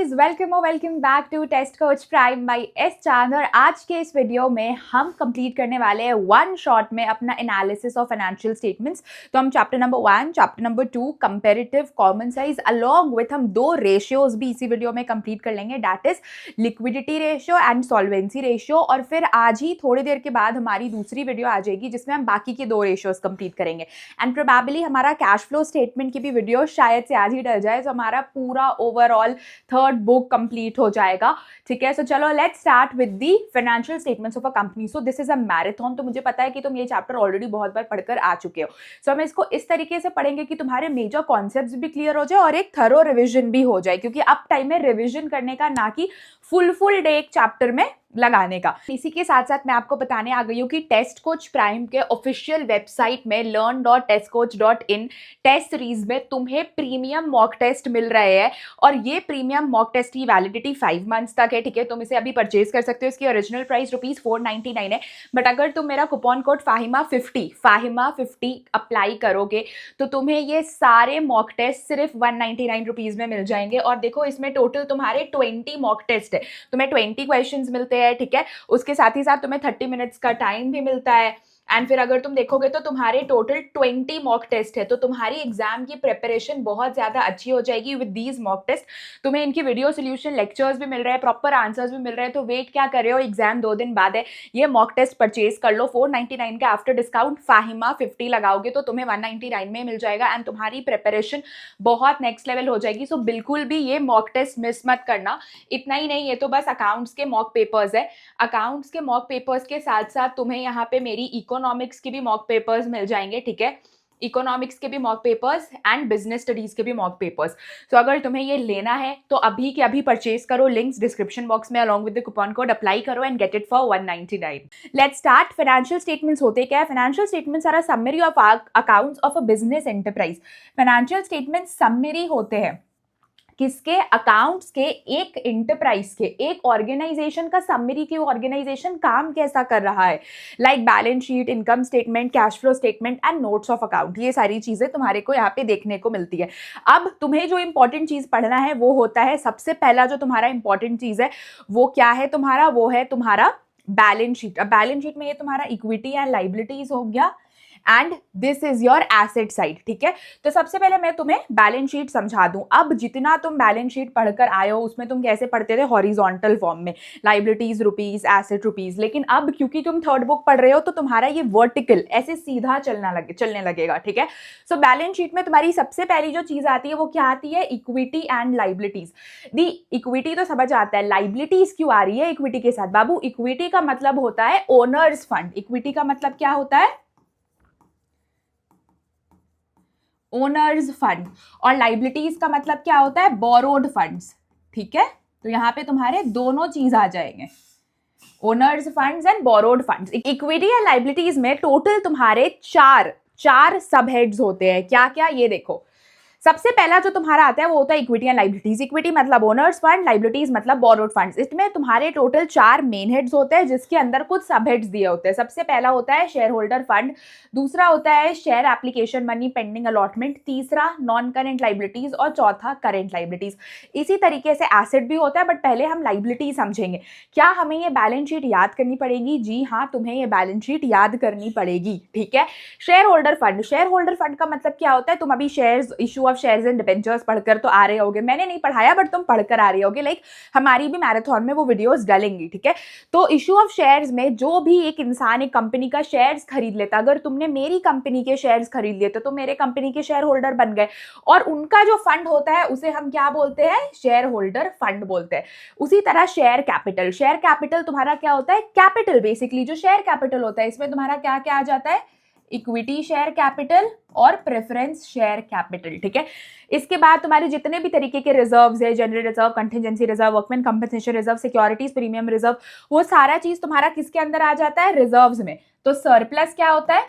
Guys, welcome back to test coach prime by S Chand. और आज के इस वीडियो में हम कंप्लीट करने वाले हैं वन शॉट में अपना एनालिसिस ऑफ फाइनेंशियल स्टेटमेंट्स। तो हम chapter number 1, chapter number 2 comparative common size along with हम दो रेशियोज भी इसी वीडियो में कंप्लीट कर लेंगे, that is liquidity ratio and solvency ratio. और फिर आज ही थोड़ी देर के बाद हमारी दूसरी वीडियो आ जाएगी जिसमें हम बाकी के दो रेशियोज कंप्लीट करेंगे। एंड प्रोबेबली हमारा कैश फ्लो स्टेटमेंट की भी वीडियो शायद से आज ही डल जाए, तो हमारा पूरा ओवरऑल थर्ड बुक कंप्लीट हो जाएगा। ठीक है, सो चलो let's start with the financial statements of a company. So this is a marathon. तो मुझे पता है कि तुम ये चैप्टर ऑलरेडी बहुत बार पढ़कर आ चुके हो। सो हम इसको इस तरीके से पढ़ेंगे कि तुम्हारे मेजर कॉन्सेप्ट्स भी क्लियर हो जाए और एक थरो रिविजन भी हो जाए, क्योंकि अब टाइम है रिविजन करने का, ना कि फुल डे एक चैप्टर में लगाने का। इसी के साथ साथ मैं आपको बताने आ गई हूँ कि टेस्ट कोच प्राइम के ऑफिशियल वेबसाइट में learn.testcoach.in टेस्ट सीरीज में तुम्हें प्रीमियम मॉक टेस्ट मिल रहे हैं और ये प्रीमियम मॉक टेस्ट की वैलिडिटी 5 मंथ्स तक है। ठीक है, तुम इसे अभी परचेज कर सकते हो। इसकी ओरिजिनल प्राइस ₹499 है, बट अगर तुम मेरा कूपन कोड FAHIMA50 अप्लाई करोगे तो तुम्हें ये सारे मॉक टेस्ट सिर्फ ₹199 में मिल जाएंगे। और देखो, इसमें टोटल तुम्हारे 20 मॉक टेस्ट है, तुम्हें 20 क्वेश्चंस मिलते हैं। ठीक है, उसके साथ ही साथ तुम्हें 30 मिनट्स का टाइम भी मिलता है। एंड फिर अगर तुम देखोगे तो तुम्हारे टोटल 20 मॉक टेस्ट है, तो तुम्हारी एग्जाम की प्रिपरेशन बहुत ज्यादा अच्छी हो जाएगी विद दीज मॉक टेस्ट। तुम्हें इनकी वीडियो सोल्यूशन लेक्चर्स भी मिल रहे हैं, प्रॉपर आंसर्स भी मिल रहे हैं। तो वेट क्या कर रहे हो, एग्जाम 2 दिन बाद है, ये मॉक टेस्ट परचेज कर लो। 499 का आफ्टर डिस्काउंट FAHIMA50 लगाओगे तो तुम्हें 199 में मिल जाएगा एंड तुम्हारी प्रिपरेशन बहुत नेक्स्ट लेवल हो जाएगी। सो बिल्कुल भी ये मॉक टेस्ट मिस मत करना। इतना ही नहीं, ये तो बस अकाउंट्स के मॉक पेपर्स है। अकाउंट्स के मॉक पेपर्स के साथ साथ तुम्हें यहाँ पे मेरी इकोनॉमिक्स के भी मॉक पेपर्स मिल जाएंगे। ठीक है, इकोनॉमिक्स के भी mock papers and business studies के भी मॉक पेपर्स। तो अगर तुम्हें ये लेना है तो अभी के अभी परचेज करो, लिंक्स डिस्क्रिप्शन बॉक्स में along with the coupon code apply करो and get it for 199। Let's start. Financial statements होते क्या है? Financial statements are a summary of accounts of a business enterprise. Financial statements summary होते हैं किसके? Accounts के, एक एंटरप्राइज के, एक ऑर्गेनाइजेशन का समरी की ऑर्गेनाइजेशन काम कैसा कर रहा है। Like balance sheet, income statement, cash flow statement and notes of account. ये सारी चीजें तुम्हारे को यहाँ पे देखने को मिलती है। अब तुम्हें जो इंपॉर्टेंट चीज पढ़ना है वो होता है, सबसे पहला जो तुम्हारा इंपॉर्टेंट चीज है वो क्या है तुम्हारा? वो है तुम्हारा बैलेंस शीट। अब बैलेंस शीट में ये तुम्हारा इक्विटी एंड लाइबिलिटीज हो गया and this is your asset side. ठीक है, तो सबसे पहले मैं तुम्हें बैलेंस शीट समझा दूं। अब जितना तुम बैलेंस शीट पढ़कर आए हो उसमें तुम कैसे पढ़ते थे? हॉरिजॉन्टल फॉर्म में, लाइबिलिटीज रुपीज, एसेट रुपीज। लेकिन अब क्योंकि तुम थर्ड बुक पढ़ रहे हो तो तुम्हारा ये वर्टिकल ऐसे सीधा चलने लगेगा। ठीक है, सो बैलेंस शीट में तुम्हारी सबसे पहली जो चीज आती है वो क्या आती है? Equity and liabilities. The equity तो समझ आता है, लाइबिलिटीज क्यों आ रही है इक्विटी के साथ? बाबू, इक्विटी का मतलब होता है ओनर्स फंड। इक्विटी का मतलब क्या होता है? Owner's fund. और लाइबिलिटीज का मतलब क्या होता है? Borrowed funds. ठीक है, तो यहां पे तुम्हारे दोनों चीज आ जाएंगे, owners funds and borrowed funds. Equity and liabilities में टोटल तुम्हारे चार सब हेड्स होते हैं। क्या क्या? ये देखो, सबसे पहला जो तुम्हारा आता है वो होता है इक्विटी एंड लाइबिलिटीज। इक्विटी मतलब ओनर्स फंड, लाइबिलिटीज मतलब बोरोड फंड्स। इसमें तुम्हारे टोटल 4 मेन हेड्स होते हैं जिसके अंदर कुछ सब हेड्स दिए होते हैं। सबसे पहला होता है शेयर होल्डर फंड, दूसरा होता है share application money pending allotment, तीसरा नॉन करेंट लाइबिलिटीज और चौथा करेंट लाइबिलिटीज। इसी तरीके से एसेट भी होता है, बट पहले हम लाइबिलिटीज समझेंगे। क्या हमें ये बैलेंस शीट याद करनी पड़ेगी? जी हाँ, तुम्हें ये बैलेंस शीट याद करनी पड़ेगी। ठीक है, share holder fund. Share holder fund का मतलब क्या होता है? तुम अभी shares, issue of shares and debentures पढ़कर तो आ रहे होगे, मैंने नहीं पढ़ाया बट तुम पढ़कर आ रहे होगे। लाइक हमारी भी मैराथन में वो वीडियोस डलेंगी। ठीक है, तो इशू ऑफ शेयर्स में जो भी एक इंसान एक कंपनी का शेयर्स खरीद लेता, अगर तुमने मेरी कंपनी के शेयर्स खरीद लिए तो मेरे कंपनी के शेयर होल्डर बन गए, और उनका जो फंड होता है उसे हम क्या बोलते हैं? शेयर होल्डर फंड बोलते हैं। उसी तरह शेयर कैपिटल। शेयर कैपिटल तुम्हारा क्या होता है? कैपिटल। बेसिकली जो शेयर कैपिटल होता है इसमें तुम्हारा क्या क्या आ जाता है? इक्विटी शेयर कैपिटल और प्रेफरेंस शेयर कैपिटल। ठीक है, इसके बाद तुम्हारे जितने भी तरीके के रिजर्व्स है, general reserve, contingency reserve, workman compensation reserve, securities premium reserve, वो सारा चीज तुम्हारा किसके अंदर आ जाता है? रिजर्व्स में। तो सरप्लस क्या होता है?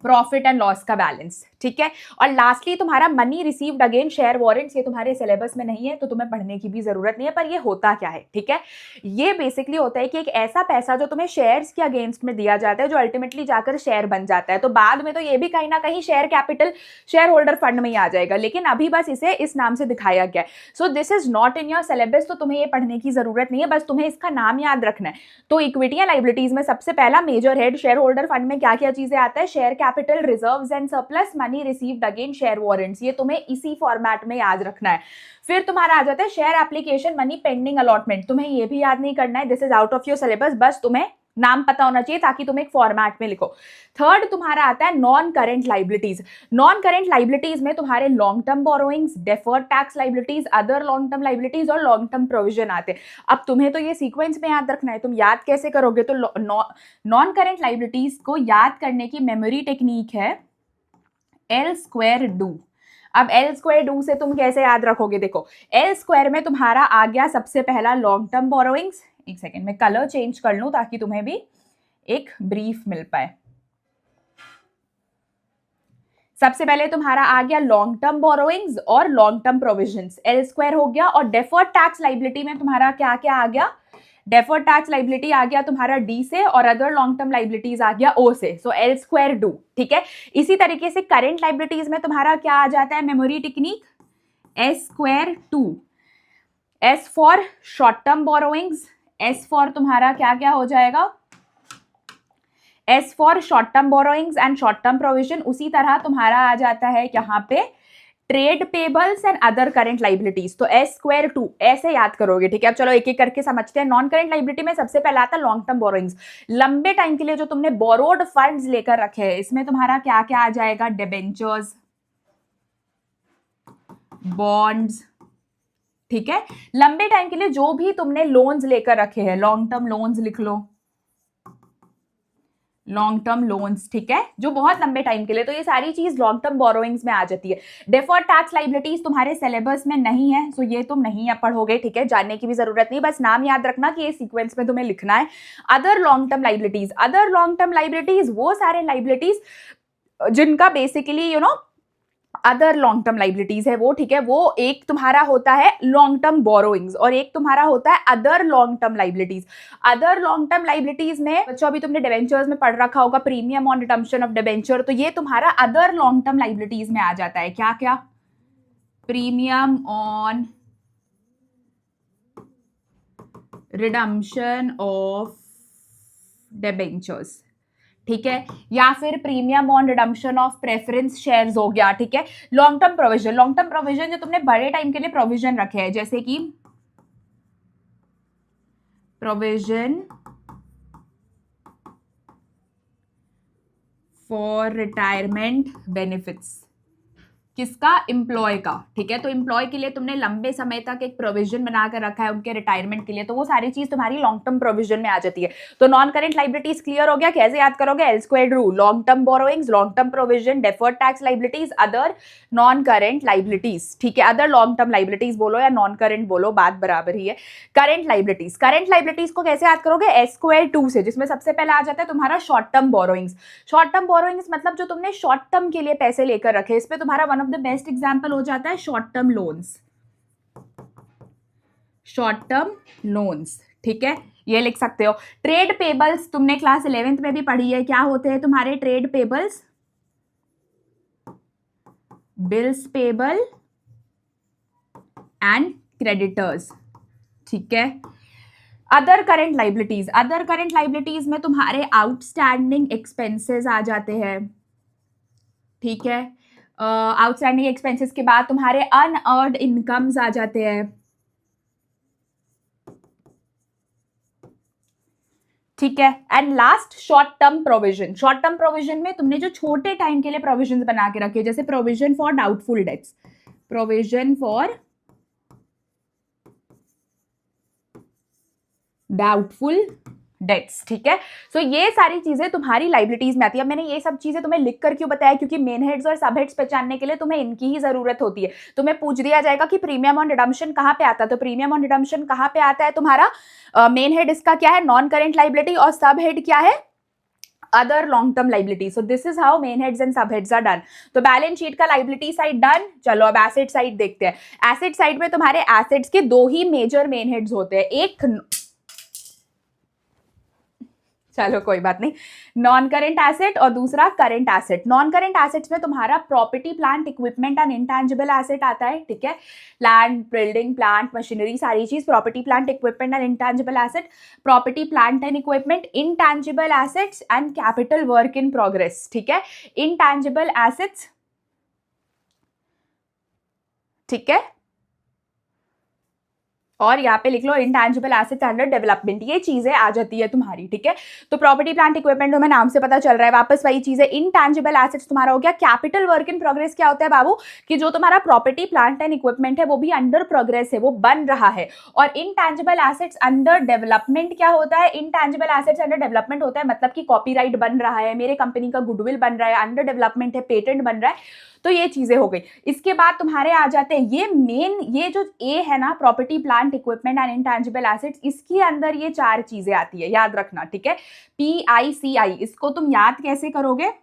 प्रॉफिट एंड लॉस का बैलेंस। ठीक है। और लास्टली तुम्हारा money received again share warrants, ये तुम्हारे सिलेबस में नहीं है तो तुम्हें पढ़ने की भी जरूरत नहीं है, पर ये होता क्या है, ठीक है। ये बेसिकली होता है कि एक ऐसा पैसा जो तुम्हें शेयर्स के अगेंस्ट में दिया जाता है जो अल्टीमेटली जाकर शेयर बन जाता है, तो बाद में तो ये भी कहीं ना कहीं share capital share holder fund में ही आ जाएगा, लेकिन अभी बस इसे इस नाम से दिखाया गया है। So this is not in your syllabus, तो तुम्हें ये पढ़ने की जरूरत नहीं है, बस तुम्हें इसका नाम याद रखना है। तो इक्विटी या लाइबिलिटीज में सबसे पहला major head share holder fund में क्या क्या चीजें आता है, share capital, reserves and surplus, money received again share warrants, ये तुम्हें इसी फॉर्मेट में याद रखना है। फिर तुम्हारा आ जाता है share application, money pending allotment, तुम्हें ये भी याद नहीं करना है, this is out of your syllabus, बस तुम्हें नाम पता होना चाहिए ताकि तुम एक फॉर्मेट में लिखो। थर्ड तुम्हारा आता है non current liabilities. Non current liabilities में तुम्हारे long term borrowings, deferred tax liabilities, other long term liabilities और लॉन्ग टर्म प्रोविजन आते हैं। अब तुम्हें तो ये सीक्वेंस में याद रखना है, तुम याद कैसे करोगे, तो नॉन करेंट लाइबिलिटीज को याद करने की मेमोरी टेक्निक है एल स्क्वायर डू। अब एल स्क्वायर डू से तुम कैसे याद रखोगे, देखो एल स्क्वायर में तुम्हारा आ गया सबसे पहला लॉन्ग टर्म बोरोइंग्स, एक सेकेंड में कलर चेंज कर लूं ताकि तुम्हें भी एक ब्रीफ मिल पाए। सबसे पहले तुम्हारा आ गया लॉन्ग टर्म बोरोइंग्स और long term provisions, L square हो गया। और डेफर्ड टैक्स लाइबिलिटी में तुम्हारा क्या क्या आ गया, डेफर्ड टैक्स लाइबिलिटी आ गया तुम्हारा डी से और अदर लॉन्ग टर्म लाइबिलिटीज आ गया ओ से, सो एल स्क्वायर डू, ठीक है। इसी तरीके से करेंट लाइबिलिटीज में तुम्हारा क्या आ जाता है, memory technique S square two, S for short term borrowings, S for तुम्हारा क्या क्या हो जाएगा, S for short term borrowings and short term provision. उसी तरह तुम्हारा आ जाता है यहाँ पे trade payables and other current liabilities, तो एस स्क्वायर टू ऐसे याद करोगे, ठीक है। अब चलो एक एक करके समझते हैं। नॉन करेंट लाइबिलिटी में सबसे पहला आता है लॉन्ग टर्म बोरोइंग्स, लंबे टाइम के लिए जो तुमने बोरोड फंड्स लेकर रखे हैं, इसमें तुम्हारा क्या क्या आ जाएगा, डिबेंचर्स, बॉन्ड्स, ठीक है। लंबे टाइम के लिए जो भी तुमने लोन्स लेकर रखे हैं, लॉन्ग टर्म लोन्स लिख लो, लॉन्ग टर्म लोन्स, ठीक है, जो बहुत लंबे टाइम के लिए, तो ये सारी चीज लॉन्ग टर्म बोरोइंग्स में आ जाती है। डेफर्ड टैक्स लाइबिलिटीज तुम्हारे सिलेबस में नहीं है, सो ये तुम नहीं पढ़ोगे, ठीक है, जानने की भी जरूरत नहीं, बस नाम याद रखना कि ये सीक्वेंस में तुम्हें लिखना है। Other long term liabilities, other long term liabilities वो सारे लाइबिलिटीज जिनका basically other long term liabilities है वो, ठीक है, वो एक तुम्हारा होता है लॉन्ग टर्म बोरोइंग्स और एक तुम्हारा होता है other long term liabilities. Other long term liabilities में बच्चों अभी तुमने डिबेंचर्स में पढ़ रखा होगा premium on redemption of debenture, तो ये तुम्हारा अदर लॉन्ग टर्म लाइबिलिटीज में आ जाता है। क्या क्या, premium on redemption of debentures, ठीक है, या फिर premium on redemption of preference shares हो गया, ठीक है। Long term provision, long term provision जो तुमने बड़े टाइम के लिए प्रोविजन रखे हैं, जैसे कि प्रोविजन फॉर रिटायरमेंट बेनिफिट्स, किसका, एम्प्लॉय का, ठीक है। तो एम्प्लॉय के लिए तुमने लंबे समय तक एक प्रोविजन बनाकर रखा है उनके रिटायरमेंट के लिए, तो वो सारी चीज तुम्हारी लॉन्ग टर्म प्रोविजन में आ जाती है। तो नॉन करेंट लाइबिलिटीज क्लियर हो गया, कैसे याद करोगे, L squared rule, long term borrowings, long term provision, deferred tax liabilities, other non current liabilities, ठीक है। अदर लॉन्ग टर्म लाइबिलिटीज बोलो या नॉन करेंट बोलो, बात बराबर ही है। करेंट लाइबिलिटीज, करेंट लाइबिलिटीज को कैसे याद करोगे, एस स्क्वायर्ड टू से, जिसमें सबसे पहला आ जाता है तुम्हारा short term borrowings. Short term borrowings मतलब जो तुमने शॉर्ट टर्म के लिए पैसे लेकर रखे, इस पे तुम्हारा one of the best example हो जाता है short term loans, short term loans, ठीक है, ये लिख सकते हो। ट्रेड पेबल्स तुमने क्लास 11th में भी पढ़ी है, क्या होते हैं तुम्हारे trade payables, bills payable and creditors, ठीक है। Other current liabilities, other current liabilities में तुम्हारे आउटस्टैंडिंग एक्सपेंसेस आ जाते हैं, ठीक है। आउटस्टैंडिंग एक्सपेंसेस के बाद तुम्हारे अनअर्न्ड इनकम्स आ जाते हैं, ठीक है। And last short term provision, short term provision में तुमने जो छोटे टाइम के लिए प्रोविजन बना के रखे, जैसे provision for doubtful debts, provision for doubtful dates, ठीक है। सो ये सारी चीजें तुम्हारी लाइबिलिटीज में आती है। अब मैंने ये सब चीजें तुम्हें लिख कर क्यों बताया, क्योंकि मेन हेड्स और सब हेड्स पहचानने के लिए तुम्हें इनकी ही जरूरत होती है। तुम्हें पूछ दिया जाएगा कि प्रीमियम ऑन रिडम्पशन कहाँ पे आता है, तो प्रीमियम ऑन रिडम्पशन कहाँ पे आता है तुम्हारा, मेन हेड इसका क्या है, नॉन करेंट लाइबिलिटी, और सब हेड क्या है, other long term liability. So this is how main heads and sub heads are done. तो बैलेंस शीट का लाइबिलिटी साइड डन. चलो अब एसेट साइड देखते हैं. एसेट साइड में तुम्हारे एसेट्स के दो ही मेजर मेन हेड्स होते हैं. एक, चलो कोई बात नहीं, नॉन करेंट एसेट और दूसरा current asset. Non current assets में तुम्हारा property, plant, equipment and intangible asset आता है. ठीक है, लैंड, बिल्डिंग, प्लांट, मशीनरी, सारी चीज property, plant, equipment and intangible asset. Property, plant and equipment, intangible assets and capital work in progress. ठीक है, इंटैंजिबल एसेट्स, ठीक है, और यहाँ पे लिख लो इंटैंजिबल एसेट्स अंडर डेवलपमेंट. ये चीजें आ जाती है तुम्हारी. ठीक है, तो प्रॉपर्टी, प्लांट, इक्विपमेंट हमें नाम से पता चल रहा है, वापस वही चीजें. इंटैंजिबल एसेट्स तुम्हारा हो गया. कैपिटल वर्क इन प्रोग्रेस क्या होता है बाबू, कि जो तुम्हारा प्रॉपर्टी, प्लांट एंड इक्विपमेंट है वो भी अंडर प्रोग्रेस है, वो बन रहा है. और इंटैंजिबल एसेट्स अंडर डेवलपमेंट क्या होता है, इंटैंजिबल एसेट्स अंडर डेवलपमेंट होता है मतलब कि कॉपीराइट बन रहा है, मेरे कंपनी का गुडविल बन रहा है, अंडर डेवलपमेंट है, पेटेंट बन रहा है. तो ये चीजें हो गई. इसके बाद तुम्हारे आ जाते हैं ये मेन, ये जो ए है ना, property, plant, equipment and intangible assets, इसके अंदर ये चार चीजें आती है, याद रखना. ठीक है, PICI, इसको तुम याद कैसे करोगे,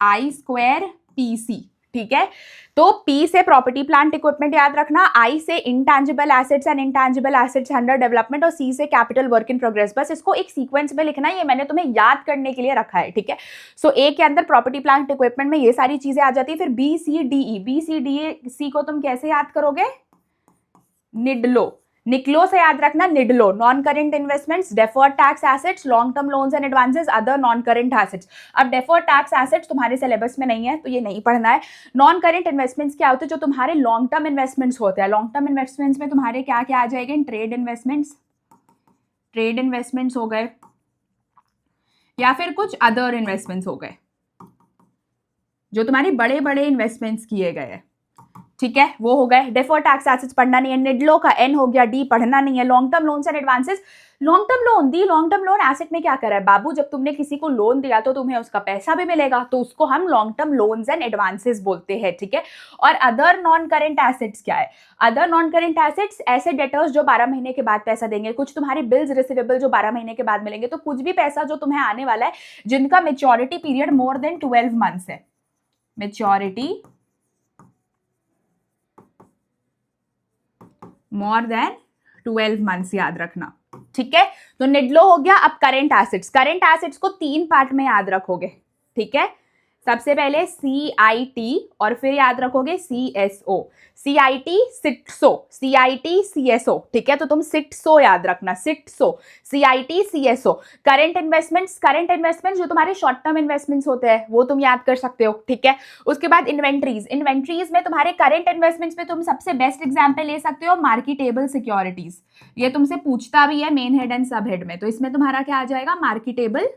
I²PC. ठीक है, तो P से प्रॉपर्टी, प्लांट, इक्विपमेंट याद रखना, I से intangible assets and intangible assets under development, और C से कैपिटल वर्क इन प्रोग्रेस. बस इसको एक सीक्वेंस में लिखना है, ये मैंने तुम्हें याद करने के लिए रखा है. ठीक है, सो A के अंदर प्रॉपर्टी, प्लांट, इक्विपमेंट में ये सारी चीजें आ जाती है. फिर BCDE को तुम कैसे याद करोगे, निडलो. निकलो से याद रखना, निडलो. Non current investments, deferred tax assets, long term loans and advances, other non current assets. अब डेफर्ड टैक्स एसेट्स तुम्हारे सिलेबस में नहीं है तो ये नहीं पढ़ना है. नॉन करेंट इन्वेस्टमेंट्स क्या होते हैं, जो तुम्हारे लॉन्ग टर्म इन्वेस्टमेंट्स होते हैं. लॉन्ग टर्म इन्वेस्टमेंट्स में तुम्हारे क्या क्या आ जाएंगे, ट्रेड इन्वेस्टमेंट्स हो गए, या फिर कुछ अदर इन्वेस्टमेंट्स हो गए, जो तुम्हारे बड़े बड़े इन्वेस्टमेंट्स किए गए हैं. ठीक है, वो हो गए. डेफर्ड टैक्स एसेट्स पढ़ना नहीं है. निडलो का N हो गया, D पढ़ना नहीं है. Long term loans and advances, long term loan the. Long term loan asset में क्या करा है बाबू, जब तुमने किसी को लोन दिया तो तुम्हें उसका पैसा भी मिलेगा, तो उसको हम long term loans and advances बोलते हैं. ठीक है, और अदर नॉन करेंट एसेट्स क्या है, अदर नॉन करेंट एसेट्स ऐसे डेटर्स जो 12 महीने के बाद पैसा देंगे, कुछ तुम्हारी बिल्स रिसीवेबल जो 12 महीने के बाद मिलेंगे, तो कुछ भी पैसा जो तुम्हें आने वाला है जिनका maturity period more than 12 months है. मेच्योरिटी मोर देन 12 मंथ्स, याद रखना. ठीक है, तो निडलो हो गया. अब करेंट एसेट्स, करेंट एसेट्स को 3 पार्ट में याद रखोगे. ठीक है, सबसे पहले CIT और फिर याद रखोगे CSO. CIT सिट्सो, CIT CSO. ठीक है, तो तुम सिट्सो याद रखना, सिट्सो, CIT CSO. करंट इन्वेस्टमेंट्स जो तुम्हारे शॉर्ट टर्म इन्वेस्टमेंट्स होते हैं वो तुम याद कर सकते हो. ठीक है, उसके बाद इन्वेंट्रीज में तुम्हारे करंट इन्वेस्टमेंट्स में तुम सबसे बेस्ट एग्जाम्पल ले सकते हो मार्केटेबल सिक्योरिटीज. ये तुमसे पूछता भी है मेन हेड एंड सब हेड में, तो इसमें तुम्हारा क्या आ जाएगा, मार्केटेबल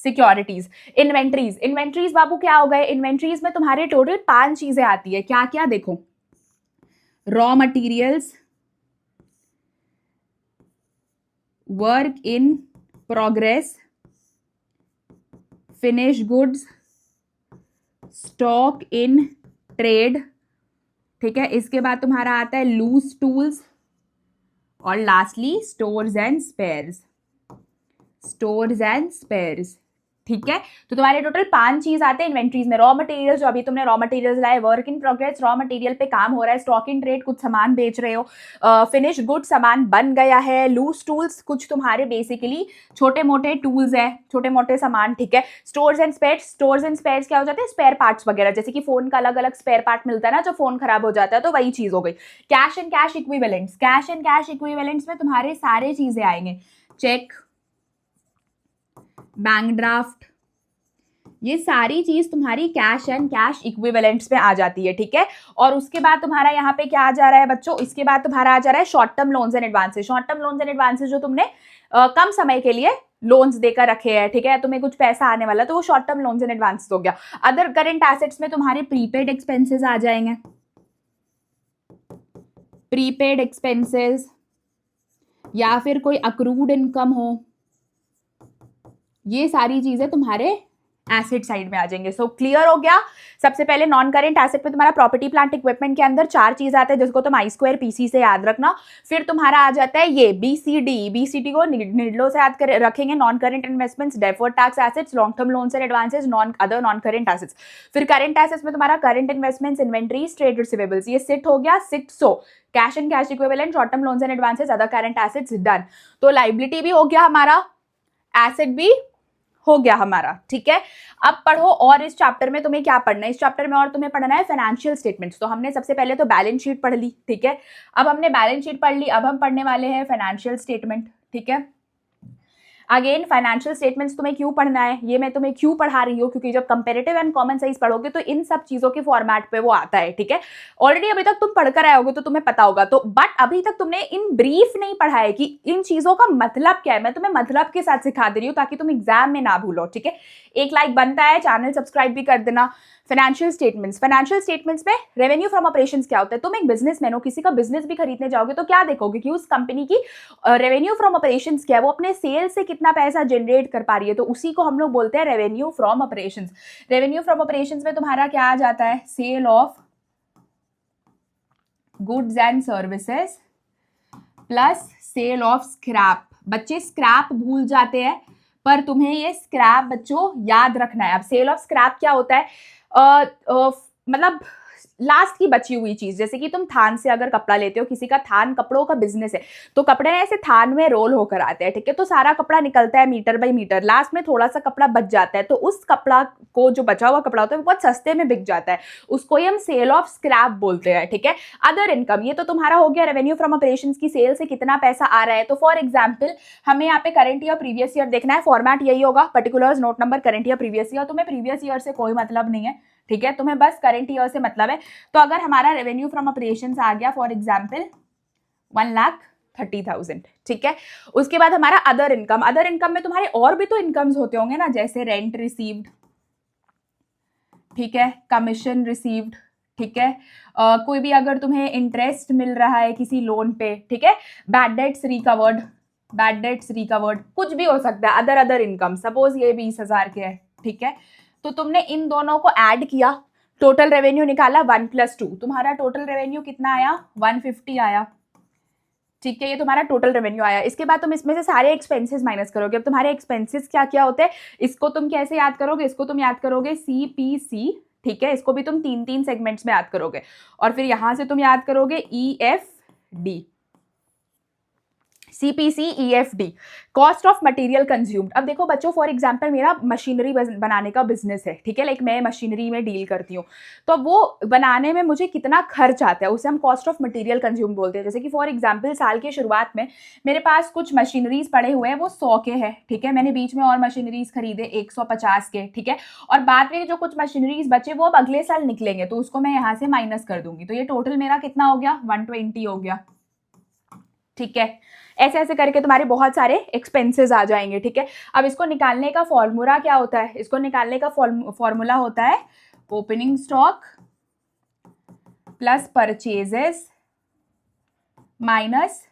सिक्योरिटीज. इन्वेंट्रीज बाबू क्या हो गए, इन्वेंट्रीज में तुम्हारे टोटल 5 चीजें आती है. क्या क्या देखो, raw materials, work in progress, finish goods, stock in trade. ठीक है, इसके बाद तुम्हारा आता है लूज टूल्स, और लास्टली स्टोर्स एंड स्पेयर्स. ठीक है, तो तुम्हारे टोटल 5 चीज आते हैं इन्वेंट्रीज में. रॉ मटेरियल्स, जो अभी तुमने रॉ मटेरियल्स लाए, work in progress, raw material पे काम हो रहा है. स्टॉक इन ट्रेड, कुछ सामान बेच रहे हो. फिनिश गुड, सामान बन गया है. लूज टूल्स, कुछ तुम्हारे बेसिकली छोटे मोटे टूल्स है, छोटे मोटे सामान. ठीक है, स्टोर्स एंड स्पेयर्स क्या हो जाते हैं, स्पेयर पार्ट्स वगैरह, जैसे कि फोन का अलग अलग स्पेयर पार्ट मिलता है ना, जो फोन खराब हो जाता है, तो वही चीज हो गई. कैश एंड कैश इक्विवेलेंट्स में तुम्हारे सारे चीजें आएंगे, चेक, बैंक ड्राफ्ट, ये सारी चीज तुम्हारी कैश एंड कैश इक्विवेलेंट्स में आ जाती है. ठीक है, और उसके बाद तुम्हारा यहाँ पे क्या आ जा रहा है बच्चों, इसके बाद तुम्हारा आ जा रहा है short term loans and advances. Short term loans and advances जो तुमने कम समय के लिए लोन्स देकर रखे हैं. ठीक है, तुम्हें कुछ पैसा आने वाला, तो वो short term loans and advances हो गया. अदर करेंट एसेट्स में तुम्हारे प्रीपेड एक्सपेंसेस आ जाएंगे, प्रीपेड एक्सपेंसेस, या फिर कोई अक्रूड इनकम हो, ये सारी चीजें तुम्हारे एसेट साइड में आ जाएंगे। सो क्लियर हो गया। सबसे पहले नॉन करेंट एसेट में तुम्हारा प्रॉपर्टी प्लांट इक्विपमेंट के अंदर 4 चीज आते हैं जिसको तुम आई स्क्वायर पीसी से याद रखना। फिर तुम्हारा आ जाता है ये बीसीडी को निडलो से याद कर रखेंगे, non current investments, deferred tax assets, long term loans and advances, other non current assets. फिर करेंट एसेट्स में तुम्हारा current investments, inventories, trade receivables, ये सिट हो गया। So cash and cash equivalent, short term loans and advances, other current assets, done. तो liability भी हो गया हमारा, एसेट भी हो गया हमारा, ठीक है। अब पढ़ो और इस चैप्टर में तुम्हें क्या पढ़ना है, इस चैप्टर में और तुम्हें पढ़ना है फाइनेंशियल स्टेटमेंट्स। तो हमने सबसे पहले तो बैलेंस शीट पढ़ ली, ठीक है। अब हमने बैलेंस शीट पढ़ ली, अब हम पढ़ने वाले हैं फाइनेंशियल स्टेटमेंट, ठीक है। अगेन फाइनेंशियल स्टेटमेंट्स तुम्हें क्यों पढ़ना है, ये मैं तुम्हें क्यों पढ़ा रही हूँ, क्योंकि जब कंपेरेटिव एंड कॉमन साइज पढ़ोगे तो इन सब चीजों के फॉर्मेट पे वो आता है, ठीक है। ऑलरेडी अभी तक तुम पढ़कर आए होगे तो तुम्हें पता होगा, तो बट अभी तक तुमने इन ब्रीफ नहीं पढ़ा है कि इन चीजों का मतलब क्या है। मैं तुम्हें मतलब के साथ सिखा दे रही हूँ ताकि तुम एग्जाम में ना भूलो, ठीक है। एक लाइक बनता है, चैनल सब्सक्राइब भी कर देना। फाइनेंशियल स्टेटमेंट्स में रेवेन्यू फ्रॉम ऑपरेशंस क्या होता है। तुम एक बिजनेसमैन हो, किसी का बिजनेस भी खरीदने जाओगे तो क्या देखोगे कि उस कंपनी की रेवेन्यू फ्रॉम ऑपरेशंस क्या है, वो अपने सेल से कितना पैसा जनरेट कर पा रही है, तो उसी को हम लोग बोलते हैं revenue from operations. Revenue from operations में तुम्हारा क्या आ जाता है, sale of goods and services plus sale of scrap. बच्चे स्क्रैप भूल जाते हैं पर तुम्हें ये स्क्रैप बच्चों याद रखना है। अब सेल ऑफ स्क्रैप क्या होता है, मतलब लास्ट की बची हुई चीज, जैसे कि तुम थान से अगर कपड़ा लेते हो, किसी का थान कपड़ों का बिजनेस है तो कपड़े ऐसे थान में रोल होकर आते हैं, ठीक है। तो सारा कपड़ा निकलता है मीटर बाई मीटर, लास्ट में थोड़ा सा कपड़ा बच जाता है, तो उस कपड़ा को जो बचा हुआ कपड़ा होता है वो बहुत सस्ते में बिक जाता है, उसको ही हम सेल ऑफ स्क्रैप बोलते हैं, ठीक है। अदर इनकम, ये तो तुम्हारा हो गया रेवेन्यू फ्रॉम ऑपरेशंस की सेल से कितना पैसा आ रहा है। तो फॉर एग्जाम्पल हमें यहाँ पे करंट ईयर प्रीवियस ईयर देखना है, फॉर्मेट यही होगा, particulars note number current year previous year. तुम्हें प्रीवियस ईयर से कोई मतलब नहीं है, ठीक है, तुम्हें बस करंट ईयर से मतलब है। तो अगर हमारा रेवेन्यू फ्रॉम ऑपरेशंस आ गया फॉर एग्जांपल 1,30,000, ठीक है। उसके बाद हमारा अदर इनकम में तुम्हारे और भी तो इनकम्स होते होंगे ना, जैसे रेंट रिसीव्ड, ठीक है, कमीशन रिसीव्ड, ठीक है, कोई भी अगर तुम्हें इंटरेस्ट मिल रहा है किसी लोन पे, ठीक है, बैड डेट्स रिकवर्ड, कुछ भी हो सकता है। अदर इनकम, सपोज ये 20,000 के है, ठीक है। तो तुमने इन दोनों को ऐड किया, टोटल रेवेन्यू निकाला 1 + 2, तुम्हारा टोटल रेवेन्यू कितना आया, 150 आया, ठीक है। ये तुम्हारा टोटल रेवेन्यू आया। इसके बाद तुम इसमें से सारे एक्सपेंसेस माइनस करोगे। अब तुम्हारे एक्सपेंसेस क्या क्या होते हैं, इसको तुम कैसे याद करोगे, इसको तुम याद करोगे CPC, ठीक है। इसको भी तुम 3 सेगमेंट्स में याद करोगे, और फिर यहां से तुम याद करोगे EFD, CPC EFD, cost of material consumed. अब देखो बच्चों, फॉर एग्जांपल मेरा मशीनरी बनाने का बिजनेस है, ठीक है, लाइक मैं मशीनरी में डील करती हूँ, तो वो बनाने में मुझे कितना खर्च आता है उसे हम कॉस्ट ऑफ मटेरियल कंज्यूम बोलते हैं। जैसे कि फॉर एग्जांपल साल के शुरुआत में मेरे पास कुछ मशीनरीज पड़े हुए हैं, वो 100 के हैं, ठीक है। मैंने बीच में और मशीनरीज खरीदे 150 के, ठीक है, और बाद में जो कुछ मशीनरीज बचे वो अब अगले साल निकलेंगे, तो उसको मैं यहाँ से माइनस कर दूंगी, तो ये टोटल मेरा कितना हो गया, 120 हो गया, ठीक है। ऐसे ऐसे करके तुम्हारे बहुत सारे एक्सपेंसेस आ जाएंगे, ठीक है। अब इसको निकालने का फॉर्मूला क्या होता है, इसको निकालने का फॉर्मूला होता है opening stock plus purchases minus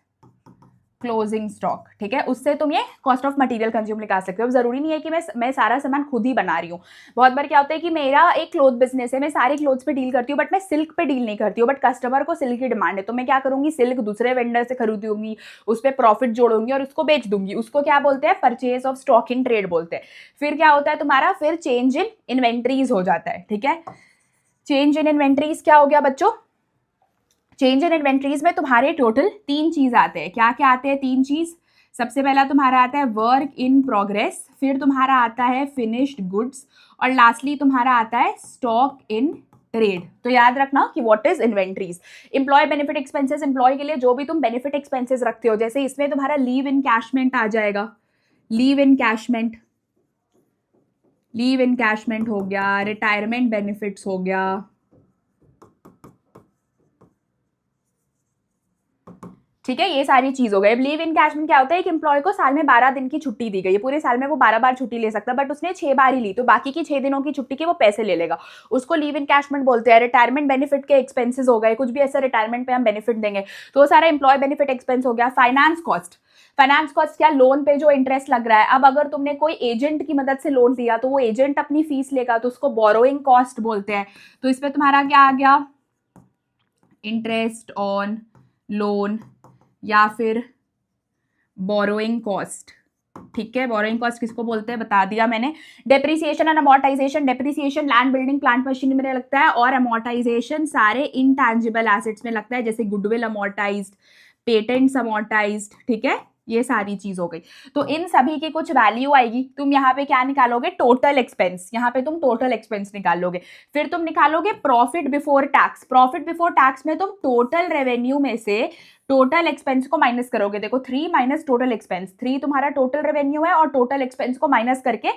closing stock, ठीक है। उससे तुम ये कॉस्ट ऑफ मटेरियल कंज्यूम निकाल सकते हो। अब जरूरी नहीं है कि मैं सारा सामान खुद ही बना रही हूँ। बहुत बार क्या होता है कि मेरा एक क्लोथ बिजनेस है, मैं सारे क्लोथ्स पे डील करती हूँ, बट मैं सिल्क पे डील नहीं करती हूँ, बट कस्टमर को सिल्क की डिमांड है, तो मैं क्या करूंगी, सिल्क दूसरे वेंडर से खरीदूंगी, उस पर प्रॉफिट जोड़ूंगी और उसको बेच दूंगी। उसको क्या बोलते हैं, purchase of stock in trade बोलते हैं। फिर क्या होता है तुम्हारा, फिर चेंज इन इन्वेंट्रीज हो जाता है, ठीक है। चेंज इन इन्वेंट्रीज क्या हो गया बच्चों, चेंज इन इन्वेंट्रीज में तुम्हारे टोटल 3 चीज आते हैं। क्या क्या आते हैं 3 चीज, सबसे पहला तुम्हारा आता है वर्क इन प्रोग्रेस, फिर तुम्हारा आता है फिनिश्ड गुड्स, और लास्टली तुम्हारा आता है स्टॉक इन ट्रेड। तो याद रखना कि what is inventories. Employee benefit expenses, employee के लिए जो भी तुम बेनिफिट एक्सपेंसेस रखते हो, जैसे इसमें तुम्हारा लीव इनकैशमेंट आ जाएगा, लीव इनकैशमेंट हो गया, रिटायरमेंट बेनिफिट्स हो गया, ठीक है, ये सारी चीज हो गई। अब लीव इनकैशमेंट क्या होता है, एक एम्प्लॉय को साल में 12 दिन की छुट्टी दी गई है, पूरे साल में वो 12 बार छुट्टी ले सकता है, बट उसने 6 बार ही ली, तो बाकी की 6 दिनों की छुट्टी के वो पैसे ले लेगा, उसको लीव इनकैशमेंट बोलते हैं। रिटायरमेंट बेनिफिट के एक्सपेंसेस हो गए, कुछ भी ऐसा रिटायरमेंट पे हम बेनिफिट देंगे तो वो सारा एम्प्लॉय बेनिफिट एक्सपेंस हो गया। फाइनेंस कॉस्ट, फाइनेंस कॉस्ट क्या, लोन पे जो इंटरेस्ट लग रहा है। अब अगर तुमने कोई एजेंट की मदद से लोन लिया तो वो एजेंट अपनी फीस लेगा, तो उसको बोरोइंग कॉस्ट बोलते हैं। तो इसमें तुम्हारा क्या आ गया, इंटरेस्ट ऑन लोन या फिर बोरोइंग कॉस्ट। ठीक है, बोरोइंग कॉस्ट किसको बोलते हैं बता दिया मैंने। Depreciation and amortisation, depreciation land building plant machinery में लगता है, और अमोर्टाइजेशन सारे इनटैंजिबल एसेट्स में लगता है, जैसे गुडविल अमोर्टाइज्ड, पेटेंट्स अमोर्टाइज्ड। ठीक है, ये सारी चीज हो गई। तो इन सभी की कुछ वैल्यू आएगी, तुम यहाँ पे क्या निकालोगे, टोटल एक्सपेंस, यहाँ पे तुम टोटल एक्सपेंस निकालोगे। फिर तुम निकालोगे profit before tax, profit before tax में तुम टोटल रेवेन्यू में से टोटल एक्सपेंस को माइनस करोगे। देखो 3 माइनस टोटल एक्सपेंस, 3 तुम्हारा टोटल रेवेन्यू है और टोटल एक्सपेंस को माइनस करके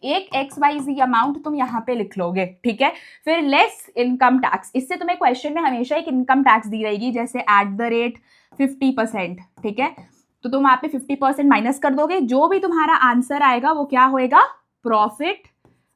एक XYZ अमाउंट तुम यहाँ पे लिख लोगे। ठीक है, फिर लेस इनकम टैक्स, इससे तुम्हें क्वेश्चन में हमेशा एक इनकम टैक्स दी रहेगी, जैसे @ 50%। ठीक है, तो तुम वहां पे 50% माइनस कर दोगे, जो भी तुम्हारा आंसर आएगा वो क्या होएगा, profit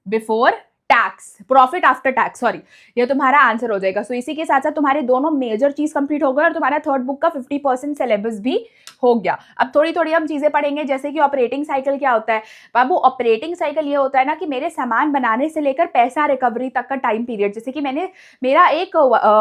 before tax, profit after tax, sorry, ये तुम्हारा आंसर हो जाएगा। सो इसी के साथ साथ तुम्हारे दोनों मेजर चीज कंप्लीट हो गए और तुम्हारा थर्ड बुक का 50% सिलेबस भी हो गया। अब थोड़ी थोड़ी हम चीजें पढ़ेंगे, जैसे कि ऑपरेटिंग साइकिल क्या होता है। बाबू ऑपरेटिंग साइकिल ये होता है ना कि मेरे सामान बनाने से लेकर पैसा रिकवरी तक का टाइम पीरियड। जैसे कि मेरा एक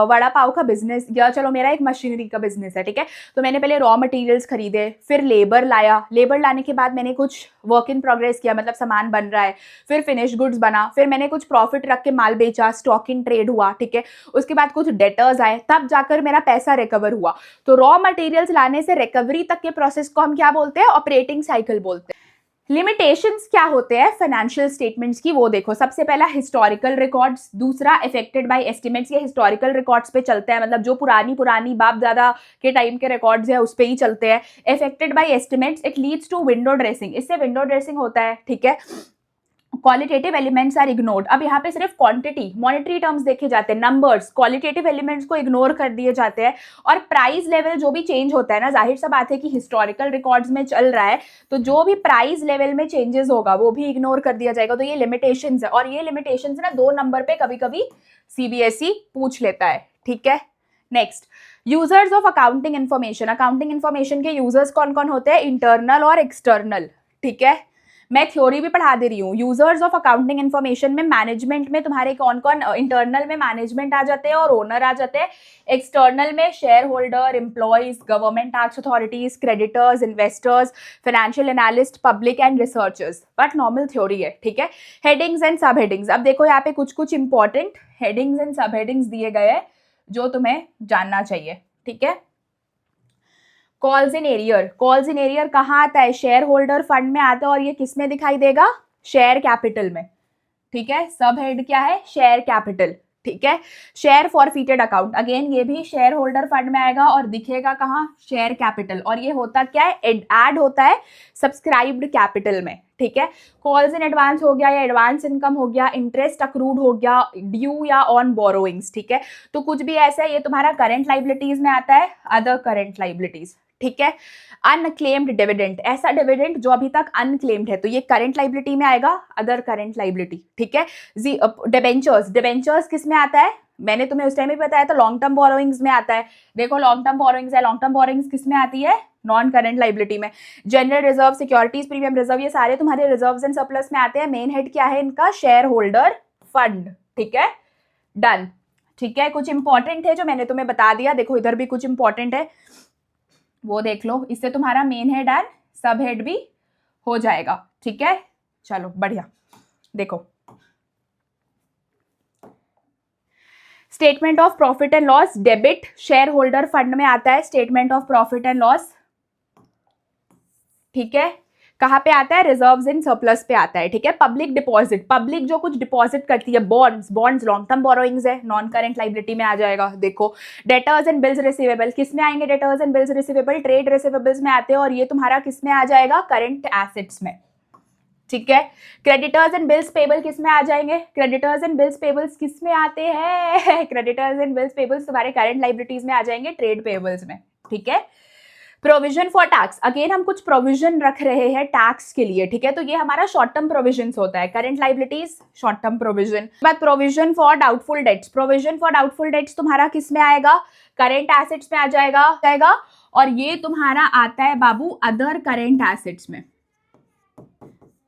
वड़ा पाव का बिजनेस, या चलो मेरा एक मशीनरी का बिजनेस है। ठीक है, तो मैंने पहले रॉ मटेरियल्स खरीदे, फिर लेबर लाया, लेबर लाने के बाद मैंने कुछ वर्क इन प्रोग्रेस किया, मतलब सामान बन रहा है, फिर फिनिश गुड्स बना, फिर मैंने कुछ प्रॉफिट रख के माल बेचा, स्टॉक इन ट्रेड हुआ। ठीक है, उसके बाद कुछ डेटर्स आए, तब जाकर मेरा पैसा रिकवर हुआ। तो रॉ मटेरियल्स लाने से रिकवरी तक के प्रोसेस को हम क्या बोलते हैं, ऑपरेटिंग साइकिल बोलते हैं। लिमिटेशंस क्या होते हैं फाइनेंशियल स्टेटमेंट्स की, वो देखो। सबसे पहला हिस्टोरिकल रिकॉर्ड्स, दूसरा अफेक्टेड बाय एस्टिमेट्स। ये हिस्टोरिकल रिकॉर्ड्स पे चलते हैं, मतलब जो पुरानी बाप दादा के टाइम के रिकॉर्ड्स है उस पे ही चलते हैं। Affected by estimates, it leads to window dressing, इससे विंडो ड्रेसिंग होता है। ठीक है, क्वालिटेटिव एलिमेंट्स आर इग्नोर्ड। अब यहाँ पे सिर्फ क्वांटिटी, मॉनेटरी टर्म्स देखे जाते हैं, नंबर्स, क्वालिटेटिव एलिमेंट्स को इग्नोर कर दिए जाते हैं। और प्राइस लेवल जो भी चेंज होता है ना, जाहिर सा बात है कि हिस्टोरिकल रिकॉर्ड्स में चल रहा है, तो जो भी प्राइस लेवल में चेंजेस होगा वो भी इग्नोर कर दिया जाएगा। तो ये लिमिटेशंस है, और ये लिमिटेशंस ना 2 नंबर पे कभी कभी CBSE पूछ लेता है। ठीक है, next, users of accounting information. Accounting information के यूजर्स कौन कौन होते हैं, इंटरनल और एक्सटर्नल। ठीक है, मैं थ्योरी भी पढ़ा दे रही हूँ। यूजर्स ऑफ अकाउंटिंग इन्फॉर्मेशन में मैनेजमेंट में तुम्हारे कौन कौन, इंटरनल में मैनेजमेंट आ जाते हैं और ओनर आ जाते हैं। एक्सटर्नल में share holder, employees, government tax authorities, creditors, investors, financial analyst, public and researchers. But normal theory है। ठीक है, हेडिंग्स एंड सब हेडिंग्स। अब देखो यहाँ पे कुछ कुछ इंपॉर्टेंट हेडिंग्स एंड सब हेडिंग्स दिए गए हैं जो तुम्हें जानना चाहिए। ठीक है, calls in arrear, calls in arrear कहाँ आता है, शेयर होल्डर फंड में आता है, और ये किस में दिखाई देगा, शेयर कैपिटल में। ठीक है, सब हेड क्या है, शेयर कैपिटल। ठीक है, शेयर फॉरफीटेड अकाउंट, अगेन ये भी शेयर होल्डर फंड में आएगा और दिखेगा कहाँ, शेयर कैपिटल। और ये होता क्या है, ऐड होता है सब्सक्राइब्ड कैपिटल में। ठीक है, कॉल्स इन एडवांस हो गया या एडवांस इनकम हो गया, इंटरेस्ट अक्रूड हो गया, ड्यू या ऑन बोरोइंग्स। ठीक है, तो कुछ भी ऐसा है, ये तुम्हारा करंट लाइबिलिटीज में आता है, अदर करंट लाइबिलिटीज। ठीक है, अनक्लेम्ड डिविडेंड, ऐसा डिविडेंड जो अभी तक अनक्लेम्ड है, तो ये करंट लाइबिलिटी में आएगा, अदर करंट लाइबिलिटी। ठीक है, डिबेंचर्स, डिबेंचर्स किस में आता है, मैंने तुम्हें उस टाइम भी बताया था, लॉन्ग टर्म बोरोइंग्स में आता है। देखो लॉन्ग टर्म बोरोइंग्स है, लॉन्ग टर्म बोरोइंग्स किस में आती है, नॉन करंट लाइबिलिटी में। General reserve, securities premium reserve, ये सारे तुम्हारे रिजर्व्स एंड सरप्लस में आते हैं। मेन हेड क्या है इनका, शेयर होल्डर फंड। ठीक है, डन। ठीक है, कुछ इंपॉर्टेंट है जो मैंने तुम्हें बता दिया। देखो इधर भी कुछ इंपॉर्टेंट है, वो देख लो, इससे तुम्हारा मेन हेड एंड सब हेड भी हो जाएगा। ठीक है, चलो बढ़िया। देखो statement of profit and loss, debit share holder fund में आता है statement of profit and loss. ठीक है, कहाँ पे आता है, रिजर्व्स इन सरप्लस पे आता है। ठीक है, पब्लिक डिपॉजिट, पब्लिक जो कुछ डिपॉजिट करती है, bonds, bonds long term borrowings है, नॉन करंट लाइबिलिटी में आ जाएगा। देखो डेटर्स एंड बिल्स रिसीवेबल, किस में आएंगे, debtors and bills receivable trade receivables में आते हैं, और ये तुम्हारा किस में आ जाएगा, करंट एसेट्स में। ठीक है, क्रेडिटर्स एंड बिल्स पेबल किस में आ जाएंगे, क्रेडिटर्स एंड बिल्स पेबल्स किस में आते हैं, क्रेडिटर्स एंड बिल्स पेबल्स तुम्हारे करंट लाइबिलिटीज में आ जाएंगे, ट्रेड पेबल्स में। ठीक है, प्रोविजन फॉर टैक्स, अगेन हम कुछ प्रोविजन रख रहे हैं टैक्स के लिए, ठीक है, तो ये हमारा शॉर्ट टर्म प्रोविजन होता है, current liabilities short term provision. बाद provision for doubtful debts, provision for doubtful debts तुम्हारा किस में आएगा, करंट एसेट्स में आ जाएगा और ये तुम्हारा आता है बाबू अदर करंट एसेट्स में,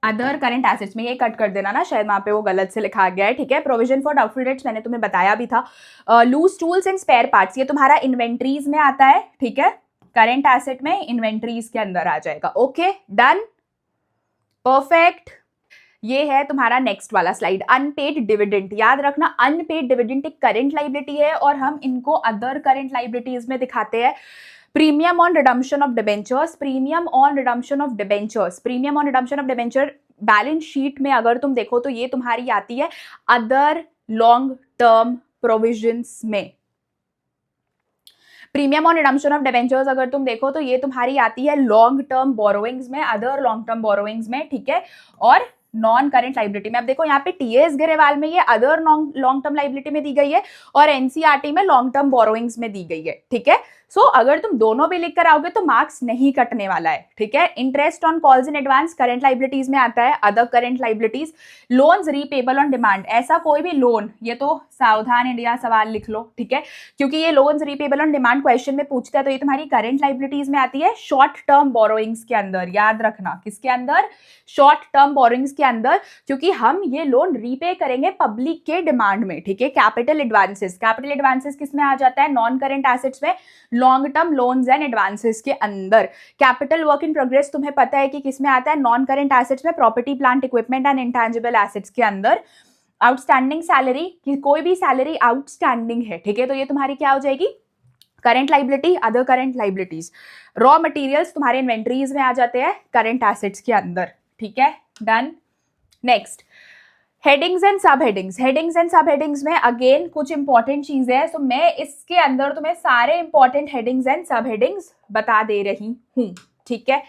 अदर करंट एसेट्स में, ये कट कर देना ना, शायद वहां पे वो गलत से लिखा गया है, ठीक है। प्रोविजन फॉर डाउटफुल डेट्स मैंने तुम्हें बताया भी था। Loose tools and spare parts, ये तुम्हारा इन्वेंट्रीज में आता है, ठीक है, करंट एसेट में इन्वेंट्रीज के अंदर आ जाएगा। Okay done, perfect. ये है तुम्हारा नेक्स्ट वाला स्लाइड, अनपेड डिविडेंड। याद रखना अनपेड डिविडेंड एक करंट लाइबिलिटी है और हम इनको अदर करंट लाइबिलिटीज में दिखाते हैं। Premium on redemption of debentures, premium on redemption of debentures, premium on redemption of debenture balance sheet में अगर तुम देखो तो ये तुम्हारी आती है अदर लॉन्ग टर्म प्रोविजंस में। Premium on redemption of debentures अगर तुम देखो तो ये तुम्हारी आती है लॉन्ग टर्म बोरोइंग्स में, अदर लॉन्ग टर्म बोरोइंग्स में, ठीक है, और नॉन करंट लाइबिलिटी में। अब देखो यहाँ पे टीएस गरेवाल में ये अदर लॉन्ग टर्म लाइबिलिटी में दी गई है और एनसीईआरटी में लॉन्ग टर्म बोरोइंग्स में दी गई है, ठीक है। सो अगर तुम दोनों भी लिख कर आओगे तो मार्क्स नहीं कटने वाला है, ठीक है। Interest on calls in advance current liabilities में आता है, other current liabilities. Loans repayable on demand, ऐसा कोई भी लोन, ये तो सावधान इंडिया सवाल लिख लो, ठीक है, क्योंकि ये loans repayable on demand question में पूछता है, तो ये तुम्हारी करंट लाइबिलिटीज में आती है शॉर्ट टर्म बोरोइंग्स के अंदर। याद रखना किसके अंदर, शॉर्ट टर्म बोरोइंग्स के अंदर, क्योंकि हम ये लोन रीपे करेंगे पब्लिक के डिमांड में, ठीक है। कैपिटल एडवांसेस, कैपिटल एडवांसेस किस में आ जाता है, नॉन करंट एसेट्स में, long term loans and advances के अंदर। कैपिटल वर्क इन प्रोग्रेस तुम्हें पता है कि किस में आता है, नॉन करंट एसेट्स में, property plant equipment and intangible assets के अंदर। आउटस्टैंडिंग सैलरी, कि कोई भी सैलरी आउटस्टैंडिंग है, ठीक है, तो ये तुम्हारी क्या हो जाएगी, current liability, other current liabilities. Raw materials तुम्हारे इन्वेंट्रीज में आ जाते हैं करंट एसेट्स के अंदर, ठीक है, डन। नेक्स्ट हेडिंग्स एंड सब हेडिंग्स, हेडिंग्स एंड सब हेडिंग्स में अगेन कुछ इंपॉर्टेंट चीजें हैं, तो मैं इसके अंदर तुम्हें सारे इंपॉर्टेंट हेडिंग्स एंड सब हेडिंग्स बता दे रही हूँ, ठीक है।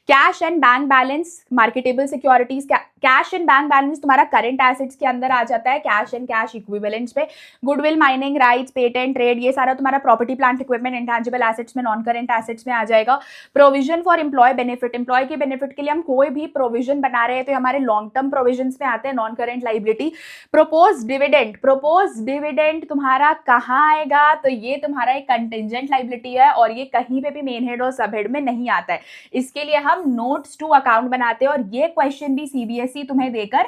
Cash and bank balance, marketable securities, cash and bank balance तुम्हारा करंट एसेट्स के अंदर आ जाता है, कैश एंड कैश इक्विवेलेंट्स पे। Goodwill, mining rights, patent, trade, ये सारा तुम्हारा property plant equipment intangible assets में, नॉन करंट एसेट्स में आ जाएगा। Provision for employee benefit, employee के बेनिफिट के लिए हम कोई भी प्रोविजन बना रहे हैं तो हमारे लॉन्ग टर्म प्रोविजन में आते हैं, non current liability. Propose dividend, propose dividend तुम्हारा कहाँ आएगा, तो ये तुम्हारा एक कंटिजेंट लाइबिलिटी है और ये कहीं पे भी मेन हेड और सब हेड में नहीं आता है। इसके लिए हम नोट्स टू अकाउंट बनाते हैं और ये क्वेश्चन भी सीबीएसई तुम्हें देकर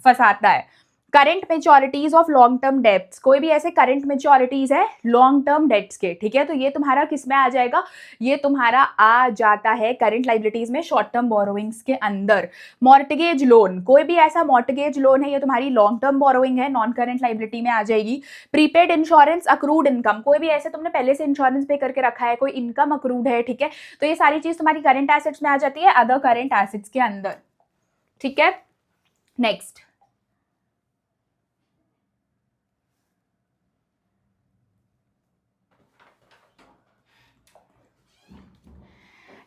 फंसाता है। Current maturities of long term debts, कोई भी ऐसे करंट मेच्योरिटीज है लॉन्ग टर्म डेट्स के, ठीक है, तो ये तुम्हारा किस में आ जाएगा, ये तुम्हारा आ जाता है करंट लाइबिलिटीज में, शॉर्ट टर्म बोरोइंग्स के अंदर। मॉर्टगेज लोन, कोई भी ऐसा मॉर्टगेज लोन है, ये तुम्हारी लॉन्ग टर्म बोरोइंग है, नॉन करंट लाइबिलिटी में आ जाएगी। प्रीपेड इंश्योरेंस, अक्रूड इनकम, कोई भी ऐसे तुमने पहले से इंश्योरेंस पे करके रखा है, कोई इनकम अक्रूड है, ठीक है, तो ये सारी चीज तुम्हारी करंट एसेट्स में आ जाती है, अदर करंट एसेट्स के अंदर, ठीक है। Next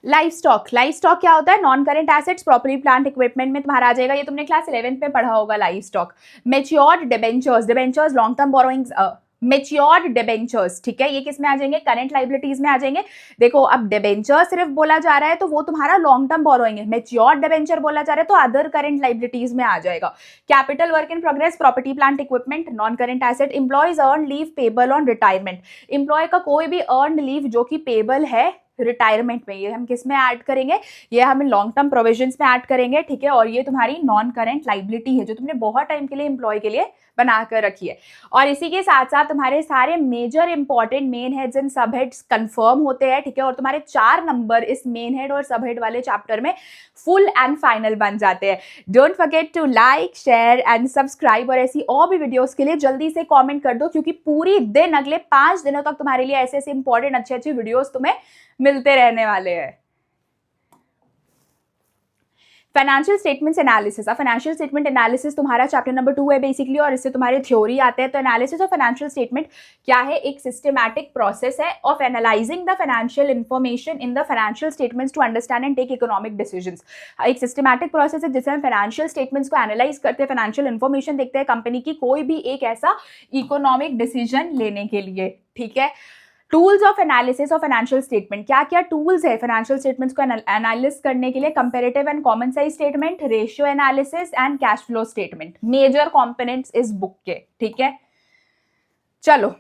life stock, life stock क्या होता है, non current assets, property plant equipment में तुम्हारा आ जाएगा, ये तुमने क्लास 11th में पढ़ा होगा life stock. Matured debentures, debentures long term borrowings, matured debentures, ठीक है, ये किस में आ जाएंगे, करंट लाइबिलिटीज में आ जाएंगे। देखो अब डिबेंचर सिर्फ बोला जा रहा है तो वो तुम्हारा लॉन्ग टर्म बोरोइंग है, मेच्योर्ड डिबेंचर बोला जा रहा है तो अदर करंट लाइबिलिटीज में आ जाएगा। Capital work in progress, property plant equipment, non current asset. Employees earn leave payable on retirement, employee का कोई भी अर्न लीव जो कि पेबल है रिटायरमेंट में, ये हम किस में ऐड करेंगे, ये हम लॉन्ग टर्म प्रोविजंस में ऐड करेंगे, ठीक है, और ये तुम्हारी नॉन करंट लाइबिलिटी है जो तुमने बहुत टाइम के लिए एम्प्लॉय के लिए बना कर रखी है। और इसी के साथ साथ तुम्हारे सारे major important main heads and sub heads confirm होते हैं, ठीक है, और तुम्हारे 4 नंबर इस मेन हेड और सब हेड वाले चैप्टर में फुल एंड फाइनल बन जाते हैं। Don't forget to like, share and subscribe, और ऐसी और भी वीडियोस के लिए जल्दी से कमेंट कर दो, क्योंकि पूरी दिन अगले 5 दिनों तक तुम्हारे लिए ऐसे ऐसे इंपॉर्टेंट अच्छे अच्छे वीडियोस तुम्हें मिलते रहने वाले हैं। फाइनेंशियल स्टेटमेंट्स एनालिसिस, अब फाइनेंशियल स्टेटमेंट एनालिसिस तुम्हारा चैप्टर नंबर 2 है बेसिकली, और इससे तुम्हारे थ्योरी आते हैं। तो एनालिसिस ऑफ फाइनेंशियल स्टेटमेंट क्या है, एक सिस्टमैटिक प्रोसेस है of analysing the financial information in the financial statements to understand and take economic decisions. एक सिस्टमैटिक प्रोसेस है जिससे हम फाइनेंशियल स्टेटमेंट्स को एनालाइज करते हैं, फाइनेंशियल इंफॉर्मेशन देखते हैं कंपनी की, कोई भी एक ऐसा इकोनॉमिक डिसीजन लेने के लिए, ठीक है। Tools of analysis of financial statement, क्या क्या टूल्स है फाइनेंशियल स्टेटमेंट्स को एनालिसिस करने के लिए? Comparative and common size statement, ratio analysis and cash flow statement, major components इस बुक के, ठीक है। चलो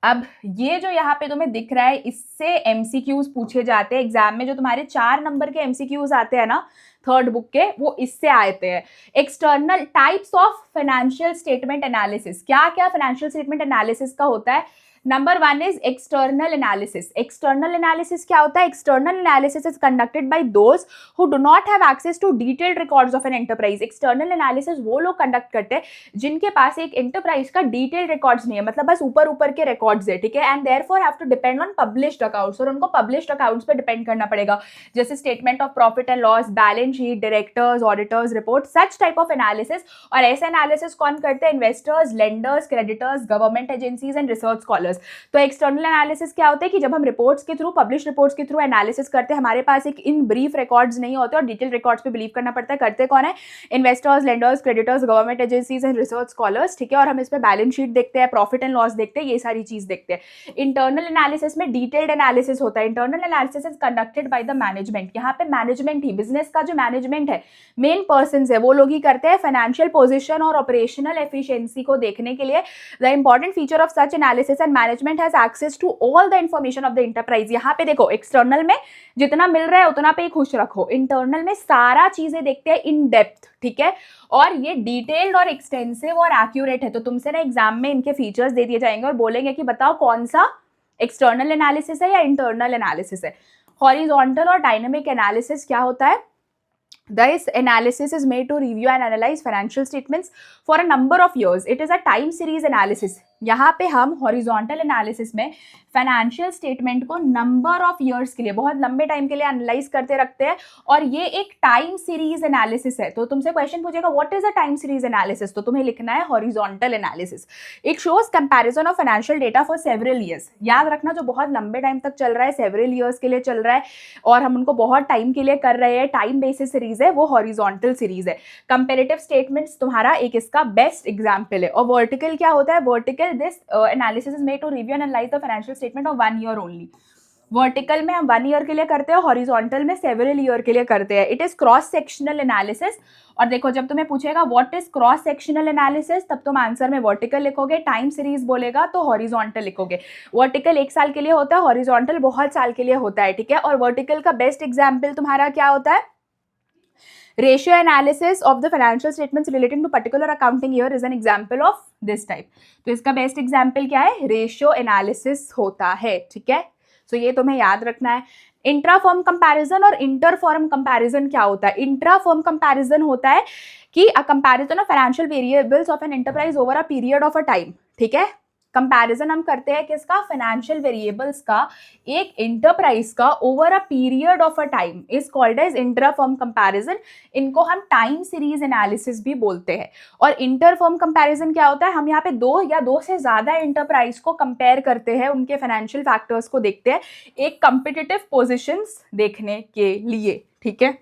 अब ये जो यहाँ पे तुम्हें दिख रहा है, इससे एमसीक्यूज पूछे जाते हैं एग्जाम में। जो तुम्हारे 4 नंबर के एमसीक्यूज आते हैं ना थर्ड बुक के, वो इससे आते हैं। External types of financial statement analysis, क्या क्या फाइनेंशियल स्टेटमेंट एनालिसिस का होता है? Number 1 is external analysis. External analysis क्या होता है? External analysis is conducted by those who do not have access to detailed records of an enterprise. External analysis वो लोग कंडक्ट करते हैं जिनके पास एक एंटरप्राइज का डिटेल्ड रिकॉर्ड्स नहीं है, मतलब बस ऊपर ऊपर के रिकॉर्ड्स है, ठीक है। And therefore have to depend on published accounts, और उनको पब्लिश्ड अकाउंट्स पे डिपेंड करना पड़ेगा, जैसे statement of profit and loss, balance sheet, directors, auditors report, such type of analysis. और ऐसे एनालिसिस कौन करते हैं? Investors, lenders, creditors, government agencies and research scholars. तो एक्सटर्नल एनालिसिस क्या होता है कि जब हम रिपोर्ट्स के थ्रू, पब्लिश रिपोर्ट्स के थ्रू एनालिसिस करते हैं, हमारे पास एक इन ब्रीफ रिकॉर्ड्स नहीं होते और डिटेल रिकॉर्ड्स पे बिलीव करना पड़ता है। करते कौन है? Investors, lenders, creditors, government agencies and research scholars, ठीक है। और हम इसमें बैलेंस शीट देखते हैं, प्रॉफिट एंड लॉस देखते हैं, ये सारी चीज देखते हैं। इंटरनल एनालिसिस में डिटेल्ड एनालिसिस होता है। Internal analysis is conducted by the management. यहाँ पे मैनेजमेंट ही, बिजनेस का जो मैनेजमेंट है, मेन पर्सन है, वो लोग ही करते हैं। फाइनेंशियल पोजिशन और ऑपरेशनल एफिशिएंसी को देखने के लिए the important feature of such analysis and management has access to all the information of the enterprise. यहाँ पे देखो, एक्सटर्नल में जितना मिल रहा है उतना पे ही खुश रखो, इंटरनल में सारा चीजें देखते हैं इन डेप्थ, ठीक है। और ये डिटेल्ड और एक्सटेंसिव और एक्यूरेट है। तो तुमसे ना एग्जाम में इनके फीचर्स दे दिए जाएंगे और बोलेंगे कि बताओ कौन सा एक्सटर्नल एनालिसिस है या इंटरनल एनालिसिस है। हॉरिजॉन्टल और डायनेमिक एनालिसिस क्या होता है? This analysis is made to review and analyze financial statements for a number of years. It is a time series analysis. यहाँ पे हम हॉरिजॉन्टल एनालिसिस में फाइनेंशियल स्टेटमेंट को नंबर ऑफ ईयर्स के लिए, बहुत लंबे टाइम के लिए एनालाइज करते रखते हैं, और ये एक टाइम सीरीज एनालिसिस है। तो तुमसे क्वेश्चन पूछेगा what is a time series analysis, तो तुम्हें लिखना है horizontal analysis. It shows comparison of financial data for several years. याद रखना, जो बहुत लंबे टाइम तक चल रहा है, सेवरल ईयर्स के लिए चल रहा है और हम उनको बहुत टाइम के लिए कर रहे हैं, टाइम बेसिस सीरीज है, वो हॉरिजॉन्टल सीरीज है। कंपैरेटिव स्टेटमेंट्स तुम्हारा एक इसका बेस्ट एग्जाम्पल है। और वर्टिकल क्या होता है? Vertical, this analysis is made to review and analyze the financial statement of 1 year only. Vertical में हम 1 ईयर के लिए करते हैं, हॉरिजॉन्टल में सेवरल ईयर के लिए करते हैं। It is cross sectional analysis. और देखो, जब तुम्हें पूछेगा what is cross sectional analysis, तब तुम आंसर में वर्टिकल लिखोगे, टाइम सीरीज बोलेगा तो हॉरिजॉन्टल लिखोगे। वर्टिकल 1 साल के लिए होता है, हॉरिजॉन्टल बहुत साल के लिए होता है, ठीक है। और वर्टिकल का बेस्ट एग्जाम्पल तुम्हारा क्या होता है? Ratio analysis of the financial statements relating to particular accounting year is an example of this type. तो इसका बेस्ट एग्जाम्पल क्या है? रेशियो एनालिसिस होता है, ठीक है। सो ये तुम्हें याद रखना है। इंट्रा फर्म कंपैरिजन और इंटर फर्म कंपैरिजन क्या होता है? इंट्रा फर्म कंपैरिजन होता है कि a comparison of financial variables of an enterprise over a period of a time, ठीक है। कंपैरिजन हम करते हैं किसका? फाइनेंशियल वेरिएबल्स का एक एंटरप्राइज का over a period of a time is called as intra firm comparison. इनको हम टाइम सीरीज एनालिसिस भी बोलते हैं। और इंटर फर्म कंपैरिजन क्या होता है? हम यहाँ पे 2 या 2 से ज्यादा एंटरप्राइज को कंपेयर करते हैं, उनके फाइनेंशियल फैक्टर्स को देखते हैं एक कंपिटिटिव पोजिशंस देखने के लिए, ठीक है।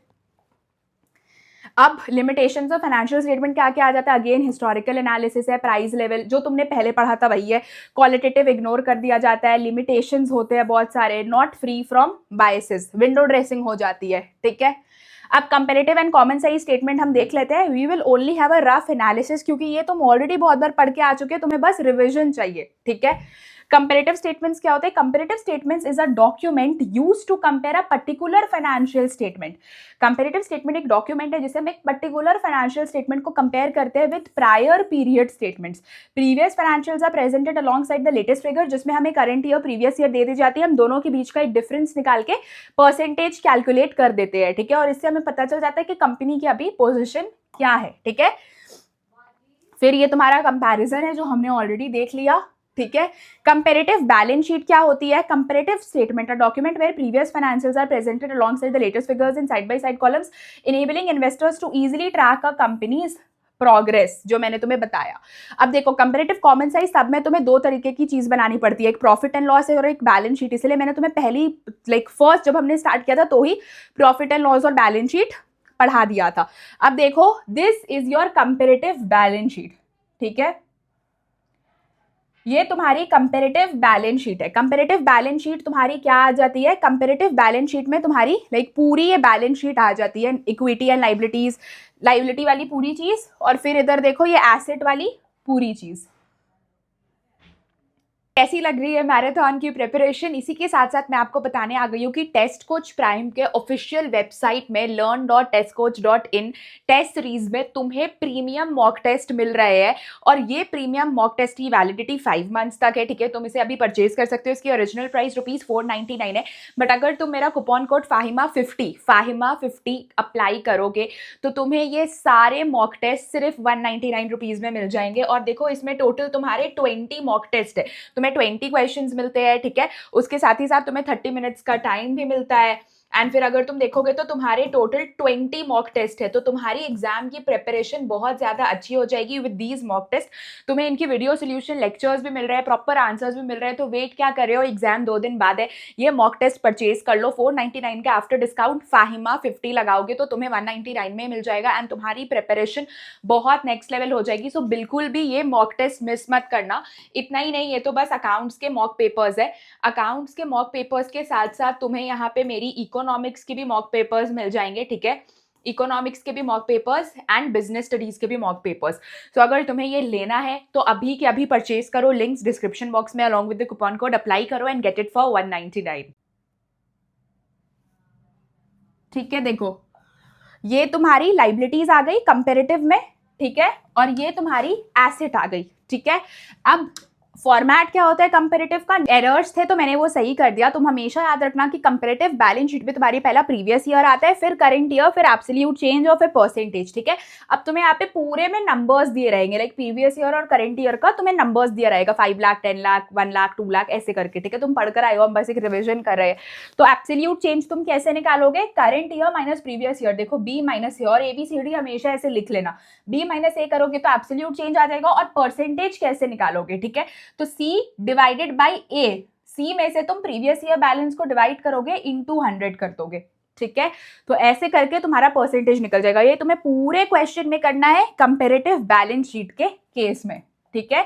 अब लिमिटेशंस ऑफ फाइनेंशियल स्टेटमेंट क्या क्या आ जाता है? अगेन हिस्टोरिकल एनालिसिस है, प्राइस लेवल जो तुमने पहले पढ़ा था वही है, क्वालिटेटिव इग्नोर कर दिया जाता है, लिमिटेशंस होते हैं बहुत सारे, not free from biases, window dressing हो जाती है, ठीक है। अब comparative and common size statement हम देख लेते हैं। We will only have a rough analysis, क्योंकि ये तुम ऑलरेडी बहुत बार पढ़ के आ चुके हैं, तुम्हें बस रिविजन चाहिए, ठीक है। कंपैरेटिव स्टेटमेंट्स क्या होते हैं? Comparative statements is a document used to compare a particular financial statement. Comparative statement एक डॉक्यूमेंट है जिससे हम एक पर्टिकुलर फाइनेंशियल स्टेटमेंट को कंपेयर करते हैं with prior period statements. Previous financials are presented alongside the latest figure, जिसमें हमें करंट ईयर, प्रीवियस ईयर दे दी जाती है। हम दोनों के बीच का एक डिफरेंस निकाल के परसेंटेज कैलकुलेट कर देते हैं, ठीक है। और इससे हमें पता चल जाता है कि कंपनी की अभी पोजिशन क्या है, ठीक है। फिर ये तुम्हारा कंपैरिजन है जो हमने ऑलरेडी देख लिया, ठीक है। कंपैरेटिव बैलेंस शीट क्या होती है? Comparative statement, a document where previous financials are presented alongside the latest figures in side by side columns, enabling investors to easily track a company's progress, जो मैंने तुम्हें बताया। अब देखो, कंपैरेटिव कॉमन साइज, तब में तुम्हें 2 तरीके की चीज बनानी पड़ती है, एक प्रॉफिट एंड लॉस है और एक बैलेंस शीट। इसलिए मैंने तुम्हें पहली फर्स्ट जब हमने स्टार्ट किया था तो ही प्रॉफिट एंड लॉस और बैलेंस शीट पढ़ा दिया था। अब देखो, this is your comparative balance sheet, ठीक है। ये तुम्हारी कंपेरेटिव बैलेंस शीट है। कंपेरेटिव बैलेंस शीट तुम्हारी क्या आ जाती है, कंपेरेटिव बैलेंस शीट में तुम्हारी लाइक पूरी ये बैलेंस शीट आ जाती है, इक्विटी एंड लाइबिलिटीज, लाइबिलिटी वाली पूरी चीज, और फिर इधर देखो ये एसेट वाली पूरी चीज। कैसी लग रही है मैराथन की प्रिपरेशन? इसी के साथ साथ मैं आपको बताने आ गई हूँ कि टेस्ट कोच प्राइम के ऑफिशियल वेबसाइट में learn.testcoach.in टेस्ट सीरीज में तुम्हें प्रीमियम मॉक टेस्ट मिल रहे हैं, और ये प्रीमियम मॉक टेस्ट की वैलिडिटी 5 मंथ्स तक है, ठीक है। तुम इसे अभी परचेज कर सकते हो। इसकी ओरिजिनल प्राइस ₹499 है, बट अगर तुम मेरा कूपन कोड फाहिमा50 अप्लाई करोगे तो तुम्हें ये सारे मॉक टेस्ट सिर्फ ₹199 में मिल जाएंगे। और देखो इसमें टोटल तुम्हारे 20 मॉक टेस्ट है, तुम्हें 20 क्वेश्चंस मिलते हैं, ठीक है। उसके साथ ही साथ तुम्हें 30 मिनट्स का टाइम भी मिलता है। एंड फिर अगर तुम देखोगे तो तुम्हारे टोटल 20 मॉक टेस्ट है, तो तुम्हारी एग्जाम की प्रिपरेशन बहुत ज्यादा अच्छी हो जाएगी विद दीज मॉक टेस्ट। तुम्हें इनकी वीडियो सोल्यूशन लेक्चर्स भी मिल रहे हैं, प्रॉपर आंसर्स भी मिल रहे हैं, तो वेट क्या कर रहे हो, एग्जाम 2 दिन बाद है, ये मॉक टेस्ट परचेज कर लो। $499 का आफ्टर डिस्काउंट फाहिमा50 लगाओगे तो तुम्हें 199 में मिल जाएगा, एंड तुम्हारी प्रिपरेशन बहुत नेक्स्ट लेवल हो जाएगी। सो बिल्कुल भी ये मॉक टेस्ट मिस मत करना। इतना ही नहीं, ये तो बस अकाउंट्स के मॉक पेपर्स है। अकाउंट्स के मॉक पेपर्स के साथ साथ तुम्हें यहाँ पे मेरी इकोनॉमिक्स के भी मॉक पेपर्स मिल जाएंगे, ठीक है। इकोनॉमिक्स के भी mock papers and business studies के भी मॉक पेपर्स। तो अगर तुम्हें ये लेना है तो अभी के अभी परचेज करो, लिंक्स डिस्क्रिप्शन बॉक्स में along with the coupon code, apply करो एंड गेट इट फॉर 199। ठीक है, देखो ये तुम्हारी लाइबिलिटीज आ गई कंपेरेटिव में, ठीक है, और ये तुम्हारी एसेट आ गई, ठीक है। अब फॉर्मेट क्या होता है कंपेरेटिव का, एरर्स थे तो मैंने वो सही कर दिया। तुम हमेशा याद रखना कि कंपेरेटिव बैलेंस शीट में तुम्हारी पहला प्रीवियस ईयर आता है, फिर करंट ईयर, फिर एब्सोल्यूट चेंज और फिर परसेंटेज, ठीक है। अब तुम्हें यहाँ पे पूरे में नंबर्स दिए रहेंगे, लाइक प्रीवियस ईयर और करंट ईयर का तुम्हें नंबर्स दिया रहेगा, 5 लाख, 10 लाख, 1 लाख, 2 लाख ऐसे करके, ठीक है। तुम पढ़कर आए हो, हम बस एक रिविजन कर रहे हैं। तो एब्सोल्यूट चेंज तुम कैसे निकालोगे, current year minus previous year, देखो बी माइनस ए, और ABCD हमेशा ऐसे लिख लेना, बी माइनस ए करोगे तो एब्सोल्यूट चेंज आ जाएगा। और परसेंटेज कैसे निकालोगे, ठीक है, तो C डिवाइडेड बाई ए, सी में से तुम प्रीवियस ईयर बैलेंस को डिवाइड करोगे, इनटू 100 कर दोगे, ठीक है। तो ऐसे करके तुम्हारा परसेंटेज निकल जाएगा। ये तुम्हें पूरे क्वेश्चन में करना है कंपेरेटिव बैलेंस शीट के केस में, ठीक है।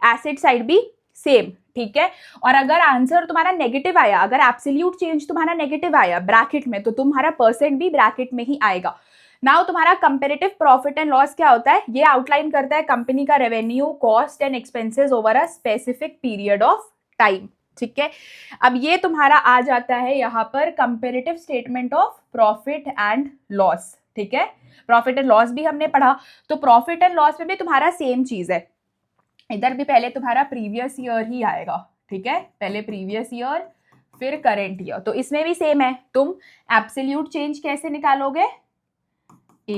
एसेट साइड भी सेम, ठीक है। और अगर आंसर तुम्हारा नेगेटिव आया, अगर एब्सोल्यूट चेंज तुम्हारा नेगेटिव आया ब्रैकेट में, तो तुम्हारा परसेंट भी ब्रैकेट में ही आएगा। नाउ तुम्हारा कंपेरेटिव प्रॉफिट एंड लॉस क्या होता है, ये आउटलाइन करता है कंपनी का revenue, cost and expenses over a specific period of time, ठीक है। अब ये तुम्हारा आ जाता है यहाँ पर comparative statement of profit and loss, ठीक है। प्रॉफिट एंड लॉस भी हमने पढ़ा, तो प्रॉफिट एंड लॉस में भी तुम्हारा सेम चीज है, इधर भी पहले तुम्हारा प्रीवियस ईयर ही आएगा, ठीक है। पहले प्रीवियस ईयर फिर करंट ईयर, तो इसमें भी सेम है। तुम एब्सोल्यूट चेंज कैसे निकालोगे, A,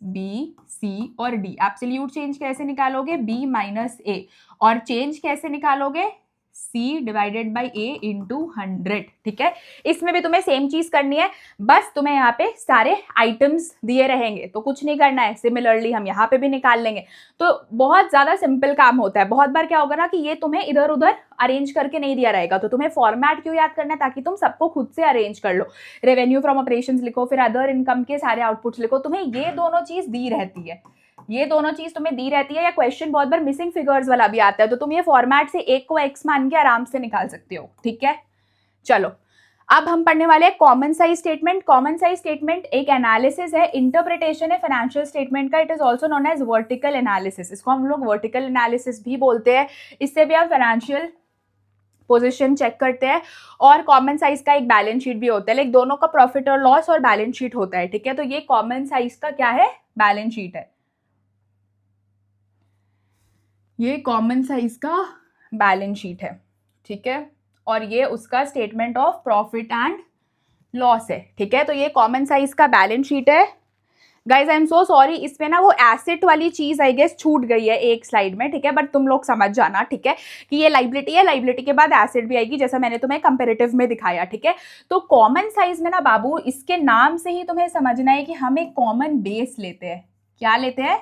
B, C और D। एब्सोल्यूट चेंज कैसे निकालोगे, B माइनस A, और चेंज कैसे निकालोगे, C divided by A into 100, ठीक है। इसमें भी तुम्हें सेम चीज करनी है, बस तुम्हें यहाँ पे सारे आइटम्स दिए रहेंगे तो कुछ नहीं करना है, सिमिलरली हम यहाँ पे भी निकाल लेंगे। तो बहुत ज्यादा सिंपल काम होता है। बहुत बार क्या होगा ना कि ये तुम्हें इधर उधर अरेंज करके नहीं दिया रहेगा, तो तुम्हें फॉर्मेट क्यों याद करना है, ताकि तुम सबको खुद से अरेंज कर लो। रेवेन्यू फ्रॉम ऑपरेशंस लिखो, फिर अदर इनकम के सारे आउटपुट्स लिखो, तुम्हें ये दोनों चीज दी रहती है, ये दोनों चीज तुम्हें दी रहती है। या क्वेश्चन बहुत बार मिसिंग फिगर्स वाला भी आता है, तो तुम ये फॉर्मेट से एक को एक्स मान के आराम से निकाल सकते हो, ठीक है। चलो अब हम पढ़ने वाले हैं common size statement. Common size statement एक एनालिसिस है, इंटरप्रिटेशन है फाइनेंशियल स्टेटमेंट का। It is also known as vertical analysis, इसको हम लोग वर्टिकल एनालिसिस भी बोलते हैं। इससे भी आप फाइनेंशियल पोजीशन चेक करते हैं। और कॉमन साइज का एक बैलेंस शीट भी होता है, लाइक दोनों का प्रॉफिट और लॉस और बैलेंस शीट होता है, ठीक है। तो ये कॉमन साइज का क्या है, बैलेंस शीट है, ये कॉमन साइज का बैलेंस शीट है, ठीक है। और ये उसका statement of profit and loss है, ठीक है। तो ये कॉमन साइज का बैलेंस शीट है। Guys I am so sorry, इसमें ना वो एसेट वाली चीज आई गेस छूट गई है एक स्लाइड में, ठीक है, बट तुम लोग समझ जाना, ठीक है, कि ये लाइबिलिटी है, लाइबिलिटी के बाद एसेट भी आएगी, जैसा मैंने तुम्हें कंपेरेटिव में दिखाया, ठीक है। तो कॉमन साइज में ना बाबू, इसके नाम से ही तुम्हें समझना है कि हम एक कॉमन बेस लेते हैं। क्या लेते हैं,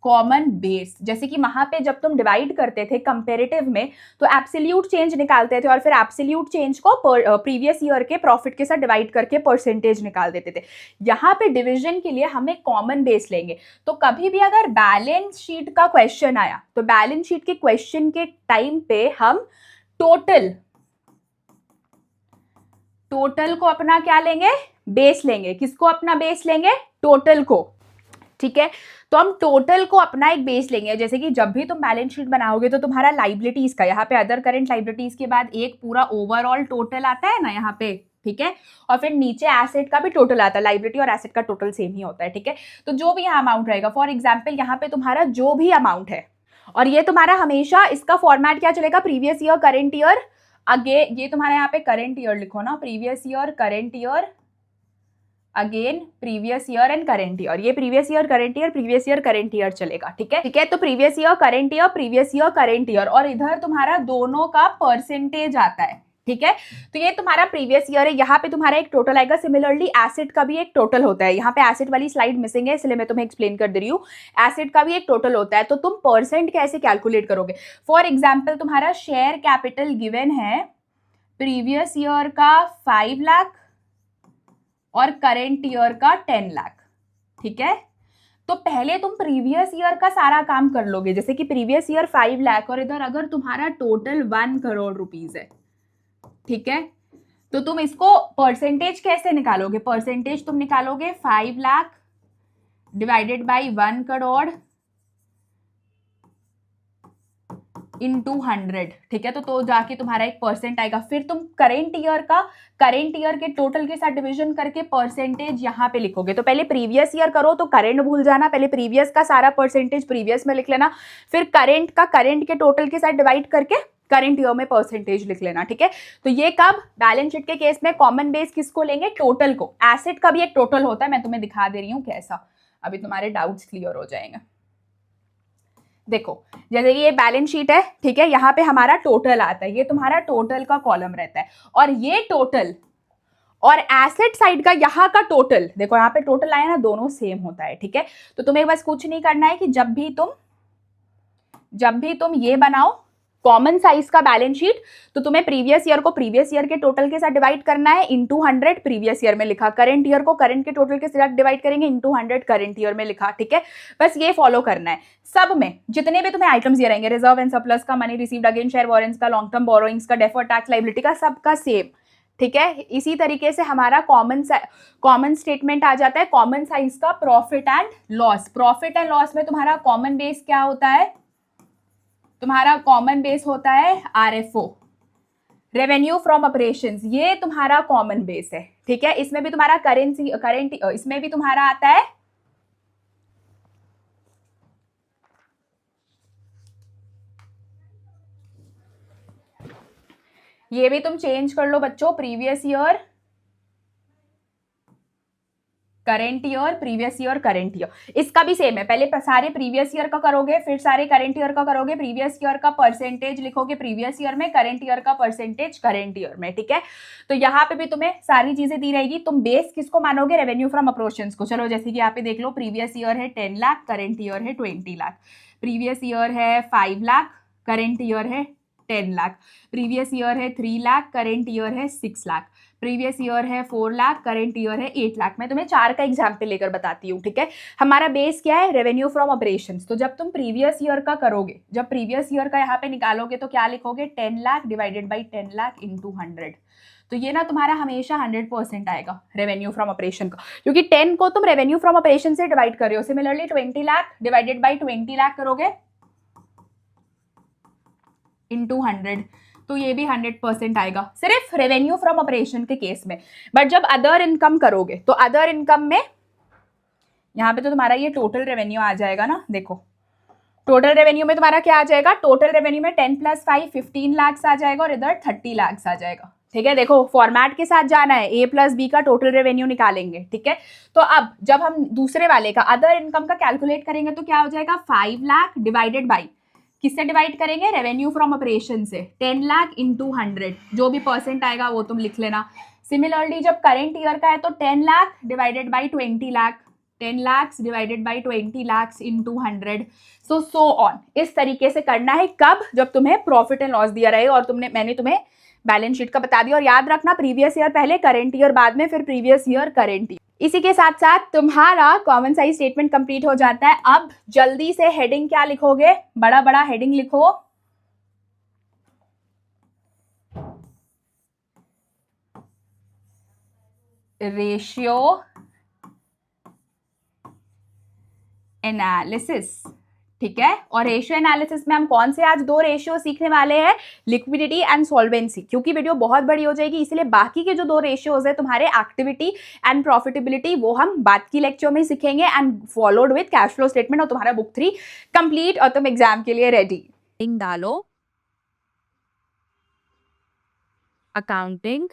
कॉमन बेस। जैसे कि वहां पे जब तुम डिवाइड करते थे कंपेरेटिव में तो एब्सोल्यूट चेंज निकालते थे और फिर एब्सोल्यूट चेंज को प्रीवियस ईयर के प्रॉफिट के साथ डिवाइड करके परसेंटेज निकाल देते थे। यहाँ पे डिवीजन के लिए हम एक कॉमन बेस लेंगे। तो कभी भी अगर बैलेंस शीट का क्वेश्चन आया तो बैलेंस शीट के क्वेश्चन के टाइम पे हम टोटल को अपना क्या लेंगे, बेस लेंगे। किसको अपना बेस लेंगे, टोटल को, ठीक है। तो हम टोटल को अपना एक बेस लेंगे। जैसे कि जब भी तुम बैलेंस शीट बनाओगे तो तुम्हारा लाइबिलिटीज का, यहाँ पे अदर करंट लाइबिलिटीज के बाद एक पूरा ओवरऑल टोटल आता है ना यहाँ पे, ठीक है, और फिर नीचे एसेट का भी टोटल आता है। लाइबिलिटी और एसेट का टोटल सेम ही होता है, ठीक है। तो जो भी यहाँ अमाउंट रहेगा, फॉर एग्जाम्पल यहाँ पे तुम्हारा जो भी अमाउंट है, और ये तुम्हारा हमेशा इसका फॉर्मेट क्या चलेगा, previous year, current year, again ये तुम्हारे यहाँ पे करंट ईयर लिखो ना, previous year, current year, again previous year and current year. ये previous year, current year, previous year, current year चलेगा, ठीक है, ठीक है। तो previous year, current year, previous year, current year, और इधर तुम्हारा दोनों का परसेंटेज आता है, ठीक है। तो ये तुम्हारा प्रीवियस ईयर है, यहाँ पे तुम्हारा एक टोटल आएगा। सिमिलरली एसेट का भी एक टोटल होता है। यहाँ पे एसेट वाली स्लाइड मिसिंग है इसलिए मैं तुम्हें एक्सप्लेन कर दे रही हूँ। एसेट का भी एक टोटल होता है। तो तुम परसेंट कैसे कैलकुलेट करोगे, फॉर एग्जाम्पल तुम्हारा शेयर कैपिटल गिवन है प्रीवियस ईयर का 5 लाख और करेंट ईयर का 10 लाख, ठीक है। तो पहले तुम प्रीवियस ईयर का सारा काम कर लोगे। जैसे कि प्रीवियस ईयर 5 लाख और इधर अगर तुम्हारा टोटल 1 करोड़ रुपीज है, ठीक है, तो तुम इसको परसेंटेज कैसे निकालोगे, परसेंटेज तुम निकालोगे 5 lakh divided by 1 crore into 100, ठीक है। तो जाके तुम्हारा एक परसेंट आएगा। फिर तुम करेंट ईयर के टोटल के साथ डिवीजन करके परसेंटेज यहाँ पे लिखोगे। तो पहले प्रीवियस ईयर करो तो करेंट भूल जाना, पहले प्रीवियस का सारा परसेंटेज प्रीवियस में लिख लेना, फिर करेंट का करेंट के टोटल के साथ डिवाइड करके करंट ईयर में परसेंटेज लिख लेना, ठीक है। तो ये कब, बैलेंस शीट के केस में कॉमन बेस किसको लेंगे, टोटल को। एसेट का भी एक टोटल होता है, मैं तुम्हें दिखा दे रही हूँ कैसा, अभी तुम्हारे डाउट्स क्लियर हो जाएंगे। देखो जैसे कि ये बैलेंस शीट है, ठीक है, यहाँ पे हमारा टोटल आता है, ये तुम्हारा टोटल का कॉलम रहता है, और ये टोटल और एसेट साइड का यहाँ का टोटल, देखो यहाँ पे टोटल आया ना, दोनों सेम होता है, ठीक है। तो तुम्हें बस कुछ नहीं करना है कि जब भी तुम ये बनाओ कॉमन साइज का बैलेंस शीट, तो तुम्हें प्रीवियस ईयर को प्रीवियस ईयर के टोटल के साथ डिवाइड करना है, इंटू 100 प्रीवियस ईयर में लिखा, करंट ईयर को करंट के टोटल के साथ डिवाइड करेंगे, इंटू 100 करंट ईयर में लिखा, ठीक है। बस ये फॉलो करना है। सब में जितने भी तुम्हें आइटम्स दिए रहेंगे, रिजर्व एंड सरप्लस का, money received again share warrants का, लॉन्ग टर्म बोरोइंग्स का, डेफर्ड टैक्स लायबिलिटी का, सबका सेम, ठीक है। इसी तरीके से हमारा कॉमन स्टेटमेंट आ जाता है, कॉमन साइज का profit and loss. Profit and loss में तुम्हारा कॉमन बेस क्या होता है, तुम्हारा कॉमन बेस होता है RFO, रेवेन्यू फ्रॉम ऑपरेशंस, ये तुम्हारा कॉमन बेस है, ठीक है। इसमें भी तुम्हारा करंट इसमें भी तुम्हारा आता है ये भी तुम चेंज कर लो बच्चों, previous year, current year, previous year, current year, इसका भी सेम है। पहले सारे प्रीवियस ईयर का करोगे, फिर सारे करंट ईयर का करोगे, प्रीवियस ईयर का परसेंटेज लिखोगे प्रीवियस ईयर में, करंट ईयर का परसेंटेज करंट ईयर में, ठीक है। तो यहाँ पे भी तुम्हें सारी चीजें दी रहेगी। तुम बेस किसको मानोगे, रेवेन्यू फ्रॉम ऑपरेशंस को। चलो जैसे कि यहाँ पे देख लो, प्रीवियस ईयर है 10 लाख, करंट ईयर है 20 लाख, प्रीवियस ईयर है 5 लाख, करंट ईयर है 10 लाख, प्रीवियस ईयर है 3 लाख, करंट ईयर है 6 लाख, प्रीवियस ईयर है 4 लाख, करंट ईयर है 8 लाख। मैं तुम्हें 4 का एग्जाम्पल लेकर बताती हूँ, ठीक है। हमारा बेस क्या है, रेवेन्यू फ्रॉम ऑपरेशंस। तो जब तुम प्रीवियस ईयर का करोगे, जब प्रीवियस ईयर का यहाँ पे निकालोगे तो क्या लिखोगे, 10 lakh divided by 10 lakh into 100। तो ये ना तुम्हारा हमेशा 100% आएगा रेवेन्यू फ्रॉम ऑपरेशन का, क्योंकि 10 को तुम रेवेन्यू फ्रॉम ऑपरेशन से डिवाइड कर रहे हो। Similarly 20 lakh divided by 20 lakh करोगे इंटू 100, तो ये भी 100% आएगा, सिर्फ रेवेन्यू फ्रॉम ऑपरेशन के केस में। बट जब अदर इनकम करोगे तो अदर इनकम में यहाँ पे तो तुम्हारा ये टोटल रेवेन्यू आ जाएगा ना। देखो टोटल रेवेन्यू में तुम्हारा क्या आ जाएगा, टोटल रेवेन्यू में 10 + 5 15 लाख आ जाएगा और इधर 30 लाख आ जाएगा, ठीक है। देखो फॉर्मेट के साथ जाना है, A + B का टोटल रेवेन्यू निकालेंगे, ठीक है। तो अब जब हम दूसरे वाले का अदर इनकम का कैलकुलेट करेंगे तो क्या हो जाएगा, 5 लाख डिवाइडेड बाई, किससे डिवाइड करेंगे, रेवेन्यू फ्रॉम ऑपरेशन से, 10 लाख इंटू 100, जो भी परसेंट आएगा वो तुम लिख लेना। सिमिलरली जब करंट ईयर का है तो 10 lakh divided by 20 lakh, 10 lakhs divided by 20 lakhs into 100, so on। इस तरीके से करना है। कब? जब तुम्हें प्रॉफिट एंड लॉस दिया रहे और मैंने तुम्हें बैलेंस शीट का बता दिया। और याद रखना, प्रीवियस ईयर पहले, करंट ईयर बाद में, फिर प्रीवियस ईयर, करंट ईयर। इसी के साथ साथ तुम्हारा कॉमन साइज स्टेटमेंट कंप्लीट हो जाता है। अब जल्दी से हेडिंग क्या लिखोगे? बड़ा बड़ा हेडिंग लिखो। रेशियो एनालिसिस, ठीक है। और रेशियो एनालिसिस में हम कौन से आज 2 रेशियो सीखने वाले हैं? Liquidity and solvency. क्योंकि वीडियो बहुत बड़ी हो जाएगी, इसलिए बाकी के जो 2 रेशियोज है तुम्हारे एक्टिविटी एंड प्रॉफिटेबिलिटी, वो हम बाद की लेक्चर में सीखेंगे, and followed with cash flow statement. और तुम्हारा बुक 3 कंप्लीट और तुम एग्जाम के लिए रेडी। डालो अकाउंटिंग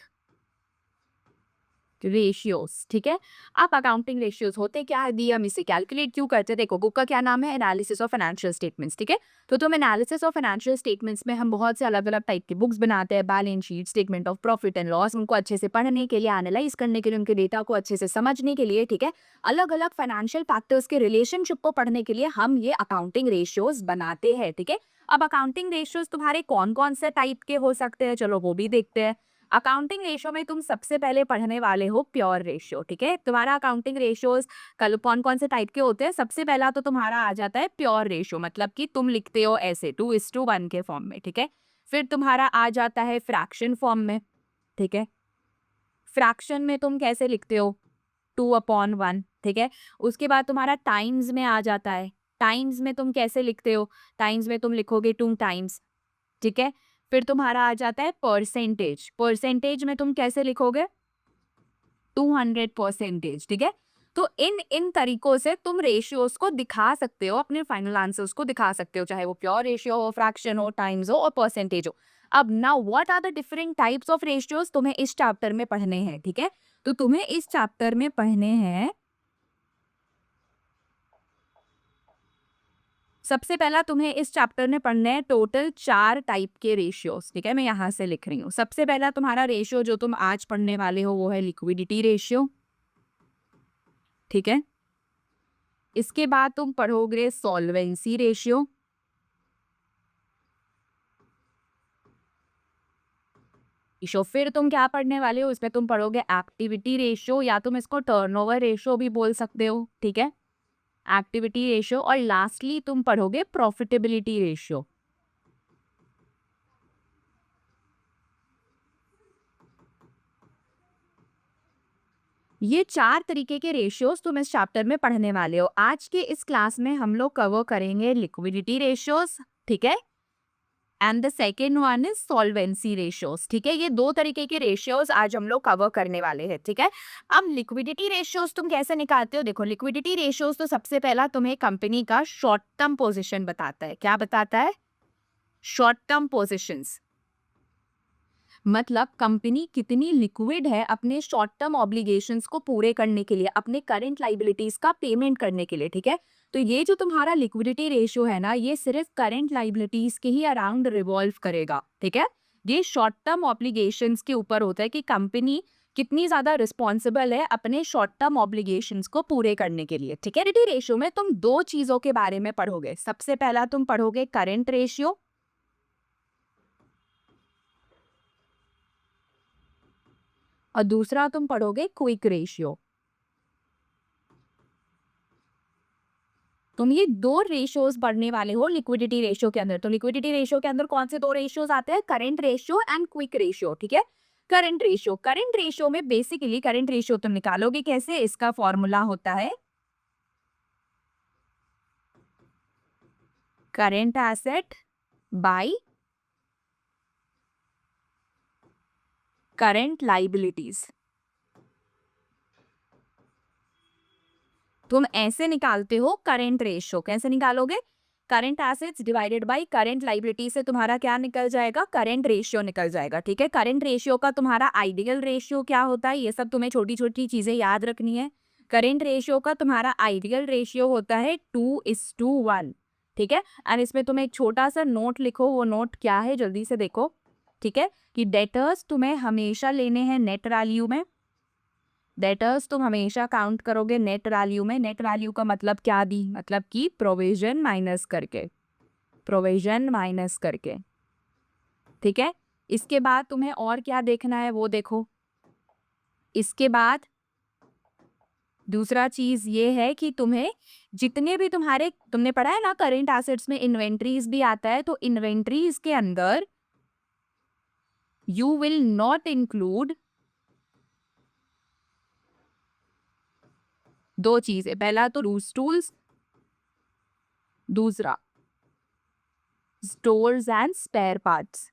रेशियोज, ठीक है। अब अकाउंटिंग रेशियोज होते क्या है, दी हम इसे कैलकुलेट क्यों करते हैं? देखो, बुक का क्या नाम है? एनालिसिस ऑफ फाइनेंशियल स्टेटमेंट्स, ठीक है। तो तुम एनालिसिस ऑफ फाइनेंशियल स्टेटमेंट्स में हम बहुत से अलग अलग टाइप की बुक्स बनाते हैं, balance sheet, statement of profit and loss, उनको अच्छे से पढ़ने के लिए, एनालाइज करने के लिए, उनके डेटा को अच्छे से समझने के लिए, ठीक है। अलग अलग फाइनेंशियल फैक्टर्स के रिलेशनशिप को पढ़ने के लिए हम ये अकाउंटिंग रेशियोज बनाते हैं, ठीक है। अब अकाउंटिंग रेशियोज तुम्हारे कौन कौन से टाइप के हो सकते हैं, चलो वो भी देखते हैं। अकाउंटिंग रेशियो में तुम सबसे पहले पढ़ने वाले हो प्योर रेशियो, ठीक है। तुम्हारा अकाउंटिंग रेशियोज कौन कौन से टाइप के होते हैं? सबसे पहला तो तुम्हारा आ जाता है प्योर रेशियो, मतलब कि तुम लिखते हो ऐसे 2:1 के फॉर्म में, ठीक है। फिर तुम्हारा आ जाता है फ्रैक्शन फॉर्म में, ठीक है। फ्रैक्शन में तुम कैसे लिखते हो? 2/1, ठीक है। उसके बाद तुम्हारा टाइम्स में आ जाता है। टाइम्स में तुम कैसे लिखते हो? टाइम्स में तुम लिखोगे 2 टाइम्स, ठीक है। फिर तुम्हारा आ जाता है परसेंटेज। परसेंटेज में तुम कैसे लिखोगे? 200%, ठीक है। तो इन इन तरीकों से तुम रेशियोज को दिखा सकते हो, अपने फाइनल आंसर्स को दिखा सकते हो, चाहे वो प्योर रेशियो हो, फ्रैक्शन हो, टाइम्स हो और परसेंटेज हो। अब now what are the different types of ratios, तुम्हें इस चैप्टर में पढ़ने हैं, ठीक है। तो तुम्हें इस चैप्टर में पढ़ने हैं, सबसे पहला तुम्हें इस चैप्टर में पढ़ने हैं टोटल 4 टाइप के रेशियोज, ठीक है। मैं यहां से लिख रही हूं। सबसे पहला तुम्हारा रेशियो जो तुम आज पढ़ने वाले हो वो है लिक्विडिटी रेशियो, ठीक है। इसके बाद तुम पढ़ोगे सॉल्वेंसी रेशियो, फिर तुम क्या पढ़ने वाले हो? इसमें तुम पढ़ोगे एक्टिविटी रेशियो, या तुम इसको टर्नओवर रेशियो भी बोल सकते हो, ठीक है। Activity ratio. और लास्टली तुम पढ़ोगे प्रॉफिटेबिलिटी रेशियो। ये 4 तरीके के रेशियोज तुम इस चैप्टर में पढ़ने वाले हो। आज के इस क्लास में हम लोग कवर करेंगे लिक्विडिटी रेशियोज, ठीक है, and the second one is solvency ratios, ठीक है। ये 2 तरीके के रेशियोज आज हम लोग कवर करने वाले हैं, ठीक है। अब लिक्विडिटी रेशियोज तुम कैसे निकालते हो? देखो, लिक्विडिटी रेशियोज तो सबसे पहला तुम्हें कंपनी का शॉर्ट टर्म पोजिशन बताता है। क्या बताता है? शॉर्ट टर्म पोजिशंस, मतलब कंपनी कितनी लिक्विड है अपने शॉर्ट टर्म ऑब्लिगेशंस को पूरे करने के लिए, अपने करंट लाइबिलिटीज का पेमेंट करने के लिए, ठीक है। तो ये जो तुम्हारा लिक्विडिटी रेशियो है ना, ये सिर्फ करंट लाइबिलिटीज के ही अराउंड रिवॉल्व करेगा, ठीक है। ये शॉर्ट टर्म ऑब्लिगेशंस के ऊपर होता है कि कंपनी कितनी ज्यादा रिस्पॉन्सिबल है अपने शॉर्ट टर्म ऑब्लिगेशंस को पूरे करने के लिए, ठीक है। लिक्विडिटी रेशियो में तुम 2 चीजों के बारे में पढ़ोगे। सबसे पहला तुम पढ़ोगे करंट रेशियो, और दूसरा तुम पढ़ोगे क्विक रेशियो। तुम ये 2 रेशियोज पढ़ने वाले हो लिक्विडिटी रेशियो के अंदर। तो लिक्विडिटी रेशियो के अंदर कौन से 2 रेशियोज आते हैं? Current ratio and quick ratio, ठीक है। करंट रेशियो में बेसिकली करंट रेशियो तुम निकालोगे कैसे? इसका फॉर्मूला होता है current asset bye current liabilities. तुम ऐसे निकालते हो करंट रेशियो। कैसे निकालोगे? Current assets divided by current liability से तुम्हारा क्या निकल जाएगा? करंट रेशियो निकल जाएगा, ठीक है। करंट रेशियो का तुम्हारा आइडियल रेशियो क्या होता है? ये सब तुम्हें छोटी छोटी चीजें याद रखनी है। करंट रेशियो का तुम्हारा आइडियल रेशियो होता है 2:1, ठीक है। एंड इसमें तुम एक छोटा सा नोट लिखो। वो नोट क्या है जल्दी से देखो, ठीक है, कि डेटर्स तुम्हें हमेशा लेने हैं नेट वैल्यू में, डेटर्स तुम हमेशा काउंट करोगे नेट वैल्यू में। नेट वैल्यू का मतलब क्या दी, मतलब कि प्रोविजन माइनस करके, प्रोविजन माइनस करके, ठीक है। इसके बाद तुम्हें और क्या देखना है वो देखो। इसके बाद दूसरा चीज ये है कि तुम्हें जितने भी तुम्हारे, तुमने पढ़ा है ना करेंट एसेट्स में इन्वेंट्रीज भी आता है, तो इन्वेंट्रीज के अंदर यू विल नॉट इंक्लूड दो चीजें, पहला तो रूस टूल्स, दूसरा स्टोर्स एंड स्पेयर पार्ट्स।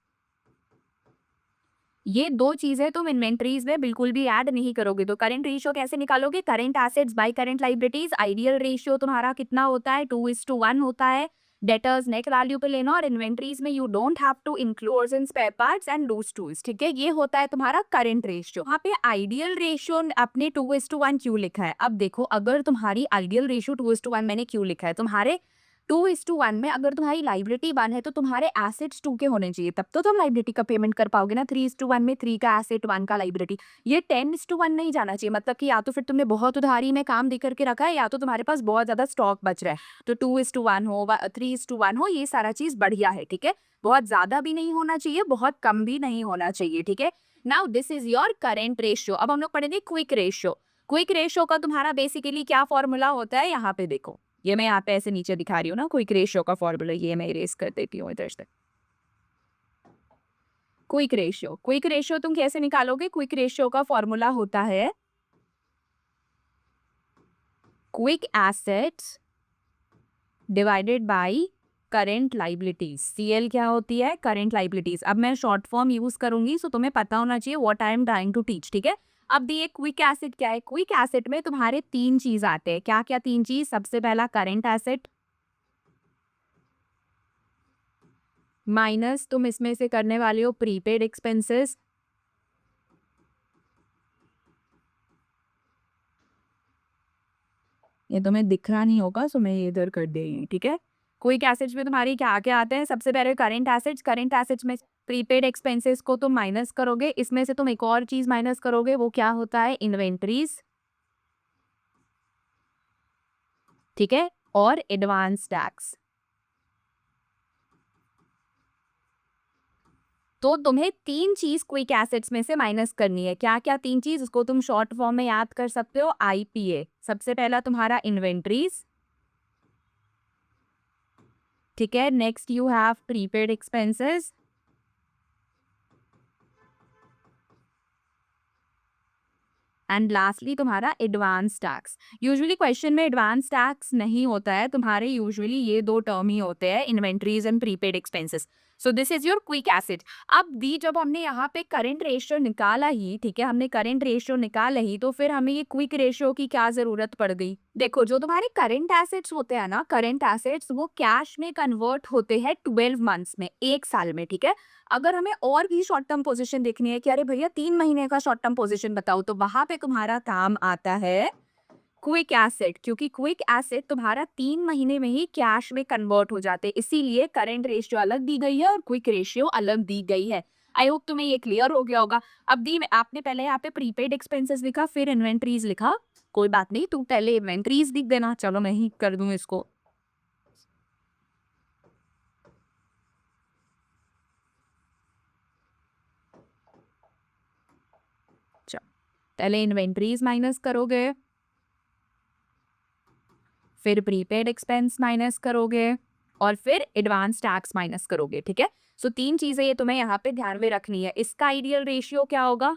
ये दो चीजें तुम इन्वेंट्रीज में बिल्कुल भी ऐड नहीं करोगे। तो करंट रेशियो कैसे निकालोगे, current assets bye current liabilities. Ideal ratio तुम्हारा कितना होता है, 2:1 होता है। डेटर्स नेट वैल्यू पे लेना, और इन्वेंट्रीज में you don't have to include in spare parts and loose tools, ठीक है। ये होता है तुम्हारा करंट रेशियो। वहाँ पे आइडियल रेशियो अपने 2:1 क्यों लिखा है, अब देखो अगर तुम्हारी आइडियल रेशियो 2:1 मैंने क्यों लिखा है, तुम्हारे 2:1 में अगर तुम्हारी लाइबिलिटी 1 है तो तुम्हारे एसेट्स 2 के होने चाहिए, तब तो तुम लाइबिलिटी का पेमेंट कर पाओगे ना। 3:1 में 3 का एसेट, 1 का लाइबिलिटी, ये 10:1 नहीं जाना चाहिए। मतलब कि या तो फिर तुमने बहुत उधारी में काम दे करके रखा है, या तो तुम्हारे पास बहुत ज्यादा स्टॉक बच रहा है। तो 2:1 हो, 3:1 हो, ये सारा चीज बढ़िया है, ठीक है। बहुत ज्यादा भी नहीं होना चाहिए, बहुत कम भी नहीं होना चाहिए, ठीक है। Now this is your current ratio. अब हम लोग पढ़ेंगे क्विक रेशियो। क्विक रेशियो का तुम्हारा बेसिकली क्या फॉर्मूला होता है, यहाँ पे देखो, ये मैं यहाँ पे ऐसे नीचे दिखा रही हूँ ना, क्विक रेशियो का फॉर्मूला, ये मैं इरेज कर देती हूँ इधर से। क्विक रेशियो, क्विक रेशियो तुम कैसे निकालोगे, क्विक रेशियो का फॉर्मूला होता है quick assets divided by current liabilities. CL क्या होती है, करंट लाइबिलिटीज। अब मैं शॉर्ट फॉर्म यूज करूंगी, सो तुम्हें पता होना चाहिए what I am trying to teach, ठीक है। अब दिए क्विक एसेट क्या है, क्विक एसेट में तुम्हारे 3 चीज आते हैं। क्या क्या 3 चीज, सबसे पहला करंट एसेट माइनस तुम इसमें से करने वाले हो प्रीपेड एक्सपेंसेस, ये तुम्हें दिख रहा नहीं होगा सो मैं ये इधर कर दे रही हूँ, ठीक है। क्विक एसेट्स में तुम्हारी क्या क्या आते हैं, सबसे पहले करंट एसेट्स। करंट एसेट्स में प्रीपेड एक्सपेंसेस को तुम माइनस करोगे, इसमें से तुम एक और चीज माइनस करोगे, वो क्या होता है, इन्वेंट्रीज, ठीक है, और एडवांस टैक्स। तो तुम्हें 3 चीज क्विक एसेट्स में से माइनस करनी है। क्या क्या 3 चीज, उसको तुम शॉर्ट फॉर्म में याद कर सकते हो, आईपीए। सबसे पहला तुम्हारा इन्वेंट्रीज, ठीक है। Next you have prepaid expenses, and lastly तुम्हारा एडवांस टैक्स। यूजुअली क्वेश्चन में एडवांस टैक्स नहीं होता है तुम्हारे, यूजुअली ये दो टर्म ही होते हैं, inventories and prepaid expenses. So this is your quick asset. अब दी जब हमने यहाँ पे करंट रेशियो निकाला ही, ठीक है, हमने करंट रेशियो निकाला ही, तो फिर हमें ये क्विक रेशियो की क्या जरूरत पड़ गई। देखो जो तुम्हारे करंट एसेट्स होते हैं ना, करंट एसेट्स वो कैश में कन्वर्ट होते हैं 12 मंथ्स में, 1 साल में, ठीक है। अगर हमें और भी शॉर्ट टर्म पोजीशन देखनी है कि अरे भैया 3 महीने का शॉर्ट टर्म पोजीशन बताओ, तो वहां पे तुम्हारा काम आता है क्विक एसेट, क्योंकि क्विक एसेट तुम्हारा 3 महीने में ही कैश में कन्वर्ट हो जाते हैं, इसीलिए करंट रेशियो अलग दी गई है और क्विक रेशियो अलग दी गई है। आई होप तुम्हें ये क्लियर हो गया होगा। अब दी आपने पहले यहाँ पे प्रीपेड एक्सपेंसेस लिखा, फिर इन्वेंट्रीज लिखा, कोई बात नहीं, तू पहले इन्वेंट्रीज लिख देना, चलो मैं ही कर दूं इसको। पहले इन्वेंट्रीज माइनस करोगे, फिर प्रीपेड एक्सपेंस माइनस करोगे, और फिर एडवांस टैक्स माइनस करोगे, ठीक है। सो 3 चीजें ये तुम्हें यहाँ पे ध्यान में रखनी है। इसका आइडियल रेशियो क्या होगा,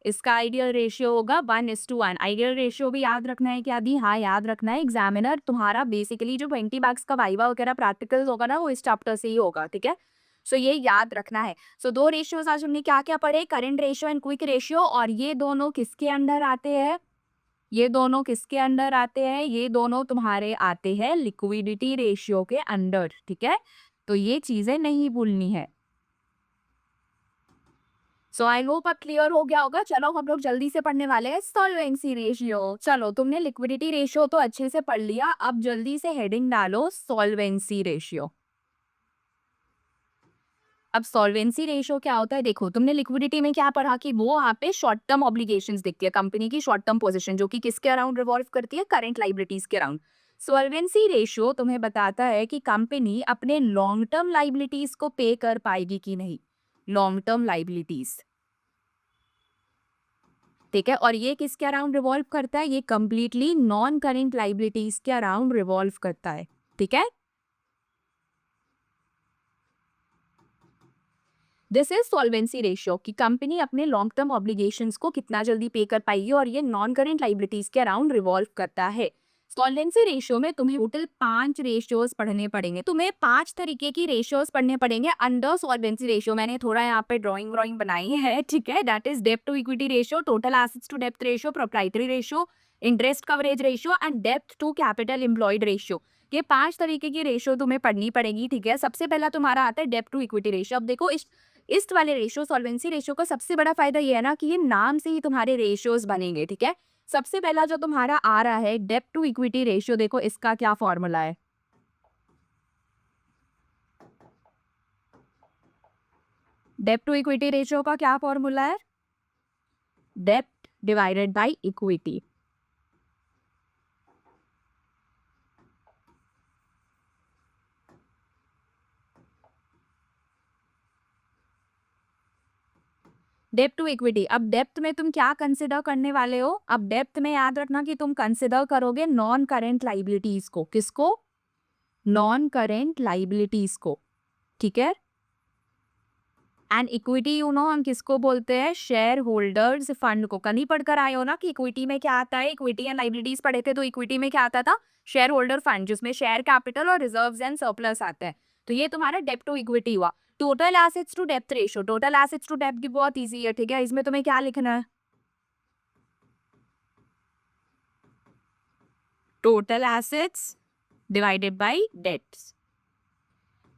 इसका आइडियल रेशियो होगा 1:1। आइडियल रेशियो भी याद रखना है क्या दी, हाँ याद रखना है। एग्जामिनर तुम्हारा बेसिकली जो 20 मार्क्स का वाइवा वगैरह प्रैक्टिकल्स होगा ना, वो इस चैप्टर से ही होगा, ठीक है। सो ये याद रखना है। सो 2 रेशियोज आज हमने क्या क्या पढ़े, current ratio and quick ratio, और ये दोनों किसके अंडर आते हैं, ये दोनों किसके अंडर आते हैं, ये दोनों तुम्हारे आते हैं लिक्विडिटी रेशियो के अंडर, ठीक है। तो ये चीजें नहीं भूलनी है। सो आई होप अब क्लियर हो गया होगा। चलो हम लोग जल्दी से पढ़ने वाले हैं सॉल्वेंसी रेशियो। चलो तुमने लिक्विडिटी रेशियो तो अच्छे से पढ़ लिया, अब जल्दी से हेडिंग डालो सॉल्वेंसी रेशियो। अब सॉल्वेंसी रेशियो क्या होता है, देखो तुमने लिक्विडिटी में क्या पढ़ा कि वो वहाँ पे शॉर्ट टर्म ऑब्लिगेशंस दिखती है, कंपनी की शॉर्ट टर्म पोजीशन जो कि किसके अराउंड रिवॉल्व करती है, करंट लाइबिलिटीज के अराउंड। सॉल्वेंसी रेशियो तुम्हें बताता है कि कंपनी अपने लॉन्ग टर्म लाइबिलिटीज को पे कर पाएगी कि नहीं, लॉन्ग टर्म लाइबिलिटीज, ठीक है। और ये किसके अराउंड रिवॉल्व करता है, ये कंप्लीटली नॉन करेंट लाइबिलिटीज के अराउंड रिवॉल्व करता है, ठीक है। दिस इज सॉल्वेंसी रेशियो कि कंपनी अपने लॉन्ग टर्म ऑब्लिगेशंस को कितना जल्दी पे कर पाएगी, और ये नॉन करेंट लाइबिलिटीज के अराउंड रिवॉल्व करता है। सॉल्वेंसी रेशियो में तुम्हें टोटल 5 रेशियोज पढ़ने पड़ेंगे, तुम्हें 5 तरीके की रेशियोज पढ़ने पड़ेंगे अंडर सॉल्वेंसी रेशियो। मैंने थोड़ा यहाँ पे ड्राइंग बनाई है, ठीक है। दैट इज डेब्ट to equity ratio, total assets to डेब्ट ratio, proprietary ratio, interest coverage ratio and डेब्ट टू कैपिटल एम्प्लॉयड रेशियो। ये 5 तरीके की रेशियो तुम्हें पढ़नी पड़ेगी, ठीक है। सबसे पहला तुम्हारा आता है डेब्ट टू इक्विटी रेशियो। अब देखो इस वाले रेशियो, सॉल्वेंसी रेशियो का सबसे बड़ा फायदा ये है ना कि ये नाम से ही तुम्हारे रेशियोज बनेंगे, ठीक है। सबसे पहला जो तुम्हारा आ रहा है डेब्ट टू इक्विटी रेशियो, देखो इसका क्या फॉर्मूला है। डेब्ट टू इक्विटी रेशियो का क्या फॉर्मूला है, डेब्ट डिवाइडेड बाय इक्विटी। डेप्थ टू इक्विटी। अब डेप्थ में तुम क्या कंसिडर करने वाले हो, अब डेप्थ में याद रखना कि तुम कंसिडर करोगे नॉन करेंट लाइबिलिटीज को, किसको, नॉन करेंट लाइबिलिटीज को, ठीक है। एंड इक्विटी यू नो हम किसको बोलते हैं, शेयर होल्डर्स फंड को। कल ही पढ़कर आए हो ना कि इक्विटी में क्या आता है, इक्विटी एंड लाइबिलिटीज पढ़े थे, तो इक्विटी में क्या आता था, शेयर होल्डर फंड, जिसमें शेयर कैपिटल और रिजर्व्स एंड सरप्लस आता है। तो ये तुम्हारा डेब्ट टू इक्विटी हुआ। टोटल एसेट्स टू डेब्ट रेशियो, टोटल एसेट्स टू डेब्ट की बहुत ईजी है, ठीक है। इसमें तुम्हें क्या लिखना है, total assets divided by debts.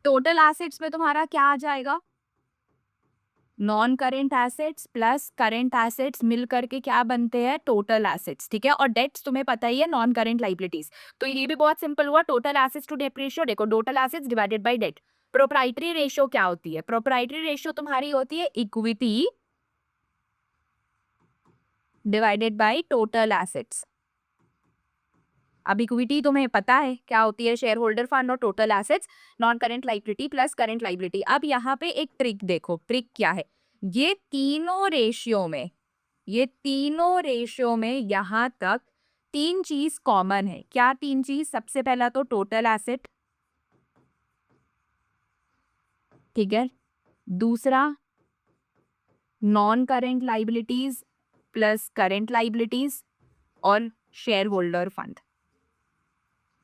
Total assets में तुम्हारा क्या आ जाएगा, non current assets plus current assets मिल करके क्या बनते हैं, टोटल एसेट्स, ठीक है। और डेट्स तुम्हें पता ही है नॉन करेंट लाइबिलिटीज। तो ये भी बहुत सिंपल हुआ, total assets to debt ratio, देखो total assets divided by debt. Proprietary ratio क्या होती है, प्रोप्राइटरी रेशियो तुम्हारी होती है equity divided by total assets. अब इक्विटी तुम्हें पता है क्या होती है, शेयर होल्डर फंड, और total assets non current liability plus current liability. अब यहाँ पे एक ट्रिक देखो, ट्रिक क्या है, ये तीनों रेशियो में, ये तीनों रेशियो में यहाँ तक 3 चीज कॉमन है। क्या 3 चीज, सबसे पहला तो टोटल एसेट, ठीक है। दूसरा non current liabilities plus current liabilities, और share holder fund.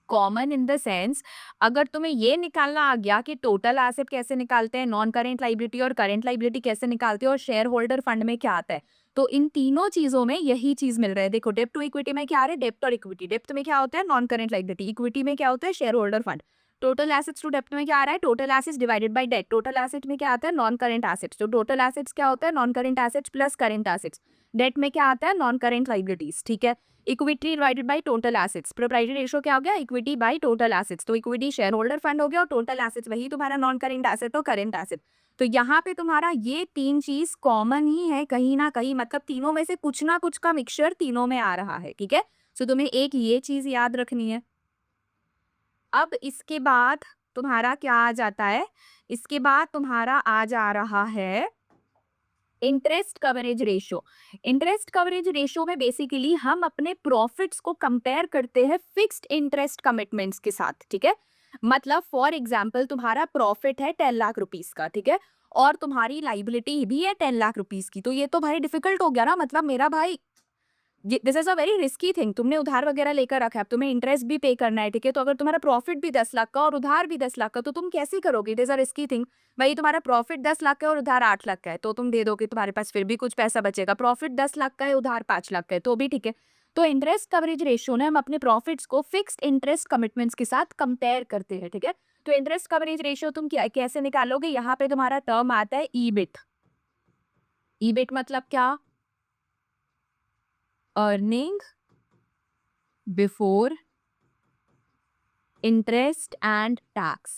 Common in the sense, अगर तुम्हें ये निकालना आ गया कि टोटल एसेट कैसे निकालते हैं, नॉन करेंट लाइबिलिटी और करेंट लाइबिलिटी कैसे निकालते हैं, और शेयर होल्डर फंड में क्या आता है, तो इन तीनों चीजों में यही चीज मिल रहा है। देखो डेब्ट टू इक्विटी में क्या आ रहा है, डेब्ट और इक्विटी। डेब्ट में क्या होता है, नॉन करेंट लाइबिलिटी, इक्विटी में क्या होता है, share holder fund. Total assets to डेब्ट में क्या आ रहा है, total assets divided by debt. Total asset में क्या आता है, नॉन करेंट एसेट्स। तो टोटल एसेट्स क्या होता है, non current assets plus current assets. Debt में क्या आता है, नॉन करेंट लाइबिलिटीज, ठीक है। Equity divided by total assets, proprietary ratio क्या हो गया, इक्विटी बाय टोटल एसेट्स। तो इक्विटी शेयर होल्डर फंड हो गया, और टोटल एसेट्स वही तुम्हारा नॉन करेंट एसेट और करेंट एसेट। तो यहाँ पे तुम्हारा ये 3 चीज कॉमन ही है कहीं ना कहीं, मतलब तीनों में से कुछ ना कुछ का मिक्सचर तीनों में आ रहा है, ठीक है। सो तुम्हें एक ये चीज याद रखनी है। अब इसके बाद तुम्हारा क्या आ जाता है, इसके बाद तुम्हारा आ जा रहा है interest coverage ratio. Interest coverage ratio में बेसिकली हम अपने प्रॉफिट्स को कंपेयर करते हैं फिक्स्ड इंटरेस्ट कमिटमेंट्स के साथ, ठीक है। मतलब फॉर एग्जांपल तुम्हारा प्रॉफिट है 10 लाख रुपीस का, ठीक है, और तुम्हारी लाइबिलिटी भी है 10 लाख रुपीस की। तो ये तो भाई डिफिकल्ट हो गया ना, मतलब मेरा भाई this is a very risky thing. तुमने उधार वगैरह लेकर रखा है, अब तुम्हें इंटरेस्ट भी पे करना है, ठीक है। तो अगर तुम्हारा प्रॉफिट भी 10 लाख का और उधार भी 10 लाख का, तो तुम कैसे करोगे, it is a risky thing. भाई तुम्हारा प्रॉफिट 10 लाख का है और उधार 8 लाख का है, तो तुम दे दोगे, तुम्हारे पास फिर भी कुछ पैसा बचेगा। प्रॉफिट 10 लाख का है, उधार 5 लाख का है, तो भी ठीक है। तो इंटरेस्ट कवरेज रेशियो ने हम अपने प्रॉफिट्स को फिक्स्ड इंटरेस्ट कमिटमेंट्स के साथ कंपेयर करते हैं, ठीक है। तो इंटरेस्ट कवरेज रेशियो तुम क्या कैसे निकालोगे, यहाँ पे तुम्हारा टर्म आता है ईबिट। ईबिट मतलब क्या, earning before interest and tax,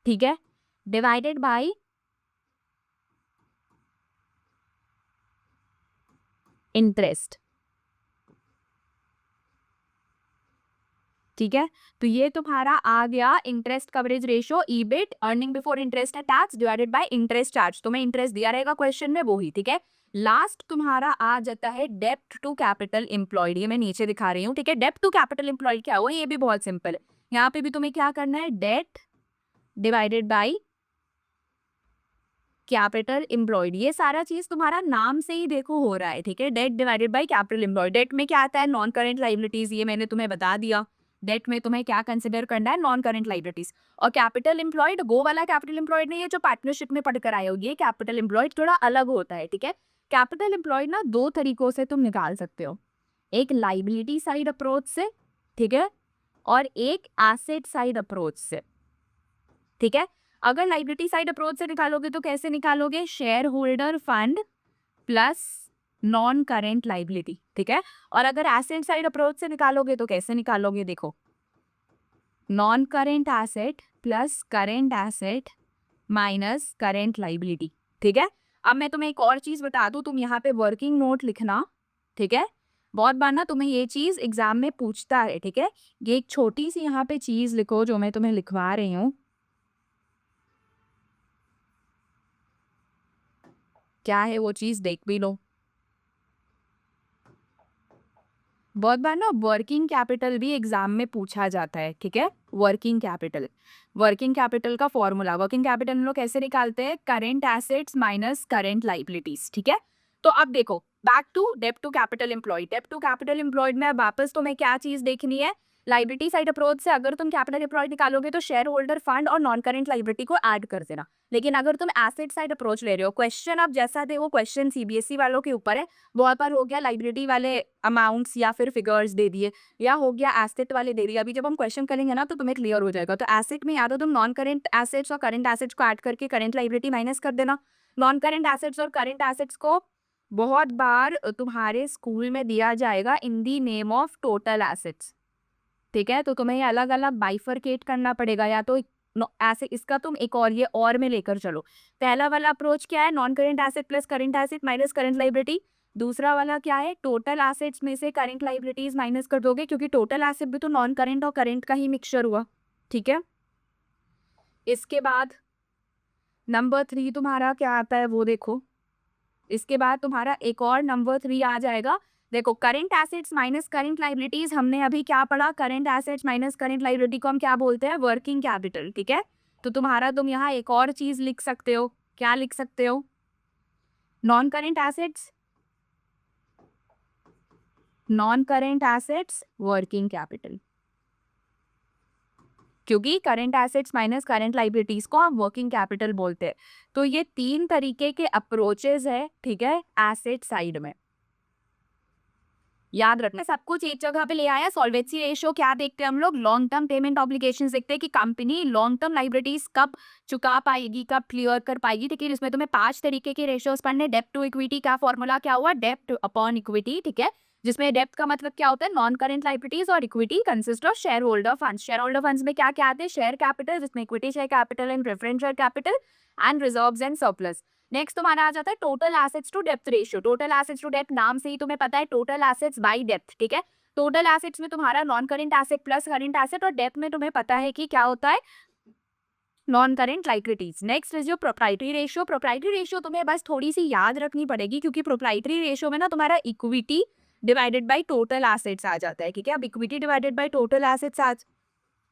ठीक है, डिवाइडेड बाय इंटरेस्ट। ठीक है, तो ये तुम्हारा आ गया interest coverage ratio, EBIT, earning before interest and tax divided by interest charge. तुम्हें इंटरेस्ट दिया रहेगा क्वेश्चन में, वो ही। ठीक है, लास्ट तुम्हारा आ जाता है डेप्ट टू कैपिटल एम्प्लॉयड। ये मैं नीचे दिखा रही हूँ। ठीक है, डेप्ट टू कैपिटल एम्प्लॉयड क्या हुआ, ये भी बहुत सिंपल है। यहाँ पे भी तुम्हें क्या करना है, debt divided by capital employed. ये सारा चीज तुम्हारा नाम से ही देखो हो रहा है। ठीक है, debt divided by capital employed. Debt में क्या आता है, नॉन करेंट लाइबिलिटीज, ये मैंने तुम्हें बता दिया। डेट में तुम्हें क्या कंसिडर करना है, नॉन करेंट लाइबिलिटीज। और कैपिटल एम्प्लॉयड, गो वाला कैपिटल एम्प्लॉयड नहीं है जो पार्टनरशिप में पढ़कर आए हो, ये कैपिटल एम्प्लॉयड थोड़ा अलग होता है। ठीक है, कैपिटल एम्प्लॉयड ना दो तरीकों से तुम निकाल सकते हो, एक लाइबिलिटी साइड अप्रोच से, ठीक है, और एक एसेट साइड अप्रोच से। ठीक है, अगर लाइबिलिटी साइड अप्रोच से निकालोगे तो कैसे निकालोगे, share holder fund plus non current liability. ठीक है, और अगर एसेट साइड अप्रोच से निकालोगे तो कैसे निकालोगे, देखो, non current asset plus current asset minus current liability. ठीक है, अब मैं तुम्हें एक और चीज बता दूं, तुम यहाँ पे वर्किंग नोट लिखना। ठीक है, बहुत बार ना तुम्हें ये चीज एग्जाम में पूछता है। ठीक है, ये एक छोटी सी यहाँ पे चीज लिखो जो मैं तुम्हें लिखवा रही हूँ। क्या है वो चीज, देख भी लो। बहुत बार ना वर्किंग कैपिटल भी एग्जाम में पूछा जाता है। ठीक है, वर्किंग कैपिटल, वर्किंग कैपिटल का फॉर्मूला, वर्किंग कैपिटल हम लोग कैसे निकालते हैं, current assets minus current liabilities. ठीक है, तो अब देखो, बैक टू डेब्ट टू कैपिटल एम्प्लॉयड। डेब्ट टू कैपिटल एम्प्लॉयड में वापस तुम्हें क्या चीज देखनी है, लाइबिलिटी साइड अप्रोच से अगर तुम कैपिटल एम्प्लॉयड निकालोगे तो शेयर होल्डर फंड और नॉन करेंट लाइबिलिटी को ऐड कर देना। लेकिन अगर तुम एसेट साइड अप्रोच ले रहे हो, क्वेश्चन अब जैसा दे, वो क्वेश्चन सीबीएसई वालों के ऊपर है। बहुत बार हो गया लाइबिलिटी वाले अमाउंट्स या फिर फिगर्स दे दिए, या हो गया एसेट वाले दे दिए। अभी जब हम क्वेश्चन करेंगे ना तो तुम्हें क्लियर हो जाएगा। तो एसेट में या तो तुम नॉन करेंट एसेट्स और करेंट एसेट्स को ऐड करके करेंट लाइबिलिटी माइनस कर देना। नॉन करेंट एसेट्स और करेंट एसेट्स को बहुत बार तुम्हारे स्कूल में दिया जाएगा in the name of total assets. ठीक है, तो तुम्हें ये अलग अलग बाइफरकेट करना पड़ेगा, या तो ऐसे इसका तुम एक और ये और में लेकर चलो। पहला वाला अप्रोच क्या है, non current asset plus current asset minus current liability. दूसरा वाला क्या है, टोटल एसेट्स में से करेंट लाइबिलिटीज माइनस कर दोगे, क्योंकि टोटल एसेट भी तो नॉन करेंट और करेंट का ही मिक्सचर हुआ। ठीक है, इसके बाद नंबर 3 तुम्हारा क्या आता है वो देखो। इसके बाद तुम्हारा एक और नंबर 3 आ जाएगा। देखो, current assets minus current liabilities, हमने अभी क्या पढ़ा, current assets minus current liability को हम क्या बोलते हैं, वर्किंग कैपिटल। ठीक है, तो तुम्हारा तुम यहाँ एक और चीज लिख सकते हो, क्या लिख सकते हो, non current assets, non current assets working capital, क्योंकि current assets minus current liabilities को हम वर्किंग कैपिटल बोलते हैं। तो ये 3 तरीके के अप्रोचेस है। ठीक है, एसेट साइड में याद रखना, सब कुछ एक जगह पे ले आया। सॉल्वेंसी रेशियो क्या देखते हैं हम लोग, लॉन्ग टर्म पेमेंट ऑब्लिगेशंस देखते हैं कि कंपनी लॉन्ग टर्म लाइबिलिटीज कब चुका पाएगी, कब क्लियर कर पाएगी। ठीक है, इसमें तुम्हें 5 तरीके के रेशियोज पढ़ने। डेब्ट टू इक्विटी का फॉर्मूला क्या हुआ, डेब्ट अपॉन इक्विटी। ठीक है, जिसमें डेब्ट का मतलब क्या होता है, नॉन करेंट लाइबिलिटीज, और equity consist of share holder funds. Share holder funds में क्या क्या आते हैं, शेयर कैपिटल, जिसमें equity share capital and preference share capital and reserves and surplus. Next तुम्हारा आ जाता है टोटल एसेट्स टू डेप्थ रेशियो। टोटल एसेट्स टू डेप्थ, नाम से ही तुम्हें पता है टोटल एसेट्स बाय डेप्थ। ठीक है, टोटल एसेट्स में तुम्हारा non current asset plus current asset, और डेप्थ में तुम्हें पता है कि क्या होता है, non current liabilities. Next is your proprietary ratio. Proprietary ratio तुम्हें बस थोड़ी सी याद रखनी पड़ेगी, क्योंकि प्रोप्राइटरी रेशियो में ना तुम्हारा equity divided by total assets आ जाता है। ठीक है, अब equity divided by total assets,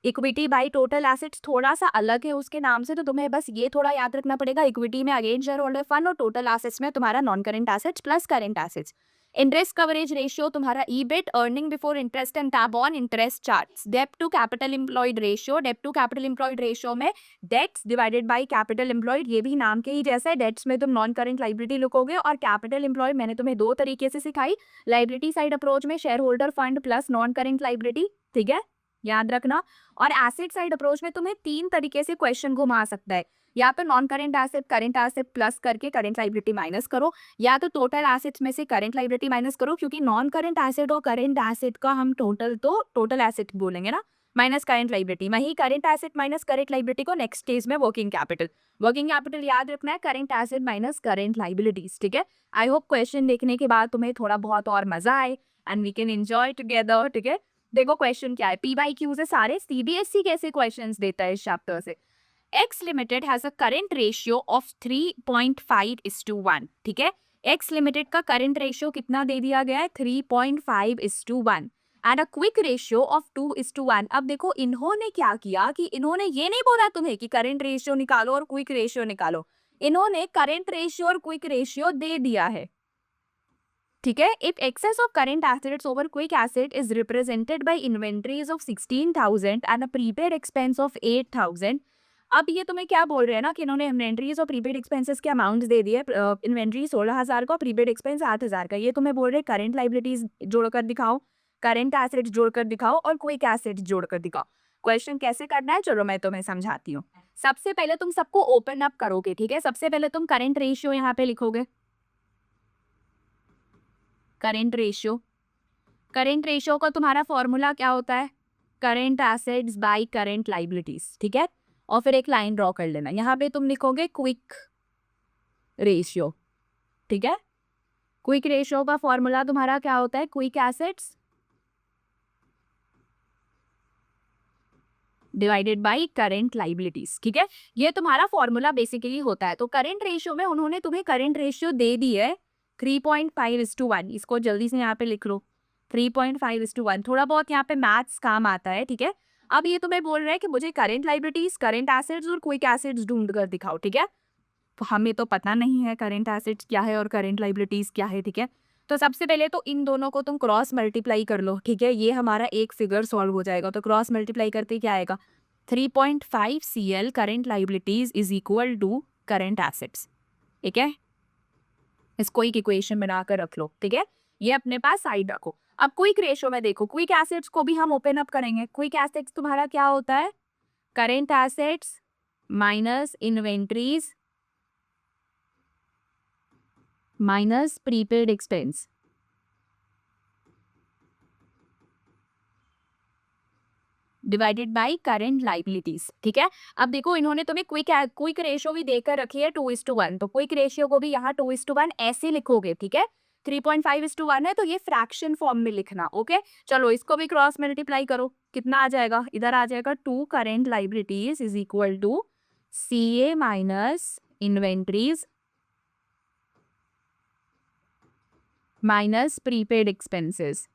equity by total assets थोड़ा सा अलग है उसके नाम से, तो तुम्हें बस ये थोड़ा याद रखना पड़ेगा। इक्विटी में अगेन शेयर होल्डर फंड, और टोटल एसेट्स में तुम्हारा non current assets plus current assets. Interest coverage ratio तुम्हारा EBIT, earning before interest and tab on interest charge. डेब्ट टू कैपिटल एम्प्लॉयड रेशियो, डेब्ट टू कैपिटल एम्प्लॉयड रेशियो में dates divided by capital employed, ये भी नाम के ही जैसा है। डेट्स में तुम नॉन करेंट लाइबिलिटी लिखोगे, और कैपिटल एम्प्लॉयड मैंने तुम्हें 2 तरीके से सिखाई। लाइबिलिटी साइड अप्रोच में share holder fund plus non current liability. ठीक है, याद रखना। और एसेट साइड अप्रोच में तुम्हें 3 तरीके से क्वेश्चन घुमा सकता है, या तो नॉन करेंट एसेट प्लस करके करेंट लाइबिलिटी माइनस करो, या तो टोटल एसेट्स में से करेंट लाइबिलिटी माइनस करो, क्योंकि नॉन करेंट एसेट और करेंट एसेट का हम टोटल एसेट बोलेंगे ना, माइनस करंट लाइबिलिटी, वही current asset minus current liability को नेक्स्ट केस में वर्किंग कैपिटल। वर्किंग कैपिटल याद रखना है current asset minus current liabilities, ठीक है। आई होप क्वेश्चन देखने के बाद तुम्हें थोड़ा बहुत और मजा आए and we can enjoy together, ठीक है। देखो क्वेश्चन क्या है, पी बाई क्यू से सारे सीबीएसई कैसे क्वेश्चंस देता है इस चैप्टर से। X limited has a current ratio of 3.5:1, ठीक है। एक्स लिमिटेड का करंट रेशियो कितना दे दिया गया है, 3.5:1 and a quick ratio of 2:1। अब देखो इन्होंने क्या किया कि इन्होंने ये नहीं बोला तुम्हें कि करंट रेशियो निकालो और क्विक रेशियो निकालो, इन्होंने करंट रेशियो और क्विक रेशियो दे दिया है, ठीक है। If excess of current assets over quick asset is represented by inventories of 16,000 and a prepaid expense of 8,000। अब ये तुम्हें क्या बोल रहे हैं ना कि इन्होंने इन्वेंटरीज और प्रीपेड एक्सपेंसेस के अमाउंट्स दे दिए, इन्वेंट्री 16,000 का, प्रीपेड एक्सपेंस 8,000 का। ये तुम्हें बोल रहे हैं करंट लाइबिलिटीज जोड़कर दिखाओ, करंट एसेट्स जोड़कर दिखाओ और क्विक एसेट्स जोड़कर दिखाओ। क्वेश्चन कैसे करना है चलो मैं तुम्हें समझाती हूँ। सबसे पहले तुम सबको ओपन अप करोगे, ठीक है। सबसे पहले तुम करंट रेशियो यहाँ पे लिखोगे, करंट रेशियो। करंट रेशियो का तुम्हारा फॉर्मूला क्या होता है, current assets bye current liabilities, ठीक है। और फिर एक लाइन ड्रॉ कर लेना, यहाँ पे तुम लिखोगे क्विक रेशियो, ठीक है। क्विक रेशियो का फॉर्मूला तुम्हारा क्या होता है, quick assets divided by current liabilities, ठीक है। ये तुम्हारा फॉर्मूला बेसिकली होता है। तो करंट रेशियो में उन्होंने तुम्हें करंट रेशियो दे दी है 3.5:1, इसको जल्दी से यहाँ पे लिख लो, 3.5:1। थोड़ा बहुत यहाँ पे मैथ्स काम आता है, ठीक है। अब ये तुम्हें बोल रहा है कि मुझे करंट लाइबिलिटीज, करंट एसेट्स और क्विक एसेट्स ढूंढ कर दिखाओ, ठीक है। तो हमें तो पता नहीं है करंट एसेट्स क्या है और करंट लाइबिलिटीज क्या है, ठीक है। तो सबसे पहले तो इन दोनों को तुम क्रॉस मल्टीप्लाई कर लो, ठीक है। ये हमारा एक फिगर सॉल्व हो जाएगा। तो क्रॉस मल्टीप्लाई करते क्या आएगा, 3.5 CL current liabilities is equal to current assets, ठीक है। इसको एक इक्वेशन बनाकर रख लो, ठीक है। ये अपने पास साइड रखो। अब क्विक रेशियो में देखो, क्विक एसेट्स को भी हम ओपन अप करेंगे। क्विक एसेट्स तुम्हारा क्या होता है, current assets minus inventories minus prepaid expense, divided by current liabilities, ठीक है। अब देखो इन्होंने तुम्हें क्विक रेशियो भी देकर रखी है 2:1, तो क्विक रेशियो को भी यहाँ 2:1 ऐसे लिखोगे, ठीक है। 3.5:1 है तो ये फ्रैक्शन फॉर्म में लिखना, ओके। चलो इसको भी क्रॉस मल्टीप्लाई करो, कितना आ जाएगा, इधर आ जाएगा 2 current liabilities is equal to CA minus inventories minus prepaid expenses,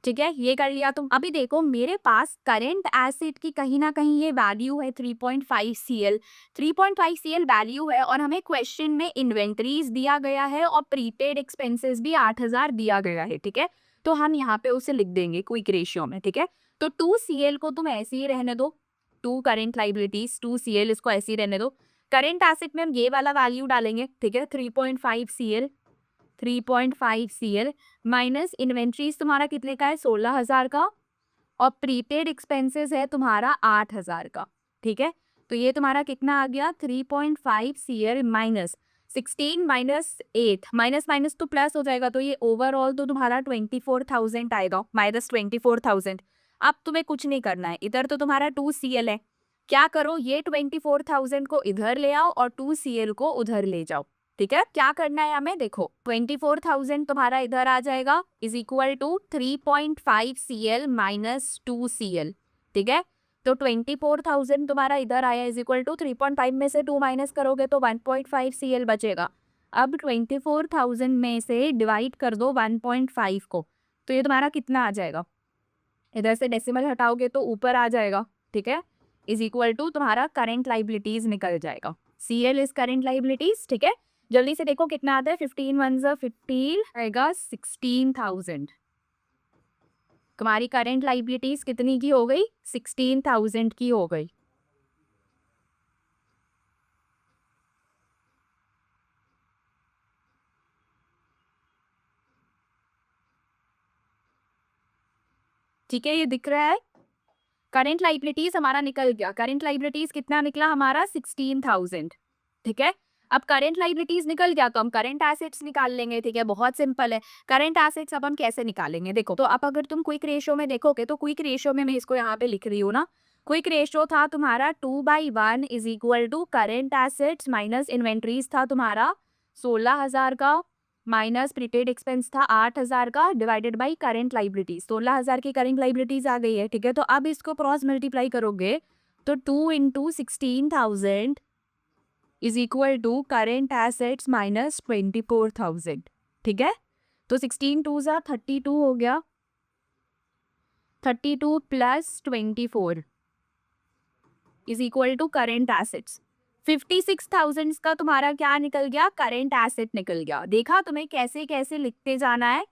ठीक है। ये कर लिया तुम। अभी देखो मेरे पास करंट एसेट की कहीं ना कहीं ये वैल्यू है 3.5 CL, 3.5 CL वैल्यू है और हमें क्वेश्चन में इन्वेंटरीज दिया गया है और प्रीपेड एक्सपेंसेस भी 8,000 दिया गया है, ठीक है। तो हम यहाँ पे उसे लिख देंगे क्विक रेशियो में, ठीक है। तो 2 CL को तुम ऐसे ही रहने दो, 2 करंट लाइबिलिटीज 2 CL, इसको ऐसे ही रहने दो। करंट एसेट में हम ये वाला वैल्यू डालेंगे, ठीक है, 3.5 CL, 3.5 CL माइनस इन्वेंट्रीज तुम्हारा कितने का है, 16,000 का, और प्रीपेड एक्सपेंसेस है तुम्हारा 8,000 का, ठीक है। तो ये तुम्हारा कितना आ गया, 3.5 CL minus 16 minus 8, minus minus तो प्लस हो जाएगा, तो ये ओवरऑल तो तुम्हारा 24,000 आएगा, माइनस 24,000। अब तुम्हें कुछ नहीं करना है, इधर तो तुम्हारा 2 CL है, क्या करो ये 24,000 को इधर ले आओ और 2 CL को उधर ले जाओ, ठीक है। क्या करना है हमें, देखो 24,000 तुम्हारा इधर आ जाएगा is equal to 3.5 CL minus 2 CL, ठीक है। तो 24,000 तुम्हारा इधर आया इज इक्वल टू 3.5 में से 2 माइनस करोगे तो 1.5 CL बचेगा। अब 24,000 में से डिवाइड कर दो 1.5 को, तो ये तुम्हारा कितना आ जाएगा, इधर से डेसिमल हटाओगे तो ऊपर आ जाएगा, ठीक है। इज इक्वल टू तुम्हारा करंट लाइबिलिटीज निकल जाएगा, CL इज करंट लाइबिलिटीज, ठीक है। जल्दी से देखो कितना आता है, 15 1 15 आएगा 16,000। तुम्हारी करंट लाइबिलिटीज कितनी की हो गई, 16,000 की हो गई। ठीक है, ये दिख रहा है। करंट लाइबिलिटीज हमारा निकल गया, करंट लाइबिलिटीज कितना निकला हमारा, 16,000, ठीक है। अब करंट लाइबिलिटीज निकल गया तो हम करंट एसेट्स निकाल लेंगे, ठीक है, बहुत सिंपल है। करंट एसेट्स अब हम कैसे निकालेंगे, देखो तो अब अगर तुम क्विक रेशियो में देखोगे तो क्विक रेशियो में मैं इसको यहाँ पे लिख रही हूँ ना, क्विक रेशियो था तुम्हारा 2/1 is equal to current assets minus inventories था तुम्हारा 16,000 का, माइनस प्रीपेड एक्सपेंस था 8,000 का, डिवाइडेड बाई करंट लाइबिलिटीज। 16,000 की करंट लाइबिलिटीज आ गई है, ठीक है। तो अब इसको क्रॉस मल्टीप्लाई करोगे तो 2 into 16,000 is equal to current assets minus 24,000, ठीक है। तो 16 टू ज़ा 32 हो गया, 32 plus 24 is equal to current assets. 56,000 का तुम्हारा क्या निकल गया, करेंट एसेट निकल गया। देखा तुम्हें कैसे कैसे लिखते जाना है।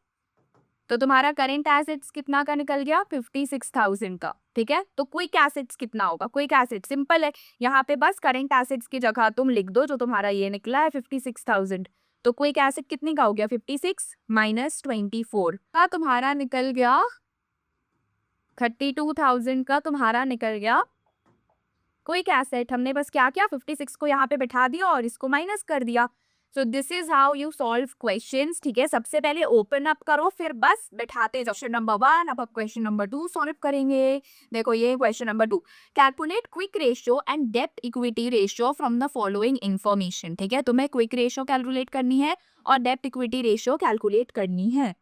तो तुम्हारा करेंट एसेट्स कितना का निकल गया, 56,000 का, ठीक है। तो क्विक एसेट्स कितना होगा, क्विक एसेट सिंपल है, यहाँ पे बस करेंट एसेट्स की जगह तुम लिख दो जो तुम्हारा ये निकला है 56,000। तो क्विक एसेट कितनी का हो गया, 56 माइनस 24 का तुम्हारा निकल गया 32,000 का तुम्हारा निकल गया क्विक एसेट। हमने बस क्या किया, 56 को यहाँ पे बिठा दिया और इसको माइनस कर दिया। So this is how you solve questions, ठीक है। सबसे पहले ओपन अप करो, फिर बस बैठाते जाओ। क्वेश्चन नंबर 1, अब क्वेश्चन नंबर 2 सॉल्व करेंगे। देखो ये question number 2, calculate quick ratio and डेब्ट equity ratio from the following information, ठीक है। तुम्हें क्विक रेशियो कैलकुलेट करनी है और डेब्ट इक्विटी रेशियो कैलकुलेट करनी है।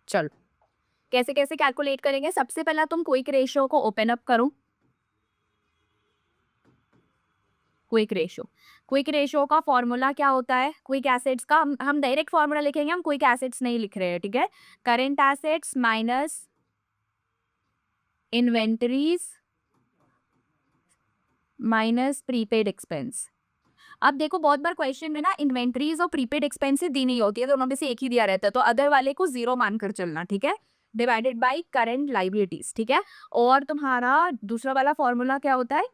चलो कैसे कैसे कैलकुलेट करेंगे, सबसे पहला तुम क्विक रेशियो को ओपन अप करो। क्विक रेशियो, क्विक रेशियो का फॉर्मूला क्या होता है, क्विक एसेट्स का हम डायरेक्ट फॉर्मूला लिखेंगे, हम क्विक एसेट्स नहीं लिख रहे हैं, ठीक है। Current assets minus inventories minus prepaid expense. अब देखो बहुत बार क्वेश्चन में ना इन्वेंटरीज और प्रीपेड एक्सपेंसेस दी नहीं होती है, दोनों में से एक ही दिया रहता है, तो अदर वाले को 0 मानकर चलना, ठीक है, डिवाइडेड बाय करंट लाइबिलिटीज, ठीक है। और तुम्हारा दूसरा वाला फॉर्मूला क्या होता है,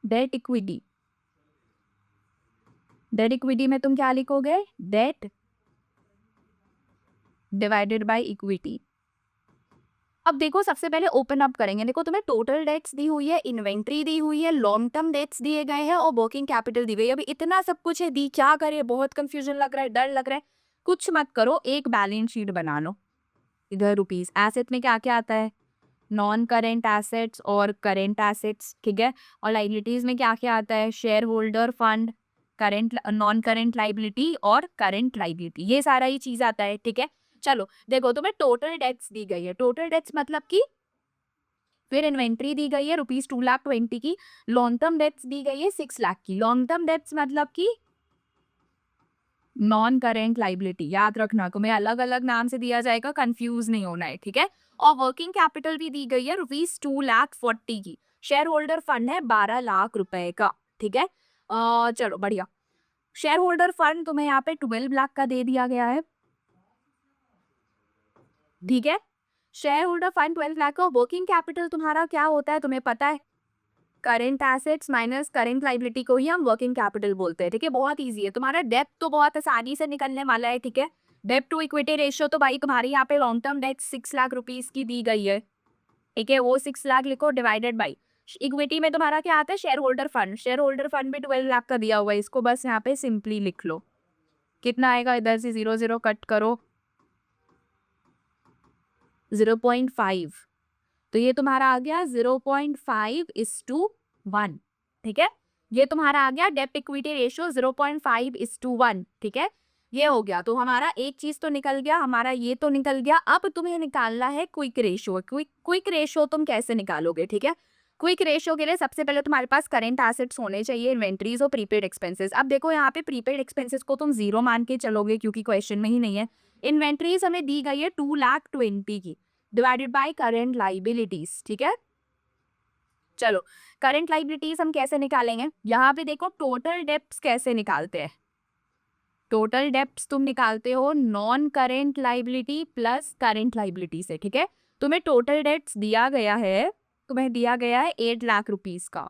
डेट इक्विटी। डेट इक्विटी में तुम क्या लिखोगे, डेट डिवाइडेड बाय इक्विटी। अब देखो सबसे पहले ओपन अप करेंगे। देखो तुम्हें टोटल डेट्स दी हुई है, इन्वेंट्री दी हुई है, लॉन्ग टर्म डेट्स दिए गए हैं और वर्किंग कैपिटल दी हुई है। अभी इतना सब कुछ है, दी क्या करे, बहुत कंफ्यूजन लग रहा है, डर लग रहा है, कुछ मत करो, एक बैलेंस शीट बना लो। इधर रुपीस एसेट में क्या क्या आता है, नॉन करेंट एसेट्स और करेंट एसेट्स, ठीक है। और लाइबिलिटीज में क्या क्या आता है, share holder fund, current non current liability और करेंट लाइबिलिटी, ये सारा ही चीज आता है, ठीक है। चलो देखो तुम्हें टोटल डेट्स दी गई है, टोटल डेट्स मतलब कि फिर इन्वेंट्री दी गई है ₹2,20,000 की, लॉन्ग टर्म डेट्स दी गई है 6 लाख की। लॉन्ग टर्म डेट्स मतलब कि नॉन करेंट लाइबिलिटी, याद रखना तुम्हें अलग अलग नाम से दिया जाएगा, कंफ्यूज नहीं होना है, ठीक है। और वर्किंग कैपिटल भी दी गई है ₹2,40,000 की। शेयर होल्डर फंड है 12 लाख रुपए का, ठीक है। चलो बढ़िया, शेयर होल्डर फंड तुम्हें यहाँ पे 12 लाख का दे दिया गया है, ठीक है। शेयर होल्डर फंड 12 लाख का। वर्किंग कैपिटल तुम्हारा क्या होता है तुम्हें पता है, current assets minus current liability को ही हम वर्किंग कैपिटल बोलते हैं, ठीक है। बहुत इजी है, तुम्हारा डेब्ट तो बहुत आसानी से निकलने वाला है, ठीक है। डेब्ट टू इक्विटी रेशियो तो भाई तुम्हारी यहाँ पे long term debt 6 lakh rupees की दी गई है, ठीक है, वो 6 लाख लिखो डिवाइडेड बाई इक्विटी में तुम्हारा क्या आता है, share holder fund. Share holder fund भी 12 लाख का दिया हुआ है, इसको बस यहाँ पे सिंपली लिख लो। कितना आएगा, इधर से 0 0 कट करो, 0.5, तो ये तुम्हारा आ गया 0.5:1, ठीक है। ये तुम्हारा आ गया डेब्ट इक्विटी रेशियो 0.5:1, ठीक है। ये हो गया, तो हमारा एक चीज तो निकल गया, हमारा ये तो निकल गया। अब तुम्हें निकालना है क्विक रेशियो। क्विक रेशियो तुम कैसे निकालोगे, ठीक है। क्विक रेशियो के लिए सबसे पहले तुम्हारे पास करेंट एसेट्स होने चाहिए, इन्वेंट्रीज और प्रीपेड एक्सपेंसेस। अब देखो यहाँ पे प्रीपेड एक्सपेंसेस को तुम 0 मान के चलोगे क्योंकि क्वेश्चन में ही नहीं है। इन्वेंट्रीज हमें दी गई है 2,20,000 की, डिवाइडेड बाय करंट लाइबिलिटीज, ठीक है। चलो करंट लाइबिलिटीज हम कैसे निकालेंगे, यहाँ पे देखो टोटल डेब्ट्स कैसे निकालते हैं। टोटल डेब्ट्स तुम निकालते हो non current liability plus current liability से, ठीक है। तुम्हें टोटल डेब्ट्स दिया गया है, तुम्हें दिया गया है 8 लाख रुपीस का,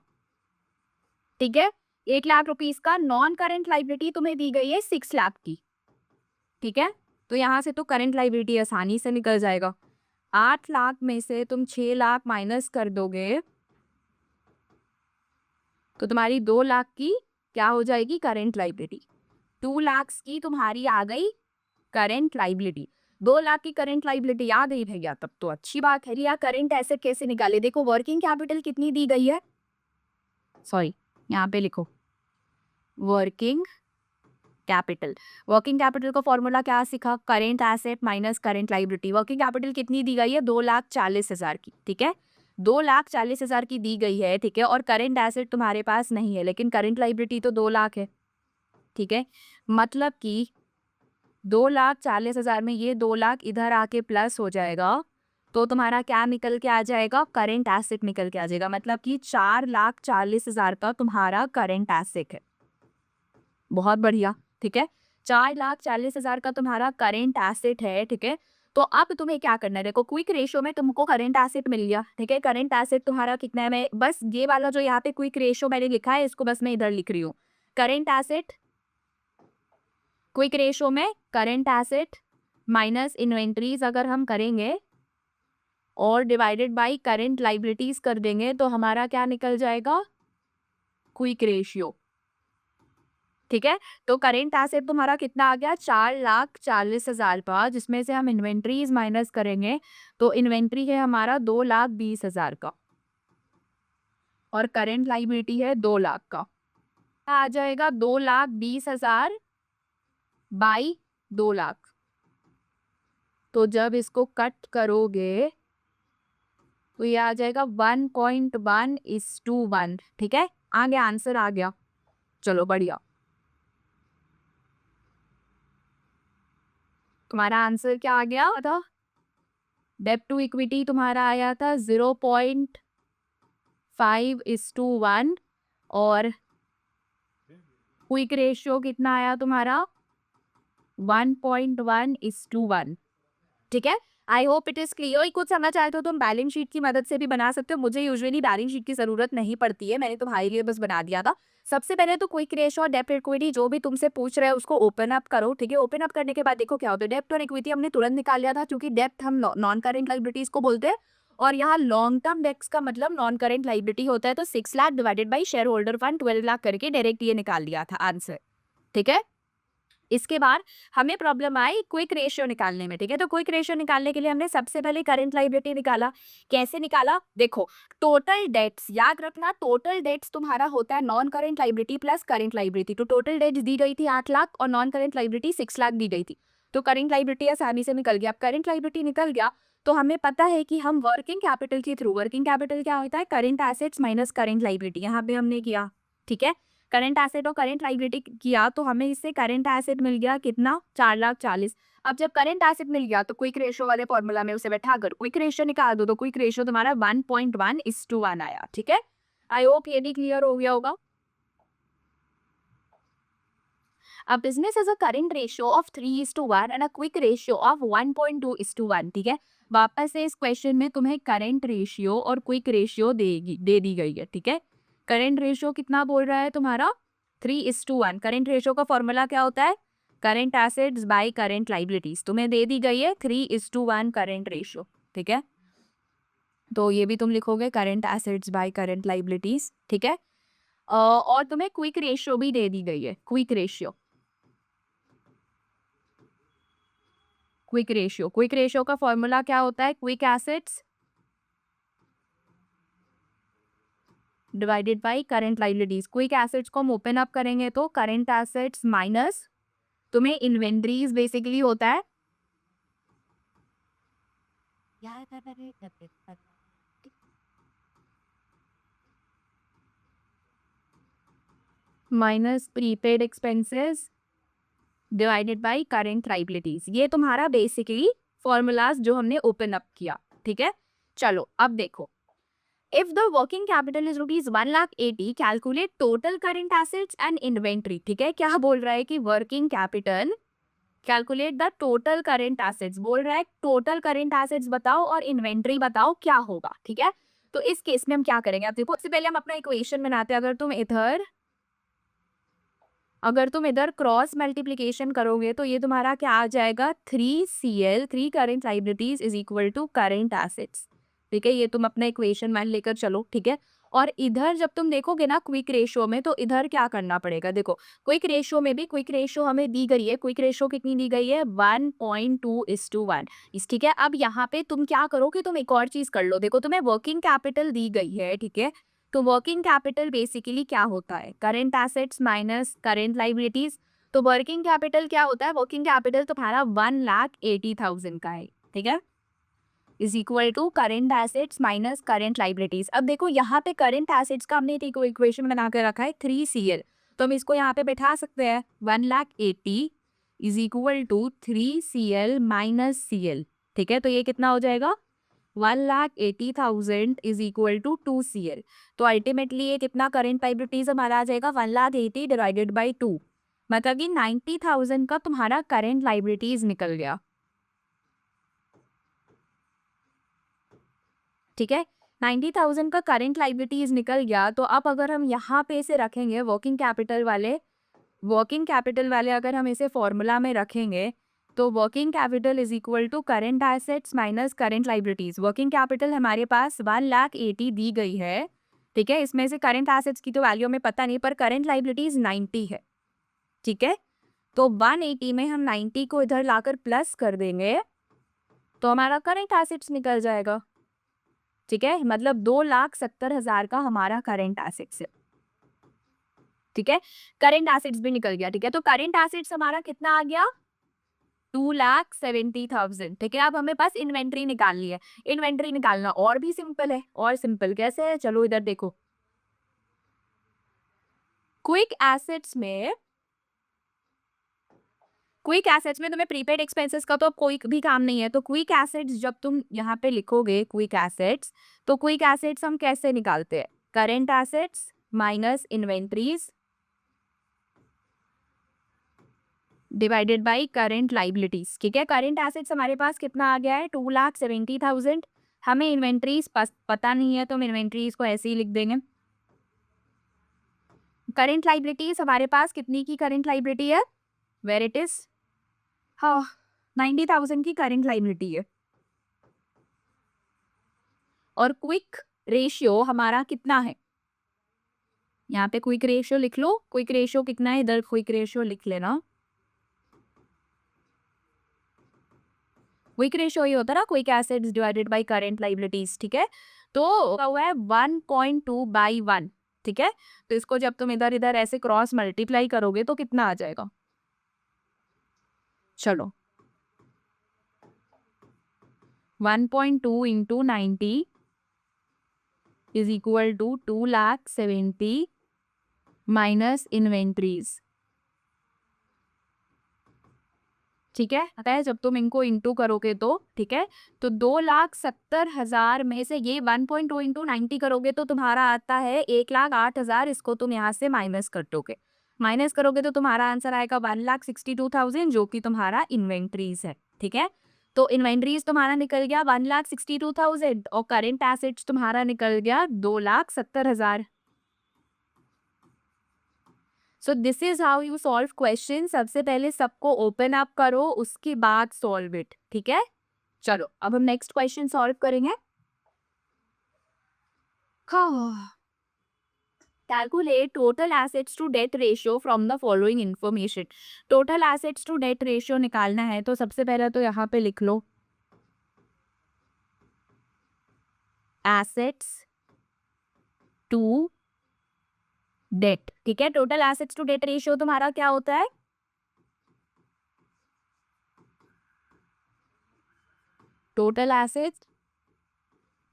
ठीक है। 8 लाख रुपीस का। नॉन करेंट लाइबिलिटी तुम्हें दी गई है 6 लाख की, ठीक है। तो यहाँ से तो करंट लाइबिलिटी आसानी से निकल जाएगा। 8 लाख में से तुम 6 लाख माइनस कर दोगे तो तुम्हारी 2 लाख की क्या हो जाएगी, करेंट लाइबिलिटी। 2 लाख की तुम्हारी आ गई करेंट लाइबिलिटी। 2 लाख की करेंट लाइबिलिटी आ गई भैया, तब तो अच्छी बात है। या करेंट एसेट कैसे निकाले, देखो वर्किंग कैपिटल कितनी दी गई है, सॉरी यहाँ पे लिखो वर्किंग कैपिटल। वर्किंग कैपिटल का फॉर्मूला क्या सीखा, current asset minus current liability. Working capital कितनी दी गई है, 2,40,000 की, ठीक है। 2,40,000 की दी गई है, ठीक है। और करेंट एसेट तुम्हारे पास नहीं है, लेकिन करेंट लाइबिलिटी तो 2 लाख है, ठीक है। मतलब कि 2,40,000 में ये 2 लाख इधर आके प्लस हो जाएगा, तो तुम्हारा क्या निकल के आ जाएगा, करेंट एसेट निकल के आ जाएगा। मतलब कि 4,40,000 का तुम्हारा करेंट एसेट है। बहुत बढ़िया, ठीक है। 4,40,000 का तुम्हारा करेंट एसेट है, ठीक है। तो अब तुम्हें क्या करना है, देखो क्विक रेशियो में तुमको करेंट एसेट मिल गया, ठीक है। करेंट एसेट तुम्हारा कितना है, मैं बस ये वाला जो यहाँ पे क्विक रेशियो मैंने लिखा है इसको बस मैं इधर लिख रही हूँ। करेंट एसेट क्विक रेशियो में करेंट एसेट माइनस इन्वेंट्रीज अगर हम करेंगे और डिवाइडेड बाय करेंट लाइबिलिटीज कर देंगे तो हमारा क्या निकल जाएगा, क्विक रेशियो, ठीक है। तो करेंट एसेट तुम्हारा कितना आ गया, 4,40,000 का, जिसमें से हम इन्वेंट्रीज माइनस करेंगे तो इन्वेंट्री है हमारा 2,20,000 का और करेंट लाइबिलिटी है 2 लाख का। आ जाएगा 2,20,000 बाई 2 लाख। तो जब इसको कट करोगे तो ये आ जाएगा 1.1:1, ठीक है। आ गया आंसर, आ गया, चलो बढ़िया। तुम्हारा आंसर क्या आ गया था, डेब्ट टू इक्विटी तुम्हारा आया था 0.5:1 और क्विक रेशियो कितना आया तुम्हारा 1.1:1, ठीक है। I hope it is clear. कुछ समझ आए तो तुम बैलेंस शीट की मदद से भी बना सकते हो। मुझे यूजुअली बैलेंस शीट की जरूरत नहीं पड़ती है, मैंने तुम्हारे लिए बस बना दिया था। सबसे पहले तो क्विक रेशियो और डेब्ट इक्विटी जो भी तुमसे पूछ रहे हैं उसको ओपन अप करो, ठीक है। ओपन अप करने के बाद देखो क्या होता है, डेब्ट और इक्विटी हमने तुरंत निकाल लिया था क्योंकि डेब्ट हम नॉन करेंट लाइबिलिटीज को बोलते हैं और यहाँ लॉन्ग टर्म डेट्स का मतलब नॉन करेंट लाइबिलिटी होता है। तो 6 lakh divided by share holder fund 12 lakh करके डायरेक्ट ये निकाल लिया था आंसर, ठीक है। इसके बाद हमें प्रॉब्लम आई क्विक रेशियो निकालने में, ठीक है। तो क्विक रेशियो निकालने के लिए हमने सबसे पहले करंट लायबिलिटी निकाला। कैसे निकाला, देखो टोटल डेट्स याद रखना, टोटल डेट्स तुम्हारा होता है non current liability plus current liability. तो टोटल डेट्स दी गई थी 8 लाख और नॉन करंट लायबिलिटी 6 लाख दी गई थी। तो करंट लायबिलिटी आसानी से निकल गया। अब करंट लायबिलिटी निकल गया तो हमें पता है कि हम वर्किंग कैपिटल के थ्रू, वर्किंग कैपिटल क्या होता है, current assets minus current liability, यहाँ पे हमने किया, ठीक है। करंट एसेट और करंट लायबिलिटी किया तो हमें इससे करंट एसेट मिल गया कितना, 4,40,000। अब जब करंट एसेट मिल गया तो क्विक रेशियो वाले फॉर्मूला में उसे बैठा कर क्विक रेशियो निकाल दो तो क्विक रेशियो तुम्हारा 1.1:1 आया, ठीक है। आई होप ये भी क्लियर हो गया होगा। A business has a current ratio of 3:1 and a quick ratio of 1.2:1, ठीक है। वापस से इस क्वेश्चन में तुम्हें करंट रेशियो और क्विक रेशियो दे दी गई है, ठीक है। करंट रेशियो कितना बोल रहा है तुम्हारा 3:1। करंट रेशियो का फॉर्मूला क्या होता है, current assets bye current liabilities. तुम्हें दे दी गई है 3:1 करंट रेशियो, ठीक है। तो ये भी तुम लिखोगे current assets bye current liabilities, ठीक है। और तुम्हें क्विक रेशियो भी दे दी गई है, quick ratio, quick ratio. Quick ratio का फॉर्मूला क्या होता है, quick assets divided by current liabilities. Quick assets को हम ओपन अप करेंगे तो करंट एसेट्स माइनस तुम्हें इन्वेंट्रीज बेसिकली होता है, minus prepaid expenses divided by current liabilities. ये तुम्हारा बेसिकली फॉर्मूलाज जो हमने ओपन अप किया, ठीक है। चलो अब देखो, if the working capital is rupees 1,80,000 calculate total current assets and inventory, ठीक है। क्या बोल रहा है कि working capital calculate the total current assets, बोल रहा है टोटल करंट एसेट्स बताओ और इन्वेंट्री बताओ क्या होगा, ठीक है। तो इस केस में हम क्या करेंगे, अब देखो सबसे पहले हम अपना इक्वेशन बनाते हैं। अगर तुम इधर अगर तुम इधर क्रॉस मल्टीप्लिकेशन करोगे तो ये तुम्हारा क्या आ जाएगा, 3CL 3 current liabilities is equal to current assets. ठीक है, ये तुम अपना इक्वेशन मान लेकर चलो। ठीक है, और इधर जब तुम देखोगे ना क्विक रेशियो में, तो इधर क्या करना पड़ेगा, देखो क्विक रेशियो में भी क्विक रेशियो हमें दी गई है। क्विक रेशियो कितनी दी गई है, 1.2:1 इस। ठीक है, अब यहाँ पे तुम क्या करोगे, तुम एक और चीज कर लो। देखो तुम्हें वर्किंग कैपिटल दी गई है, ठीक है, तो वर्किंग कैपिटल बेसिकली क्या होता है, current assets minus current liabilities. तो वर्किंग कैपिटल क्या होता है, वर्किंग कैपिटल तुम्हारा 1,80,000 का है। ठीक है, is equal to current assets minus current liabilities. अब देखो यहाँ पे करेंट एसेट्स का हमने एक इक्वेशन बना के रखा है 3CL, तो हम इसको यहाँ पे बैठा सकते हैं 1,80,000 is equal to 3CL minus CL। ठीक है, तो ये कितना हो जाएगा, 1,80,000 इज इक्वल टू 2CL। तो अल्टीमेटली ये कितना करेंट लाइबिलिटीज हमारा आ जाएगा, 1,80,000 डिवाइडेड बाई 2, मतलब कि 90,000 का तुम्हारा करेंट लाइबिलिटीज निकल गया। ठीक है, 90,000 का करेंट लाइबिलिटीज निकल गया। तो अब अगर हम यहाँ पे इसे रखेंगे वर्किंग कैपिटल वाले अगर हम इसे फॉर्मूला में रखेंगे, तो working capital is equal to current assets minus current liabilities. Working capital हमारे पास 1,80,000 दी गई है। ठीक है, इसमें से करेंट एसेट्स की तो वैल्यू हमें पता नहीं, पर करेंट लाइबिलिटीज 90 है। ठीक है, तो 180 में हम 90 को इधर लाकर प्लस कर देंगे तो हमारा करेंट एसेट्स निकल जाएगा। ठीक है, मतलब 2,70,000 का हमारा करेंट एसेट्स है। ठीक है, करेंट एसेट्स भी निकल गया। ठीक है, तो करेंट एसेट्स हमारा कितना आ गया, 2,70,000। ठीक है, अब हमें बस इन्वेंट्री निकालनी है। इन्वेंट्री निकालना और भी सिंपल है, और सिंपल कैसे है, चलो इधर देखो। क्विक एसेट्स में तुम्हें प्रीपेड एक्सपेंसेस का तो अब कोई भी काम नहीं है। तो क्विक एसेट्स जब तुम यहाँ पे लिखोगे क्विक एसेट्स, तो क्विक एसेट्स हम कैसे निकालते हैं, current assets minus inventories divided by current liabilities. ठीक है, करेंट एसेट्स हमारे पास कितना आ गया है, 2,70,000। हमें इन्वेंट्रीज पता नहीं है, तो हम इन्वेंट्रीज को ऐसे ही लिख देंगे। करेंट लाइबिलिटीज हमारे पास कितनी की करेंट लाइबिलिटी है, वेर इट इज, हाँ 90,000 की करेंट लाइबिलिटी है। और क्विक रेशियो हमारा कितना है, यहाँ पे क्विक रेशियो लिख लो। क्विक रेशियो कितना है, इधर क्विक रेशियो लिख लेना। क्विक रेशियो ये होता है ना, quick assets divided bye current liabilities. ठीक है, तो हुआ है 1.2/1। ठीक है, तो इसको जब तुम इधर इधर ऐसे क्रॉस मल्टीप्लाई करोगे तो कितना आ जाएगा, चलो 1.2 into 90 is equal to 2,70,000 minus inventories. ठीक है, आता है जब तुम इनको इंटू करोगे तो, ठीक है, तो 2,70,000 में से ये 1.2 इंटू 90 करोगे तो तुम्हारा आता है 1,08,000। इसको तुम यहाँ से माइनस कर दोगे, माइनस करोगे तो तुम्हारा आंसर आएगा 1,62,000, जो कि तुम्हारा इन्वेंट्रीज है। ठीक है, तो इन्वेंट्रीज तुम्हारा निकल गया 1,62,000 और करेंट एसेट्स तुम्हारा निकल गया 2,70,000। So this is how you solve question. सबसे पहले सबको ओपन अप करो, उसके बाद सॉल्व इट। ठीक है, चलो अब हम नेक्स्ट क्वेश्चन सॉल्व करेंगे। Calculate total assets to debt ratio from the following information. Total assets to debt ratio निकालना है, तो सबसे पहले तो यहाँ पे लिख लो एसेट्स टू डेट। ठीक है, total assets to debt ratio तुम्हारा क्या होता है, total assets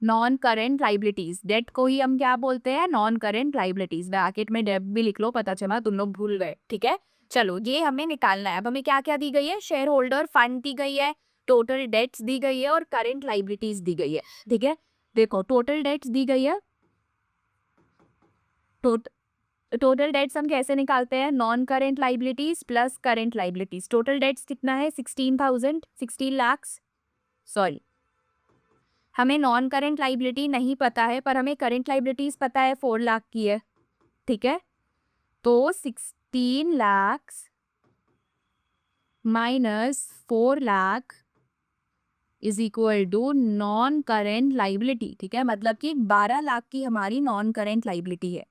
non current liabilities. Debt को ही हम क्या बोलते हैं, नॉन करेंट लाइबिलिटीज। ब्रैकेट में डेट भी लिख लो, पता चला तुम लोग भूल गए। ठीक है, चलो ये हमें निकालना है। अब हमें क्या क्या दी गई है, शेयर होल्डर फंड दी गई है, टोटल डेट्स दी गई है और करेंट लाइबिलिटीज दी गई है। ठीक है, देखो टोटल डेट्स दी गई है, टोटल डेट्स हम कैसे निकालते हैं, non current liabilities plus current liabilities. Total debts कितना है, 16 लाख, सॉरी हमें नॉन करेंट लाइबिलिटी नहीं पता है, पर हमें करेंट लाइबिलिटीज पता है 4 लाख की है। ठीक है, तो 15 lakh minus 4 lakh is equal to non current liability. ठीक है, मतलब कि 12 लाख की हमारी नॉन करेंट लाइबिलिटी है।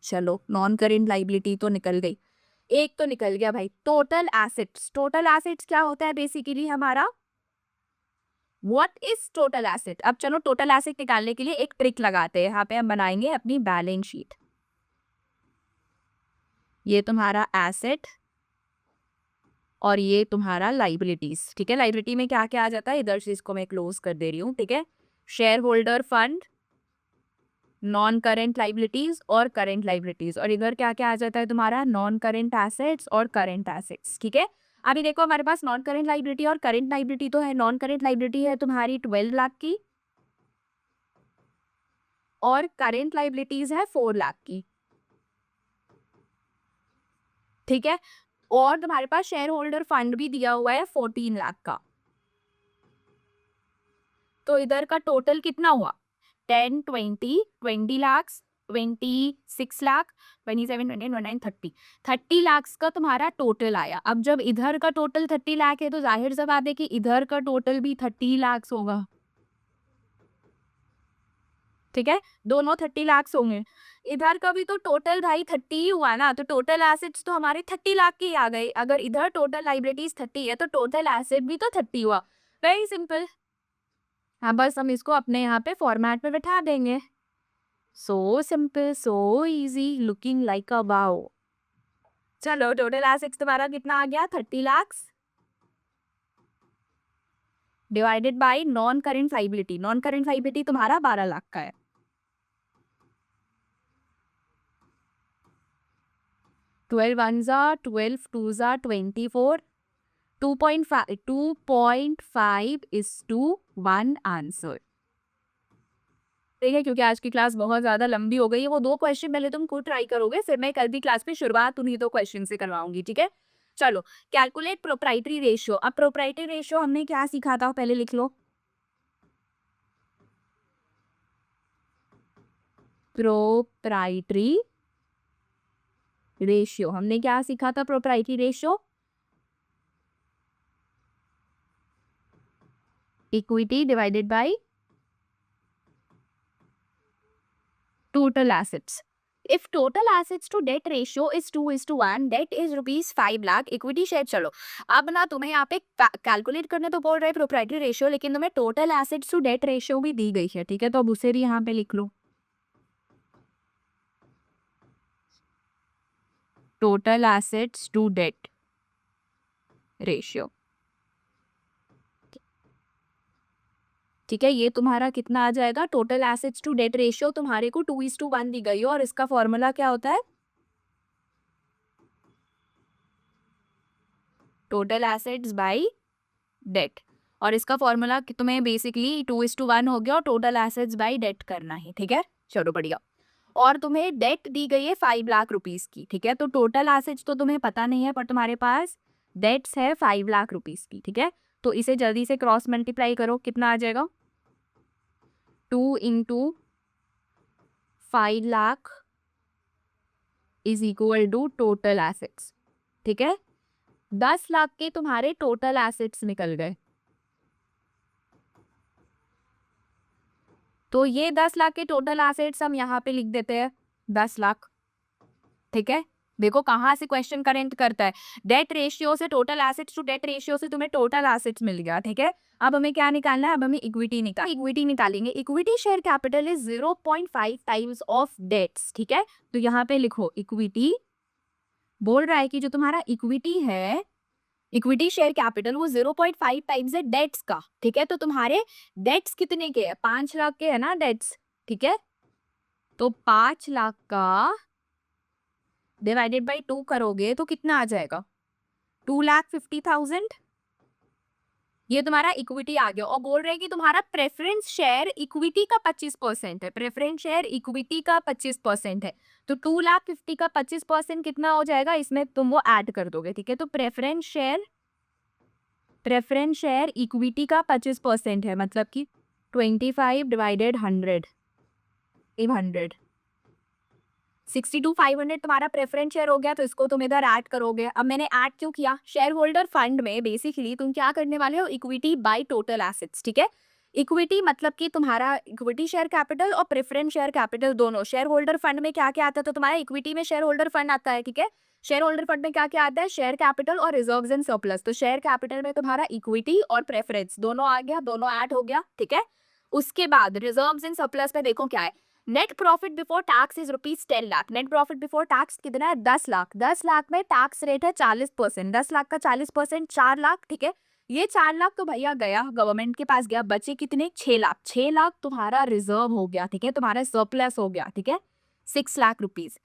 चलो, नॉन करेंट लाइबिलिटी तो निकल गई, एक तो निकल गया भाई टोटल एसेट्स। टोटल एसेट्स क्या होता है बेसिकली हमारा, व्हाट इज टोटल एसेट। अब चलो टोटल एसेट निकालने के लिए एक ट्रिक लगाते हैं। यहाँ पे हम बनाएंगे अपनी बैलेंस शीट। ये तुम्हारा एसेट और ये तुम्हारा लाइबिलिटीज। ठीक है, लाइबिलिटी में क्या क्या आ जाता है, इधर से इसको मैं क्लोज कर दे रही हूँ। ठीक है, share holder fund, non current liabilities और करेंट लाइबिलिटीज, और इधर क्या क्या आ जाता है तुम्हारा, नॉन करेंट एसेट्स और करेंट एसेट्स। ठीक है, अभी देखो हमारे पास नॉन करेंट लाइबिलिटी और करेंट लाइबिलिटी तो है। नॉन करेंट लाइबिलिटी है तुम्हारी 12 लाख की और करेंट लाइबिलिटीज है 4 लाख की। ठीक है, और तुम्हारे पास शेयर होल्डर फंड भी दिया हुआ है 14 लाख का। तो इधर का टोटल कितना हुआ, 10, 20 लाख, 26 लाख, 27, 28, 29, 30 लाख का तुम्हारा टोटल आया। अब जब इधर का टोटल 30 लाख है तो जाहिर सी बात है कि इधर का टोटल भी 30 लाख होगा। ठीक है, दोनों 30 लाख होंगे। इधर का भी तो टोटल भाई 30 ही हुआ ना, तो टोटल एसेट्स तो हमारे 30 लाख के ही आ गए। अगर इधर टोटल लाइबिलिटीज 30 है तो टोटल एसेट भी तो 30 हुआ। Very simple. हाँ, बस हम इसको अपने यहाँ पे फॉर्मेट में बैठा देंगे। So simple, so easy, looking like a wow. चलो, टोटल एसेट्स तुम्हारा कितना आ गया, 30 lakh divided by non current liability. Non current liability तुम्हारा 12 लाख का है। 12 1 जा 12, 2 जा 24, 2.5:1 आंसर। ठीक है, क्योंकि आज की क्लास बहुत ज्यादा लंबी हो गई है। वो 2 क्वेश्चन पहले तुम खुद ट्राई करोगे, फिर मैं कल की क्लास में शुरुआत उन्हीं 2 क्वेश्चन से करवाऊंगी। ठीक है, चलो कैलकुलेट प्रोप्राइटरी रेशियो। अब प्रोप्राइटरी रेशियो हमने क्या सीखा था, पहले लिख लो। प्रोप्राइटरी रेशियो हमने क्या सीखा था, proprietary ratio equity divided bye total assets. If total assets to debt ratio is 2:1, debt is rupees 5 lakh, equity share। चलो, अब ना तुम्हें यहाँ पे कैलकुलेट करने तो बोल रहे हैं प्रोप्राइटरी रेशियो, लेकिन तुम्हें total assets to debt ratio भी दी गई है। ठीक है, तो अब उसे भी यहाँ पे लिख लो, total assets to debt ratio. ठीक है, ये तुम्हारा कितना आ जाएगा, total assets to debt ratio तुम्हारे को 2:1 दी गई है, और इसका फॉर्मूला क्या होता है, टोटल एसेट्स बाय डेट। और इसका फॉर्मूला तुम्हें बेसिकली 2:1 हो गया और टोटल एसेट्स बाय डेट करना है। ठीक है, चलो बढ़िया। और तुम्हें डेट दी गई है 5 लाख रुपीस की। ठीक है, तो टोटल एसेट्स तो तुम्हें पता नहीं है, पर तुम्हारे पास डेट्स है 5 लाख रुपीस की। ठीक है, तो इसे जल्दी से क्रॉस मल्टीप्लाई करो, कितना आ जाएगा, 2 × 5 lakh is equal to total assets. ठीक है, 10 लाख के तुम्हारे टोटल एसेट्स निकल गए। तो ये 10 लाख के टोटल एसेट्स हम यहाँ पे लिख देते हैं 10 लाख। ठीक है, देखो कहाँ से क्वेश्चन करेंट करता है, डेट रेशियो से total assets to debt ratio से तुम्हें टोटल एसेट्स मिल गया। ठीक है, अब हमें क्या निकालना है, अब हमें इक्विटी निकालेंगे। Equity share capital is 0.5 times of debts. ठीक है, तो यहाँ पे लिखो इक्विटी, बोल रहा है कि जो तुम्हारा इक्विटी है, इक्विटी शेयर कैपिटल वो 0.5 टाइम्स है डेट्स का। ठीक है, तो तुम्हारे डेट्स कितने के हैं, 5 लाख के है ना डेट्स। ठीक है, तो 5 लाख का डिवाइडेड बाय 2 करोगे तो कितना आ जाएगा, 2,50,000। ये तुम्हारा इक्विटी आ गया, और बोल रहे हैं कि तुम्हारा प्रेफरेंस शेयर इक्विटी का 25% है। प्रेफरेंस शेयर इक्विटी का 25% है, तो 2,50,000 का 25% कितना हो जाएगा, इसमें तुम वो ऐड कर दोगे। ठीक है, तो प्रेफरेंस शेयर इक्विटी का 25% है, मतलब कि 25 डिवाइडेड 100, 62,500 तुम्हारा प्रेफरेंस शेयर हो गया, तो इसको तुम इधर ऐड करोगे। अब मैंने ऐड क्यों किया, शेयर होल्डर फंड में बेसिकली तुम क्या करने वाले हो, इक्विटी बाय टोटल एसेट्स, ठीक है। इक्विटी मतलब कि तुम्हारा इक्विटी शेयर कैपिटल और प्रेफरेंस शेयर कैपिटल दोनों। शेयर होल्डर फंड में क्या क्या आता है, तो तुम्हारा इक्विटी में शेयर होल्डर फंड आता है, ठीक है। शेयर होल्डर फंड में क्या क्या आता है, शेयर कैपिटल और रिजर्व्स एंड सरप्लस। तो शेयर कैपिटल में तुम्हारा इक्विटी और प्रेफरेंस दोनों आ गया, दोनों ऐड हो गया, ठीक है। उसके बाद रिजर्व्स एंड सरप्लस में देखो क्या है, net profit before tax is ₹10 lakh. Net profit before tax कितना है, 10 लाख। 10 लाख में टैक्स रेट है 40%, 10 लाख का 40% 4 लाख, ठीक है। ये 4 लाख तो भैया गया, गवर्नमेंट के पास गया, बचे कितने, 6 लाख। 6 लाख तुम्हारा रिजर्व हो गया, ठीक है, तुम्हारा सरप्लस हो गया, ठीक है, 6 लाख रुपीज।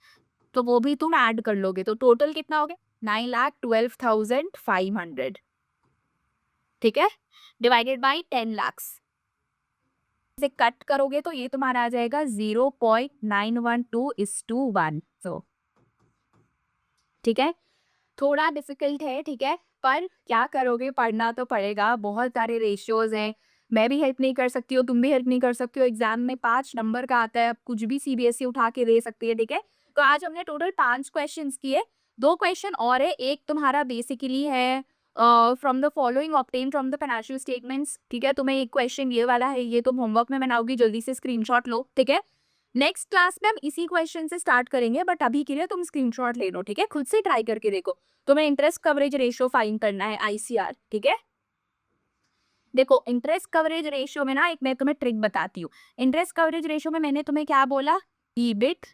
तो वो भी तुम ऐड कर लोगे, तो टोटल कितना हो गया, 9,12,500, ठीक है, डिवाइडेड बाई 10 लाख से कट करोगे तो ये तुम्हारा आ जाएगा 0.912:1, तो ठीक है, थोड़ा डिफिकल्ट है, ठीक है, पर क्या करोगे, पढ़ना तो पड़ेगा, बहुत सारे रेशियोज हैं, मैं भी हेल्प नहीं कर सकती हूँ, तुम भी हेल्प नहीं कर सकती हो। एग्जाम में 5 नंबर का आता है, अब कुछ भी सीबीएसई उठा के दे सकती है, ठीक है। तो आज हमने टोटल 5 क्वेश्चंस किए, 2 क्वेश्चन और है, एक तुम्हारा बेसिकली है from the following obtain from the financial statements, ठीक है। तुम्हें एक क्वेश्चन ये वाला है, ये तुम होमवर्क में बनाओगी, जल्दी से स्क्रीनशॉट लो, ठीक है। नेक्स्ट क्लास में हम इसी क्वेश्चन से स्टार्ट करेंगे, बट अभी के लिए तुम स्क्रीनशॉट ले लो, ठीक है, खुद से ट्राई करके देखो। तुम्हें इंटरेस्ट कवरेज रेशियो फाइंड करना है, आईसीआर, ठीक है। देखो इंटरेस्ट कवरेज रेशियो में ना एक मैं तुम्हें ट्रिक बताती हूँ। इंटरेस्ट कवरेज रेशियो में मैंने तुम्हें क्या बोला, EBIT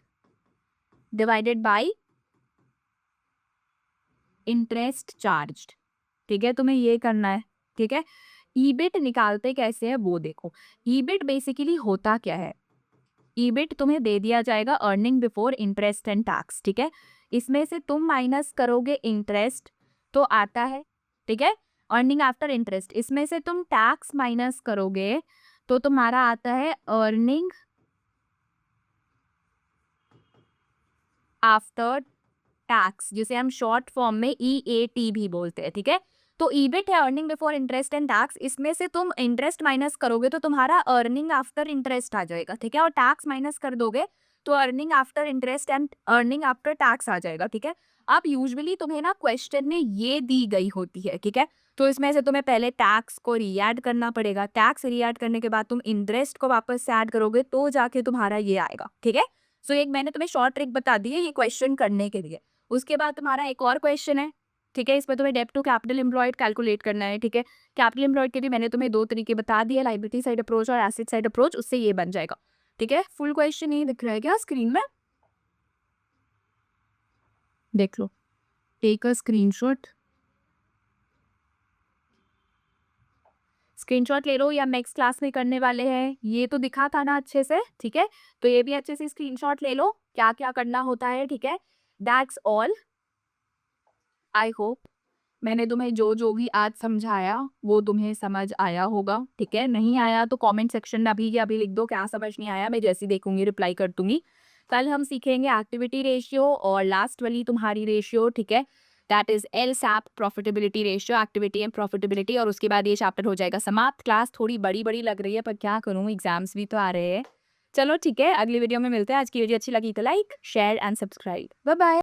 divided by interest charged, ठीक है, तुम्हें ये करना है, ठीक है। ईबिट निकालते कैसे है वो देखो। ईबिट बेसिकली होता क्या है, ईबिट तुम्हें दे दिया जाएगा earning before interest and tax, ठीक है। इसमें से तुम माइनस करोगे इंटरेस्ट तो आता है, ठीक है, अर्निंग आफ्टर इंटरेस्ट। इसमें से तुम टैक्स माइनस करोगे तो तुम्हारा आता है अर्निंग आफ्टर टैक्स, जिसे हम शॉर्ट फॉर्म में EAT भी बोलते हैं, ठीक है। तो ईबिट है earning before interest and tax, इसमें से तुम इंटरेस्ट माइनस करोगे तो तुम्हारा अर्निंग आफ्टर इंटरेस्ट आ जाएगा, ठीक है, और टैक्स माइनस कर दोगे तो earning after interest and earning after tax आ जाएगा, ठीक है। अब यूजुअली तुम्हें ना क्वेश्चन में ये दी गई होती है, ठीक है, तो इसमें से तुम्हें पहले टैक्स को रीऐड करना पड़ेगा, टैक्स रीऐड करने के बाद तुम इंटरेस्ट को वापस से ऐड करोगे तो जाके तुम्हारा ये आएगा, ठीक है। सो एक मैंने तुम्हें शॉर्ट ट्रिक बता दी है ये क्वेश्चन करने के लिए। उसके बाद तुम्हारा एक और क्वेश्चन है, ठीक है, इसमें तुम्हें डेब्ट टू कैपिटल एम्प्लॉयड कैलकुलेट करना है, ठीक है। कैपिटल एम्प्लॉयड के भी मैंने तुम्हें 2 तरीके बता दिए, लायबिलिटी साइड अप्रोच और एसेट साइड अप्रोच, उससे ये बन जाएगा, ठीक है। फुल क्वेश्चन ये दिख रहा है क्या स्क्रीन में, देख लो, टेक अ स्क्रीनशॉट, स्क्रीनशॉट ले लो या नेक्स्ट क्लास में करने वाले हैं, ये तो दिखा था ना अच्छे से, ठीक है, तो ये भी अच्छे से स्क्रीनशॉट ले लो, क्या क्या करना होता है, ठीक है। दैट्स ऑल, आई होप मैंने तुम्हें जो जो भी आज समझाया वो तुम्हें समझ आया होगा, ठीक है। नहीं आया तो कमेंट सेक्शन में अभी के अभी लिख दो क्या समझ नहीं आया, मैं जैसी देखूंगी रिप्लाई कर दूंगी। कल हम सीखेंगे एक्टिविटी रेशियो और लास्ट वाली तुम्हारी रेशियो, ठीक है, that is LSAP profitability ratio, activity and profitability, और उसके बाद ये चैप्टर हो जाएगा समाप्त। क्लास थोड़ी बड़ी बड़ी लग रही है पर क्या करूँ, एग्जाम्स भी तो आ रहे हैं। चलो ठीक है, अगली वीडियो में मिलते हैं। आज की वीडियो अच्छी लगी तो like share and subscribe, bye bye.